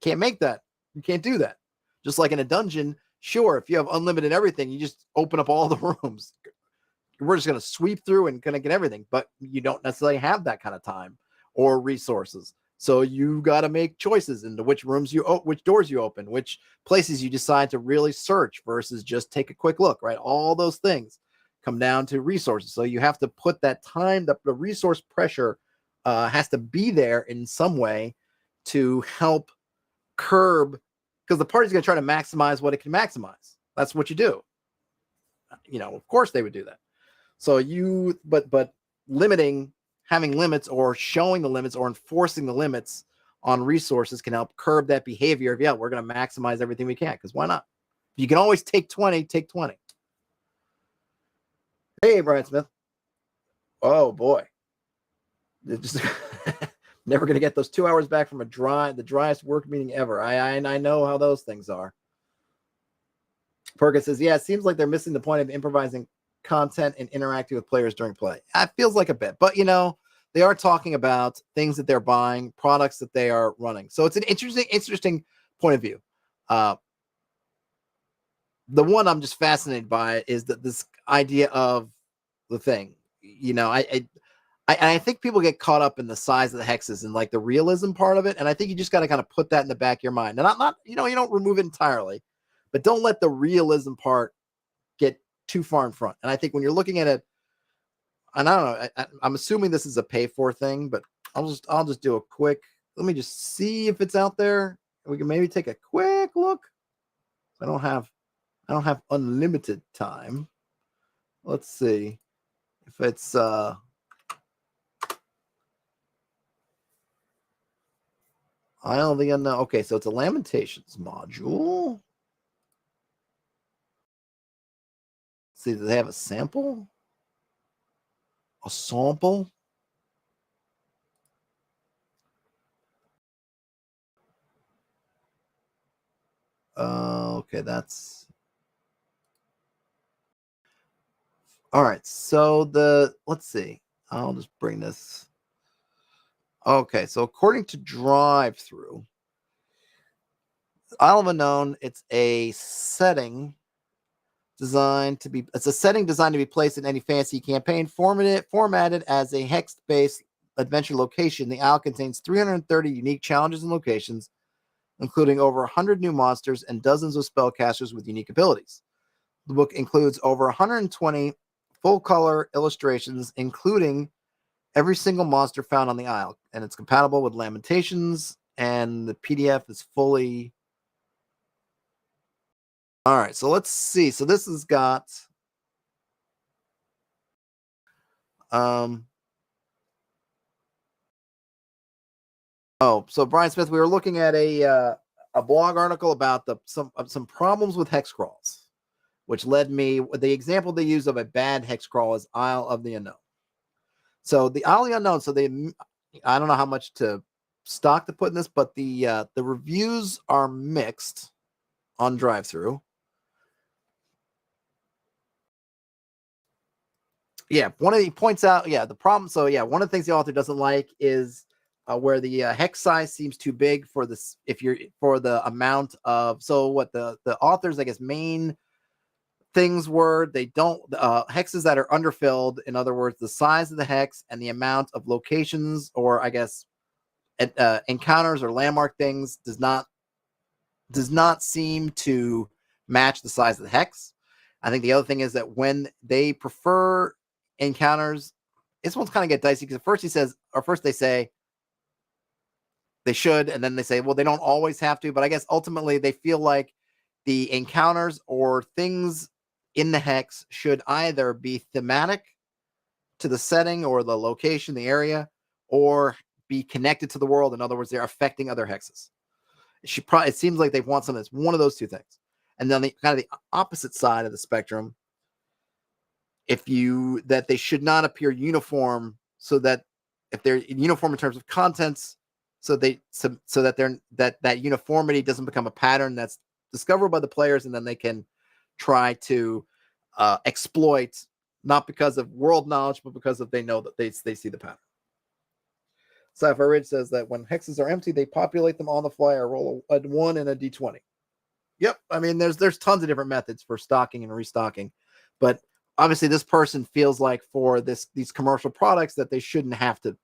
can't make that. You can't do that. Just like in a dungeon, sure, if you have unlimited everything, you just open up all the rooms. We're just going to sweep through and going to get everything, but you don't necessarily have that kind of time or resources. So you got to make choices into which rooms which doors you open, which places you decide to really search versus just take a quick look, right? All those things come down to resources. So you have to put that time, the resource pressure has to be there in some way to help curb, because the party's going to try to maximize what it can maximize. That's what you do. Of course they would do that. So but limiting, having limits or showing the limits or enforcing the limits on resources can help curb that behavior of, we're going to maximize everything we can, because why not? You can always take 20, take 20. Hey, Brian Smith. Oh, boy. Just never going to get those 2 hours back from the driest work meeting ever. I know how those things are. Perkins says, it seems like they're missing the point of improvising content and interacting with players during play. It feels like a bit, but they are talking about things that they're buying, products that they are running. So it's an interesting point of view. The one I'm just fascinated by is that this idea of the thing, I think people get caught up in the size of the hexes and like the realism part of it. And I think you just got to kind of put that in the back of your mind. And not, you don't remove it entirely, but don't let the realism part get too far in front. And I think when you're looking at it, and I don't know, I'm assuming this is a pay for thing, but I'll just do a quick, let me just see if it's out there. We can maybe take a quick look. I don't have unlimited time. Let's see if it's Isle of the Unknown. Okay, so it's a Lamentations module. Let's see, do they have a sample? A sample? Okay, that's all right. So let's see. I'll just bring this. Okay, so according to drive-through, Isle of Unknown, it's a setting designed to be placed in any fantasy campaign, formatted as a Hex-based adventure location. The Isle contains 330 unique challenges and locations, including over 100 new monsters and dozens of spellcasters with unique abilities. The book includes over 120 full-color illustrations, including every single monster found on the Isle, and it's compatible with Lamentations, and the PDF is fully... All right, so let's see. So this has got... so Brian Smith, we were looking at a blog article about some problems with hex crawls, which led me, the example they use of a bad hex crawl is Isle of the Unknown. So the Isle of the Unknown, so I don't know how much stock to put in this, but the reviews are mixed on drive-through. He points out, the problem. So one of the things the author doesn't like is where the hex size seems too big for this. For the amount of, so what the author's, I guess, main things were, they don't hexes that are underfilled. In other words, the size of the hex and the amount of locations, or I guess encounters or landmark things, does not seem to match the size of the hex. I think the other thing is that when they prefer encounters, this one's kind of get dicey, because first they say they should, and then they say, well, they don't always have to. But I guess ultimately they feel like the encounters or things in the hex should either be thematic to the setting or the location, the area, or be connected to the world. In other words, they're affecting other hexes. It seems like they want something that's one of those two things. And then the kind of the opposite side of the spectrum, that they should not appear uniform, so that if they're uniform in terms of contents, so that uniformity doesn't become a pattern that's discovered by the players, and then they can try to exploit, not because of world knowledge, but because they know that they see the pattern. Sapphire Ridge says that when hexes are empty, they populate them on the fly or roll a 1 and a d20. Yep. I mean, there's tons of different methods for stocking and restocking, but obviously this person feels like for these commercial products that they shouldn't have to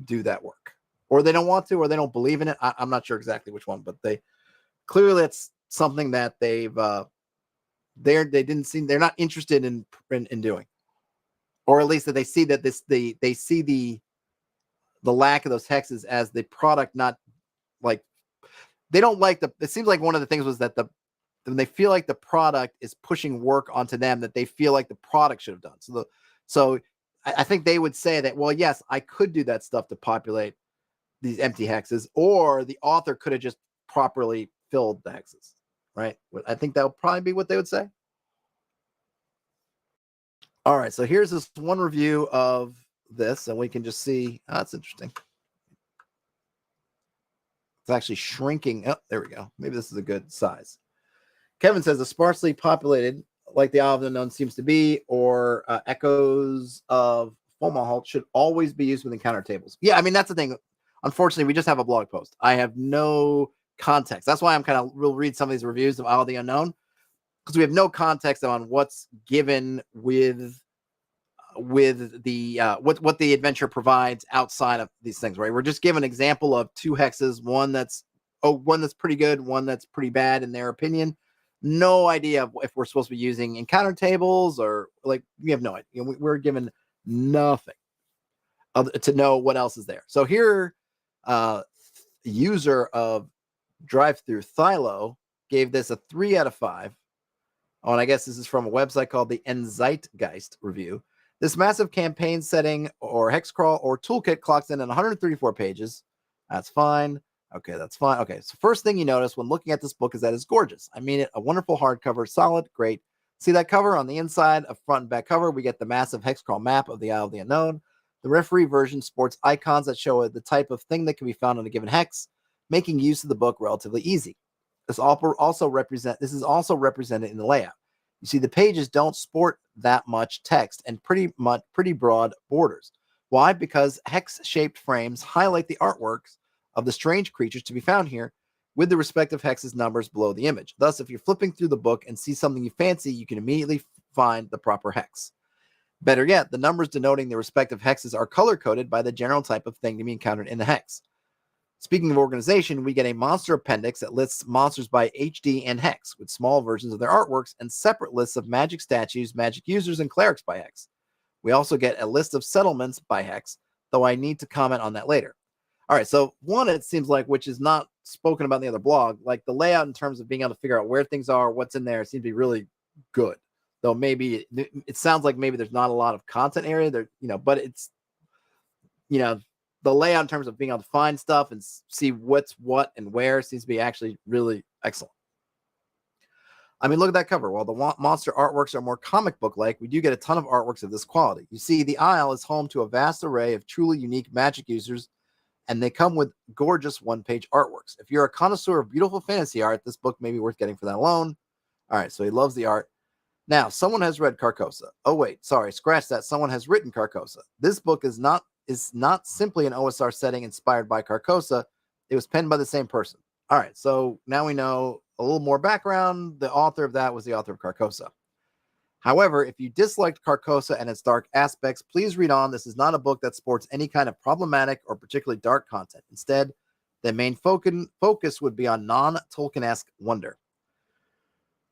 do that work, or they don't want to, or they don't believe in it. I'm not sure exactly which one, but they clearly it's something that they're not interested in doing, or at least that they see that they see the lack of those hexes as the product, not like they don't like it seems like one of the things was that when they feel like the product is pushing work onto them that they feel like the product should have done. So I think they would say that, well, yes, I could do that stuff to populate these empty hexes, or the author could have just properly filled the hexes, right? I think that would probably be what they would say. All right, so here's this one review of this, and we can just see, that's interesting. It's actually shrinking. Oh, there we go. Maybe this is a good size. Kevin says, a sparsely populated, like the Isle of the Unknown seems to be, or echoes of Fomalhaut should always be used with encounter tables. Yeah, I mean, that's the thing. Unfortunately, we just have a blog post. I have no context. That's why we'll read some of these reviews of Isle of the Unknown, because we have no context on what's given with the what the adventure provides outside of these things, right? We're just given an example of 2 hexes, one that's pretty good, one that's pretty bad in their opinion. No idea if we're supposed to be using encounter tables, or like, we have no idea. We're given nothing to know what else is there. So here, user of drive-through Thylo gave this a 3 out of 5. Oh, and I guess this is from a website called the Enzeitgeist Review. This massive campaign setting or Hex-Crawl or toolkit clocks in at 134 pages. That's fine. Okay, that's fine. Okay, so first thing you notice when looking at this book is that it's gorgeous. I mean, a wonderful hardcover, solid, great. See that cover on the inside, a front and back cover? We get the massive Hex-Crawl map of the Isle of the Unknown. The referee version sports icons that show the type of thing that can be found on a given hex, making use of the book relatively easy. This is also represented in the layout. You see, the pages don't sport that much text and pretty broad borders. Why? Because hex-shaped frames highlight the artworks of the strange creatures to be found here with the respective hexes numbers below the image. Thus, if you're flipping through the book and see something you fancy, you can immediately find the proper hex. Better yet, the numbers denoting the respective hexes are color-coded by the general type of thing to be encountered in the hex. Speaking of organization, we get a monster appendix that lists monsters by HD and hex, with small versions of their artworks and separate lists of magic statues, magic users, and clerics by hex. We also get a list of settlements by hex, though I need to comment on that later. All right, so one, it seems like, which is not spoken about in the other blog, like the layout in terms of being able to figure out where things are, what's in there, seems to be really good. Though maybe it sounds like maybe there's not a lot of content area there, but it's, the layout in terms of being able to find stuff and see what's what and where seems to be actually really excellent. I mean, look at that cover. While the monster artworks are more comic book-like, we do get a ton of artworks of this quality. You see, the Isle is home to a vast array of truly unique magic users, and they come with gorgeous one-page artworks. If you're a connoisseur of beautiful fantasy art, this book may be worth getting for that alone. All right, so he loves the art. Now, someone has read Carcosa. Oh, wait, sorry, scratch that. Someone has written Carcosa. This book is not simply an OSR setting inspired by Carcosa. It was penned by the same person. All right, so now we know a little more background. The author of that was the author of Carcosa. However, if you disliked Carcosa and its dark aspects, please read on. This is not a book that sports any kind of problematic or particularly dark content. Instead, the main focus would be on non-Tolkien-esque wonder.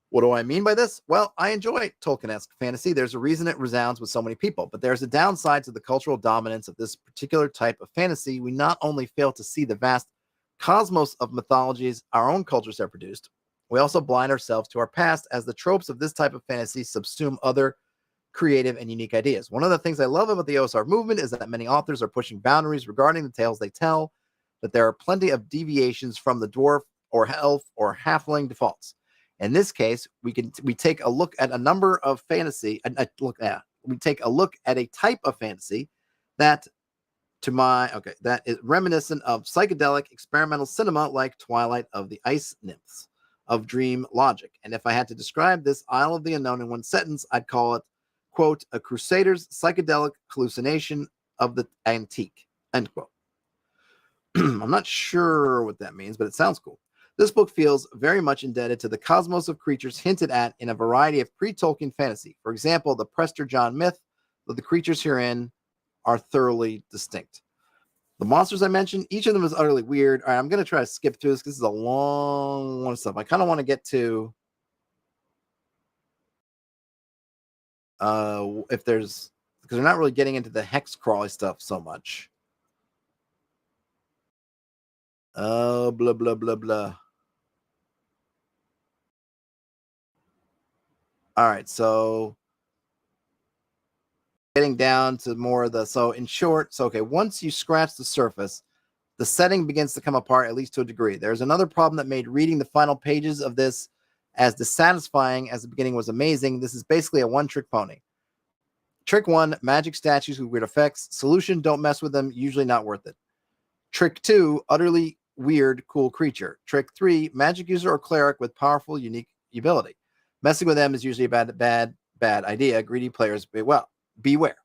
What do I mean by this? Well, I enjoy Tolkien-esque fantasy. There's a reason it resounds with so many people, but there's a downside to the cultural dominance of this particular type of fantasy. We not only fail to see the vast cosmos of mythologies our own cultures have produced, we also blind ourselves to our past as the tropes of this type of fantasy subsume other creative and unique ideas. One of the things I love about the OSR movement is that many authors are pushing boundaries regarding the tales they tell, that there are plenty of deviations from the dwarf or elf or halfling defaults. In this case, we take a look at a number of fantasy, we take a look at a type of fantasy that is reminiscent of psychedelic experimental cinema like Twilight of the Ice Nymphs of dream logic. And if I had to describe this Isle of the Unknown in one sentence, I'd call it, quote, a crusader's psychedelic hallucination of the antique, end quote. I'm not sure what that means, but it sounds cool. This book feels very much indebted to the cosmos of creatures hinted at in a variety of pre-Tolkien fantasy. For example, the Prester John myth, though the creatures herein are thoroughly distinct. The monsters I mentioned, each of them is utterly weird. All right, I'm going to try to skip through this because this is a long one of stuff. I kind of want to get to if there's, because they're not really getting into the Hex-Crawl stuff so much. Oh, blah, blah, blah, blah. All right, so getting down to more of the, so in short, so okay, once you scratch the surface, the setting begins to come apart, at least to a degree. There's another problem that made reading the final pages of this as dissatisfying as the beginning was amazing. This is basically a one-trick pony. Trick 1, magic statues with weird effects. Solution, don't mess with them, usually not worth it. Trick 2, utterly weird, cool creature. Trick 3, magic user or cleric with powerful, unique ability. Messing with them is usually a bad idea. Greedy players, beware.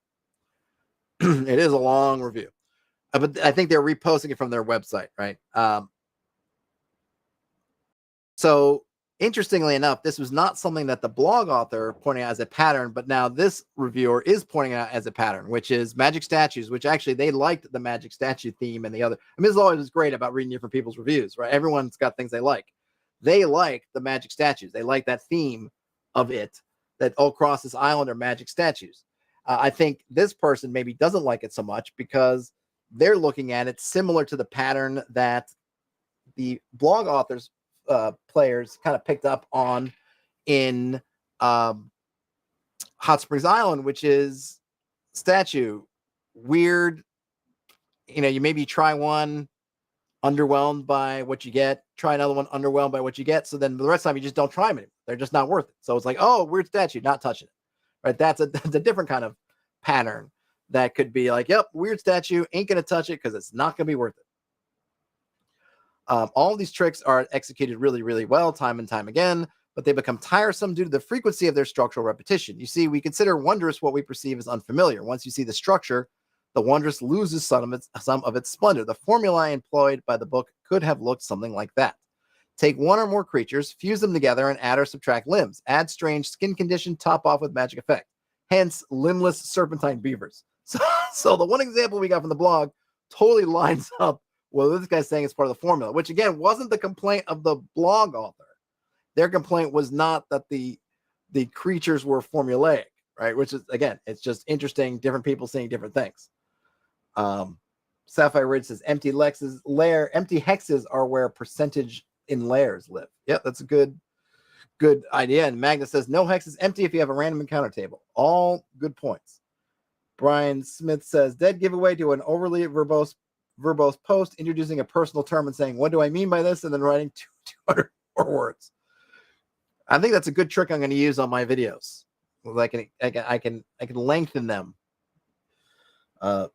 It is a long review. But I think they're reposting it from their website, right? So interestingly enough, this was not something that the blog author pointed out as a pattern, but now this reviewer is pointing out as a pattern, which is magic statues, which actually they liked the magic statue theme and the other. I mean, this is always great about reading different people's reviews, right? Everyone's got things they like. They like the magic statues. They like that theme of it, that all across this island are magic statues. I think this person maybe doesn't like it so much because they're looking at it similar to the pattern that the blog authors players kind of picked up on in Hot Springs Island, which is statue weird. You know, you maybe try one, underwhelmed by what you get, try another one, underwhelmed by what you get. So then the rest of the time you just don't try them anymore. They're just not worth it. So it's like, oh, weird statue, not touching it. Right? That's a different kind of pattern that could be like, yep, weird statue, ain't gonna touch it because it's not gonna be worth it. All of these tricks are executed really, really well, time and time again, but they become tiresome due to the frequency of their structural repetition. You see, we consider wondrous what we perceive as unfamiliar. Once you see the structure, the wondrous loses some of its splendor. The formula employed by the book could have looked something like that. Take one or more creatures, fuse them together, and add or subtract limbs. Add strange skin condition, top off with magic effect. Hence, limbless serpentine beavers. So the one example we got from the blog totally lines up with what this guy's saying is part of the formula, which again wasn't the complaint of the blog author. Their complaint was not that the creatures were formulaic, right? Which is, again, it's just interesting, different people seeing different things. Sapphire Ridge says empty hexes are where percentage in layers live. Yep, that's a good idea. And Magnus says no hex is empty if you have a random encounter table. All good points. Brian Smith says dead giveaway to an overly verbose post introducing a personal term and saying, what do I mean by this? And then writing 200 more words. I think that's a good trick I'm going to use on my videos. I can lengthen them.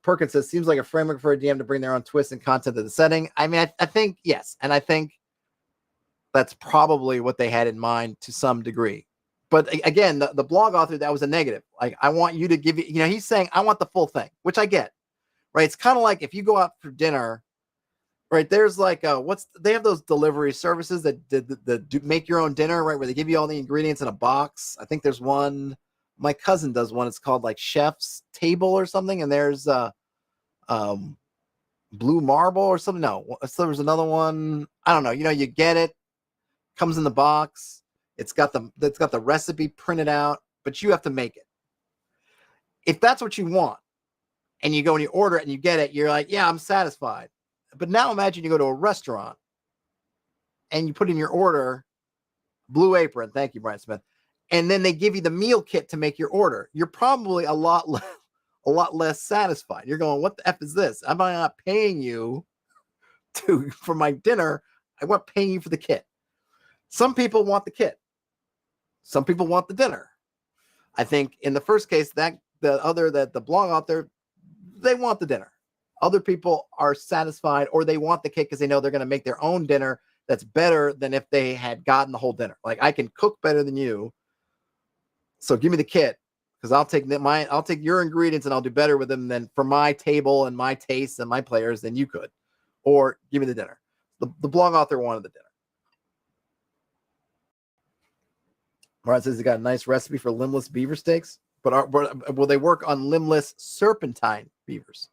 Perkins says, seems like a framework for a DM to bring their own twist and content to the setting. I mean, I think, yes. And I think that's probably what they had in mind to some degree. But again, the blog author, that was a negative. Like, I want you to give you, he's saying, I want the full thing, which I get, right? It's kind of like if you go out for dinner, right? There's like, they have those delivery services that make your own dinner, right? Where they give you all the ingredients in a box. I think there's one, my cousin does one. It's called like Chef's Table or something. And there's Blue Marble or something. No, so there's another one. I don't know. You get it, comes in the box. It's got the recipe printed out, but you have to make it. If that's what you want, and you go and you order it and you get it, you're like, yeah, I'm satisfied. But now imagine you go to a restaurant and you put in your order, Blue Apron, thank you, Brian Smith, and then they give you the meal kit to make your order. You're probably a lot less satisfied. You're going, what the F is this? I'm not paying you for my dinner. I want paying you for the kit. Some people want the kit. Some people want the dinner. I think in the first case, the blog author, they want the dinner. Other people are satisfied, or they want the kit because they know they're going to make their own dinner that's better than if they had gotten the whole dinner. Like, I can cook better than you, so give me the kit because I'll take your ingredients and I'll do better with them than for my table and my tastes and my players than you could. or give me the dinner. The blog author wanted the dinner. Martin says he got a nice recipe for limbless beaver steaks, but will they work on limbless serpentine beavers?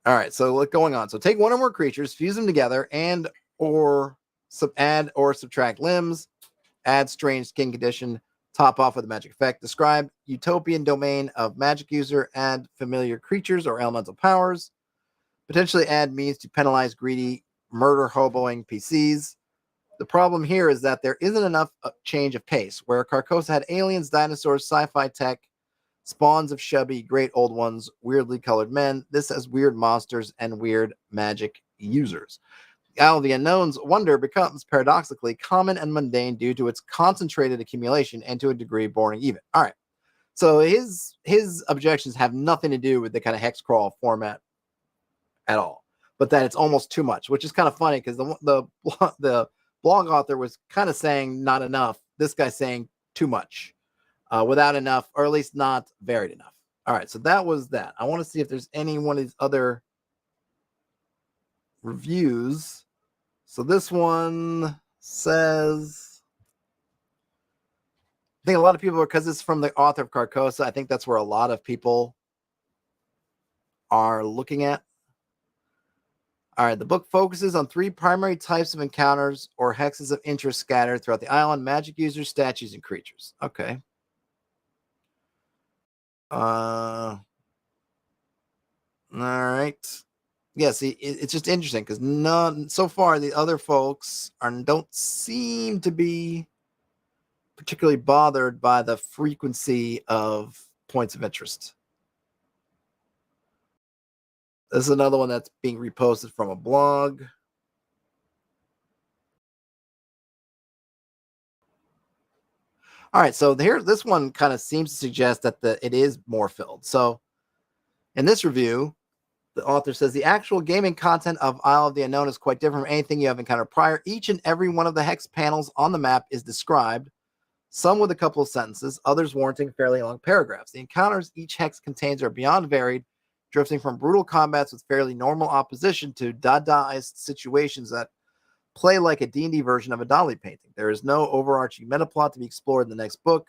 All right, so what's going on? So take one or more creatures, fuse them together, and or add or subtract limbs, add strange skin condition, top off with a magic effect, describe utopian domain of magic user, add familiar creatures or elemental powers, potentially add means to penalize greedy murder hoboing PCs. The problem here is that there isn't enough change of pace. Where Carcosa had aliens, dinosaurs, sci-fi tech, spawns of chubby, great old ones, weirdly colored men, this has weird monsters and weird magic users. Isle of the Unknown's wonder becomes paradoxically common and mundane due to its concentrated accumulation and to a degree boring even. All right. So his objections have nothing to do with the kind of Hex-Crawl format at all, but that it's almost too much, which is kind of funny because the blog author was kind of saying not enough. This guy's saying too much, without enough, or at least not varied enough. All right, so that was that. I want to see if there's any one of these other reviews. So this one says, I think a lot of people, because it's from the author of Carcosa, I think that's where a lot of people are looking at. All right, the book focuses on 3 primary types of encounters or hexes of interest scattered throughout the island: magic users, statues, and creatures. Okay. All right. Yeah, see, it's just interesting because none so far the other folks don't seem to be particularly bothered by the frequency of points of interest. This is another one that's being reposted from a blog. All right, so this one kind of seems to suggest that it is more filled. So in this review, the author says the actual gaming content of Isle of the Unknown is quite different from anything you have encountered prior. Each and every one of the hex panels on the map is described, some with a couple of sentences, others warranting fairly long paragraphs. The encounters each hex contains are beyond varied, drifting from brutal combats with fairly normal opposition to Dadaist situations that play like a D&D version of a Dali painting. There is no overarching metaplot to be explored in the next book,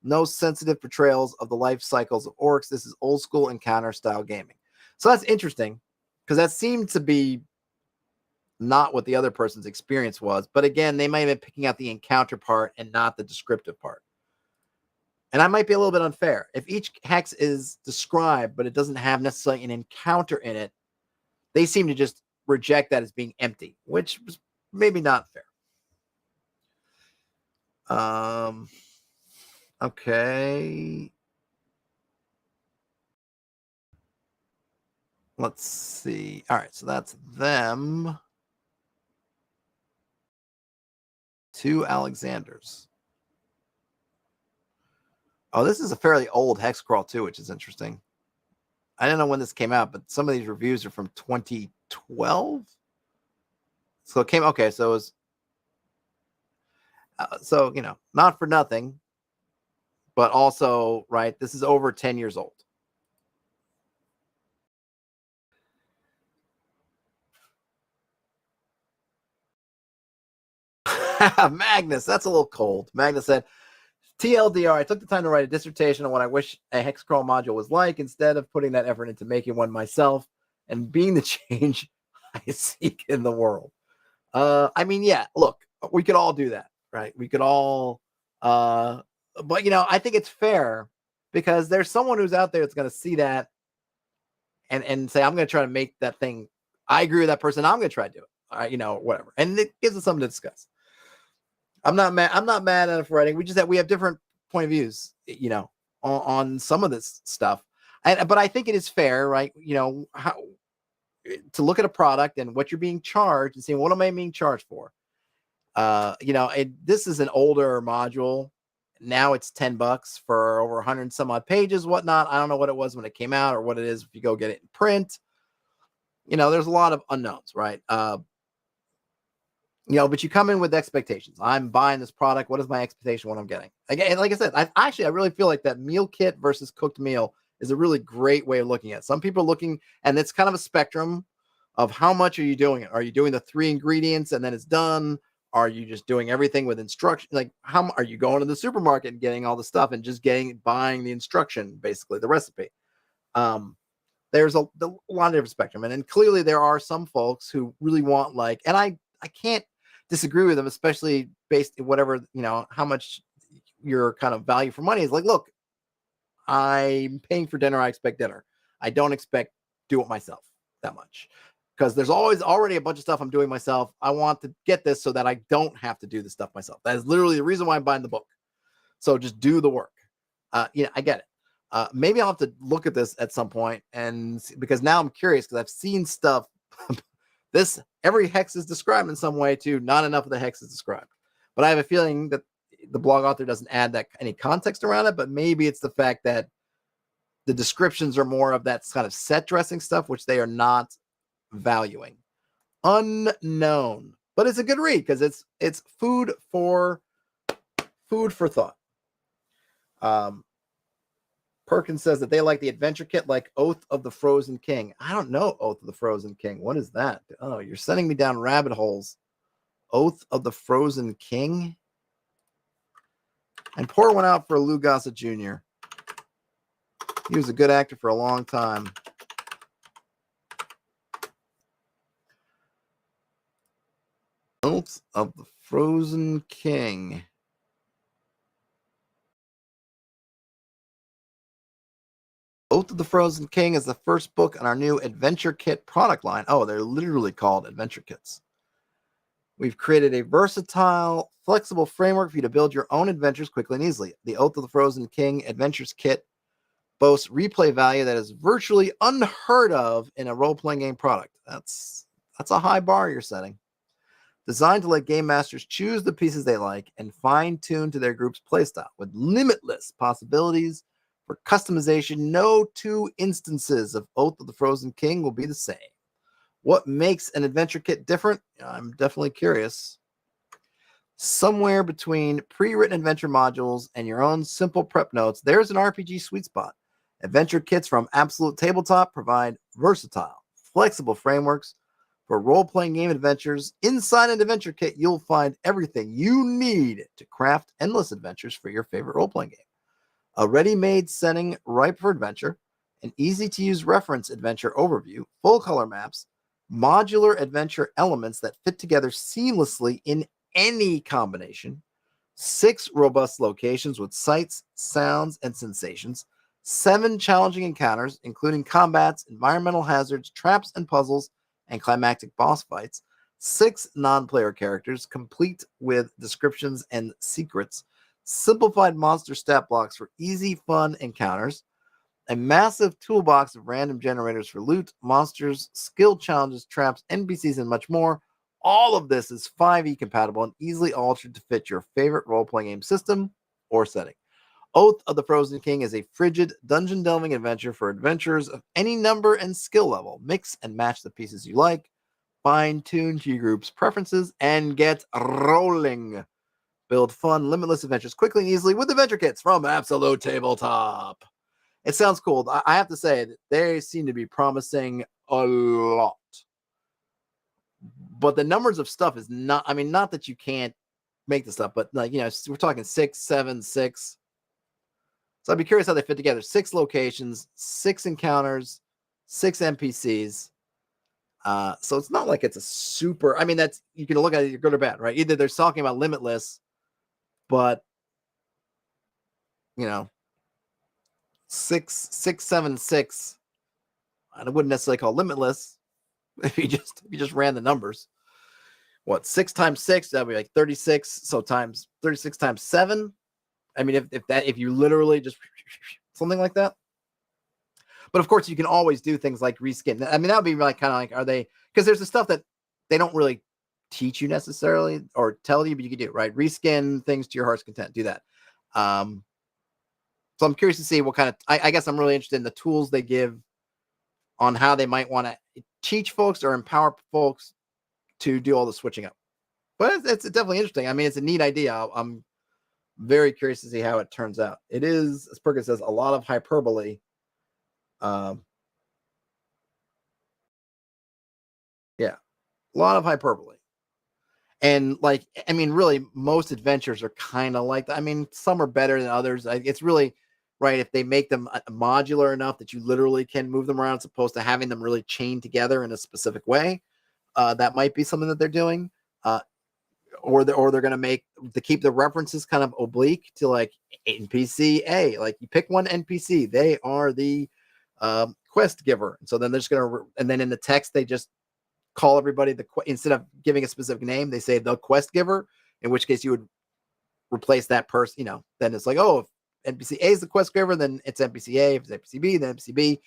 no sensitive portrayals of the life cycles of orcs. This is old school encounter style gaming. So that's interesting because that seemed to be not what the other person's experience was. But again, they might have been picking out the encounter part and not the descriptive part. And I might be a little bit unfair. If each hex is described, but it doesn't have necessarily an encounter in it, they seem to just reject that as being empty, which was maybe not fair. Okay. Let's see. All right, so that's them. 2 Alexanders. Oh, this is a fairly old Hex-Crawl too, which is interesting. I don't know when this came out, but some of these reviews are from 2012. So it came, okay, so it was, so, you know, not for nothing, but also, right, this is over 10 years old. Magnus, that's a little cold. Magnus said, TLDR, I took the time to write a dissertation on what I wish a Hex-Crawl module was like instead of putting that effort into making one myself and being the change I seek in the world. I mean, yeah, look, we could all do that, right? We could all, but, you know, I think it's fair because there's someone who's out there that's going to see that and say, I'm going to try to make that thing. I agree with that person. I'm going to try to do it, you know, whatever. And it gives us something to discuss. I'm not mad at it for writing. We have different point of views, you know, on some of this stuff. But I think it is fair, right? You know, to look at a product and what you're being charged and saying, what am I being charged for? You know, this is an older module. Now it's $10 for over 100 some odd pages, whatnot. I don't know what it was when it came out or what it is if you go get it in print. You know, there's a lot of unknowns, right? You know, but you come in with expectations. I'm buying this product. What is my expectation? What I'm getting? Again, like I said, I really feel like that meal kit versus cooked meal is a really great way of looking at it. Some people are looking, and it's kind of a spectrum of how much are you doing it. Are you doing the 3 ingredients and then it's done? Are you just doing everything with instruction? Like, how are you going to the supermarket and getting all the stuff and just buying the instruction, basically the recipe? There's a lot of different spectrum, and then clearly there are some folks who really want, like, and I can't disagree with them, especially based on whatever, how much your kind of value for money is. Like, look, I'm paying for dinner. I expect dinner. I don't expect do it myself that much, because there's already a bunch of stuff I'm doing myself. I want to get this so that I don't have to do the stuff myself. That is literally the reason why I'm buying the book. So just do the work. I get it. Maybe I'll have to look at this at some point, and because now I'm curious, because I've seen stuff. Every hex is described in some way too. Not enough of the hex is described, but I have a feeling that the blog author doesn't add any context around it. But maybe it's the fact that the descriptions are more of that kind of set dressing stuff, which they are not valuing. Unknown, but it's a good read because it's food for thought. Perkins says that they like the adventure kit like Oath of the Frozen King. I don't know Oath of the Frozen King. What is that? Oh, you're sending me down rabbit holes. Oath of the Frozen King. And pour one out for Lou Gossett Jr. He was a good actor for a long time. Oath of the Frozen King. Oath of the Frozen King is the first book in our new Adventure Kit product line. Oh, they're literally called Adventure Kits. We've created a versatile, flexible framework for you to build your own adventures quickly and easily. The Oath of the Frozen King Adventures Kit boasts replay value that is virtually unheard of in a role-playing game product. That's a high bar you're setting. Designed to let game masters choose the pieces they like and fine-tune to their group's playstyle with limitless possibilities for customization. No 2 instances of Oath of the Frozen King will be the same. What makes an adventure kit different? I'm definitely curious. Somewhere between pre-written adventure modules and your own simple prep notes, there's an RPG sweet spot. Adventure kits from Absolute Tabletop provide versatile, flexible frameworks for role-playing game adventures. Inside an adventure kit, you'll find everything you need to craft endless adventures for your favorite role-playing game. A ready-made setting ripe for adventure, an easy-to-use reference adventure overview, full-color maps, modular adventure elements that fit together seamlessly in any combination, 6 robust locations with sights, sounds, and sensations, 7 challenging encounters, including combats, environmental hazards, traps and puzzles, and climactic boss fights, 6 non-player characters, complete with descriptions and secrets, simplified monster stat blocks for easy, fun encounters, a massive toolbox of random generators for loot, monsters, skill challenges, traps, NPCs, and much more. All of this is 5e compatible and easily altered to fit your favorite role-playing game system or setting. Oath of the Frozen King is a frigid dungeon-delving adventure for adventurers of any number and skill level. Mix and match the pieces you like, fine-tune to your group's preferences, and get rolling. Build fun, limitless adventures quickly and easily with adventure kits from Absolute Tabletop. It sounds cool. I have to say that they seem to be promising a lot. But the numbers of stuff is not, I mean, not that you can't make the stuff, but like, we're talking 6, 7, 6. So I'd be curious how they fit together. 6 locations, 6 encounters, 6 NPCs. So it's not like it's a super, I mean, that's, you can look at it, you're good or bad, right? Either they're talking about limitless, but 6, 6, 7, 6. I wouldn't necessarily call limitless if you just ran the numbers. What, 6 times 6? That'd be like 36. So times 36 times 7. I mean, if you literally just something like that. But of course, you can always do things like reskin. I mean, that would be like kind of like, are they? Because there's the stuff that they don't really teach you necessarily or tell you, but you can do, right? Reskin things to your heart's content. Do that. So I'm curious to see what kind of. I guess I'm really interested in the tools they give on how they might want to teach folks or empower folks to do all the switching up. But it's definitely interesting. I mean, it's a neat idea. I'm very curious to see how it turns out. It is, as Perkins says, a lot of hyperbole Yeah, a lot of hyperbole. And like, I mean, really, most adventures are kind of like that. I mean, some are better than others. It's really right if they make them modular enough that you literally can move them around, as opposed to having them really chained together in a specific way. That might be something that they're doing. Or they're going to make to keep the references kind of oblique to like NPC A. Like you pick one NPC, they are the quest giver. So then they're just going to, and then in the text they just call everybody instead of giving a specific name, they say the quest giver. In which case you would replace that person. You know, then it's like, oh, if NPC A is the quest giver, then it's NPC A. If it's NPC B, then NPC B.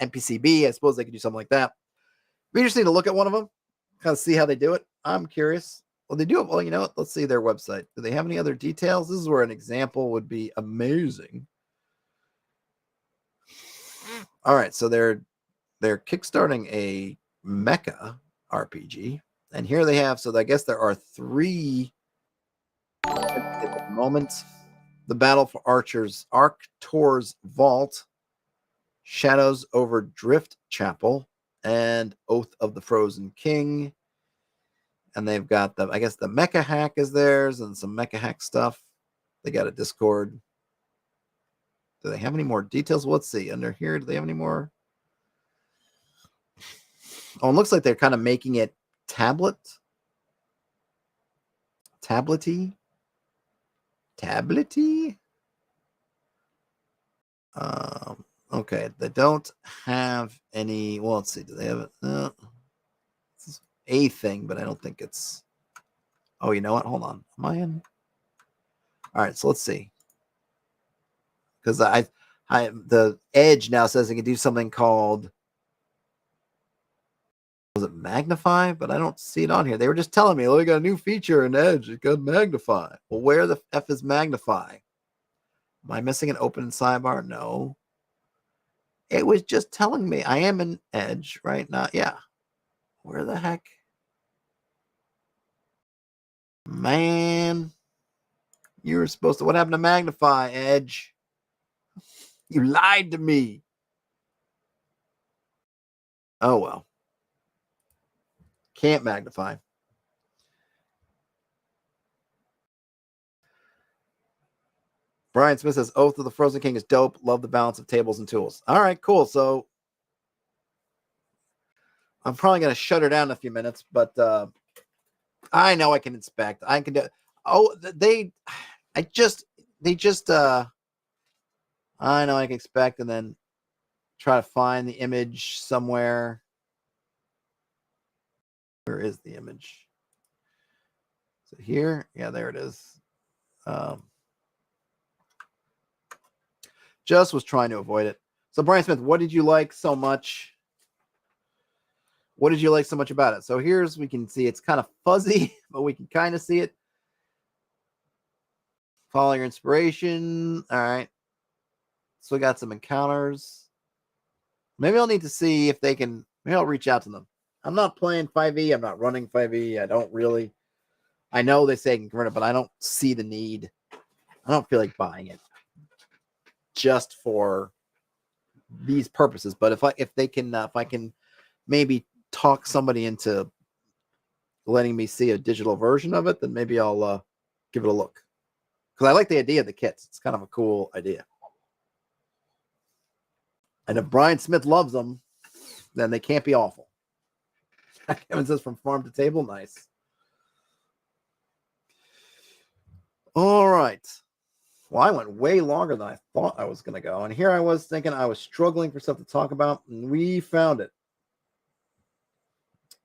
NPC B. I suppose they could do something like that. We just need to look at one of them, kind of see how they do it. I'm curious. Well, they do have, well, you know what? Let's see their website. Do they have any other details? This is where an example would be amazing. All right, so they're kickstarting a mecha RPG, and here they have. So I guess there are 3 at the moment: the Battle for Archers, Arctor's Vault, Shadows over Drift Chapel, and Oath of the Frozen King. And they've got the, I guess the mecha hack is theirs and some mecha hack stuff. They got a Discord. Do they have any more details? Well, let's see. Under here, do they have any more? Oh, it looks like they're kind of making it tablety. Okay, they don't have any. Well, let's see. Do they have it? This is a thing, but I don't think it's. Oh, you know what? Hold on. Am I in? All right, so let's see. Because the Edge now says it can do something called, was it magnify? But I don't see it on here. They were just telling me, oh, we got a new feature in Edge. It got magnify. Well, where the F is magnify? Am I missing an open sidebar? No. It was just telling me I am in Edge right now. Yeah. Where the heck? Man. You were supposed to. What happened to magnify, Edge? You lied to me. Oh, well. Can't magnify. Brian Smith says, Oath of the Frozen King is dope. Love the balance of tables and tools. All right, cool. So I'm probably going to shut her down in a few minutes, but I know I can inspect. I can do. Oh, I know I can expect and then try to find the image somewhere. Where is the image? So here, yeah, there it is. Just was trying to avoid it. So Brian Smith, what did you like so much? What did you like so much about it? So here's, we can see it's kind of fuzzy, but we can kind of see it. Follow your inspiration. All right. So we got some encounters. Maybe I'll need to see if they can, maybe I'll reach out to them. I'm not playing 5e. I'm not running 5e. I don't really, I know they say I can convert it, but I don't see the need. I don't feel like buying it just for these purposes. But if I can maybe talk somebody into letting me see a digital version of it, then maybe I'll give it a look. Because I like the idea of the kits. It's kind of a cool idea. And if Brian Smith loves them, then they can't be awful. Kevin says from farm to table. Nice. All right. Well, I went way longer than I thought I was going to go. And here I was thinking I was struggling for stuff to talk about. And we found it.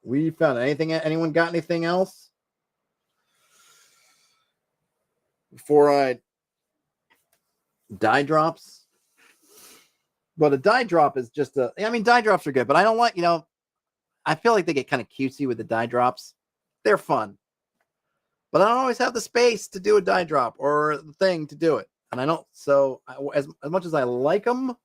We found it. Anyone got anything else? Before I die drops? But a die drop is just die drops are good, but I don't like, I feel like they get kind of cutesy with the die drops. They're fun. But I don't always have the space to do a die drop or the thing to do it. And I don't, so as much as I like them,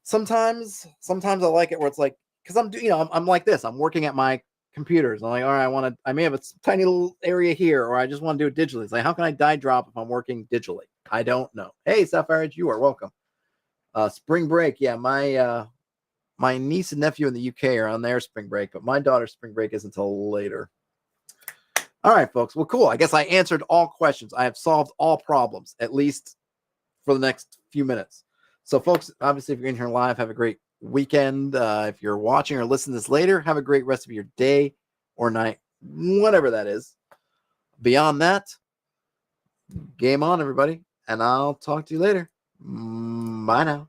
sometimes I like it where it's like, because I'm like this. I'm working at my computers. I'm like, all right, I may have a tiny little area here, or I just want to do it digitally. It's like, how can I die drop if I'm working digitally? I don't know. Hey, Seafaring, you are welcome. Spring break. Yeah, my niece and nephew in the UK are on their spring break, but my daughter's spring break isn't until later. All right, folks. Well, cool. I guess I answered all questions. I have solved all problems, at least for the next few minutes. So, folks, obviously, if you're in here live, have a great weekend. If you're watching or listening to this later, have a great rest of your day or night, whatever that is. Beyond that, game on, everybody. And I'll talk to you later. Bye now.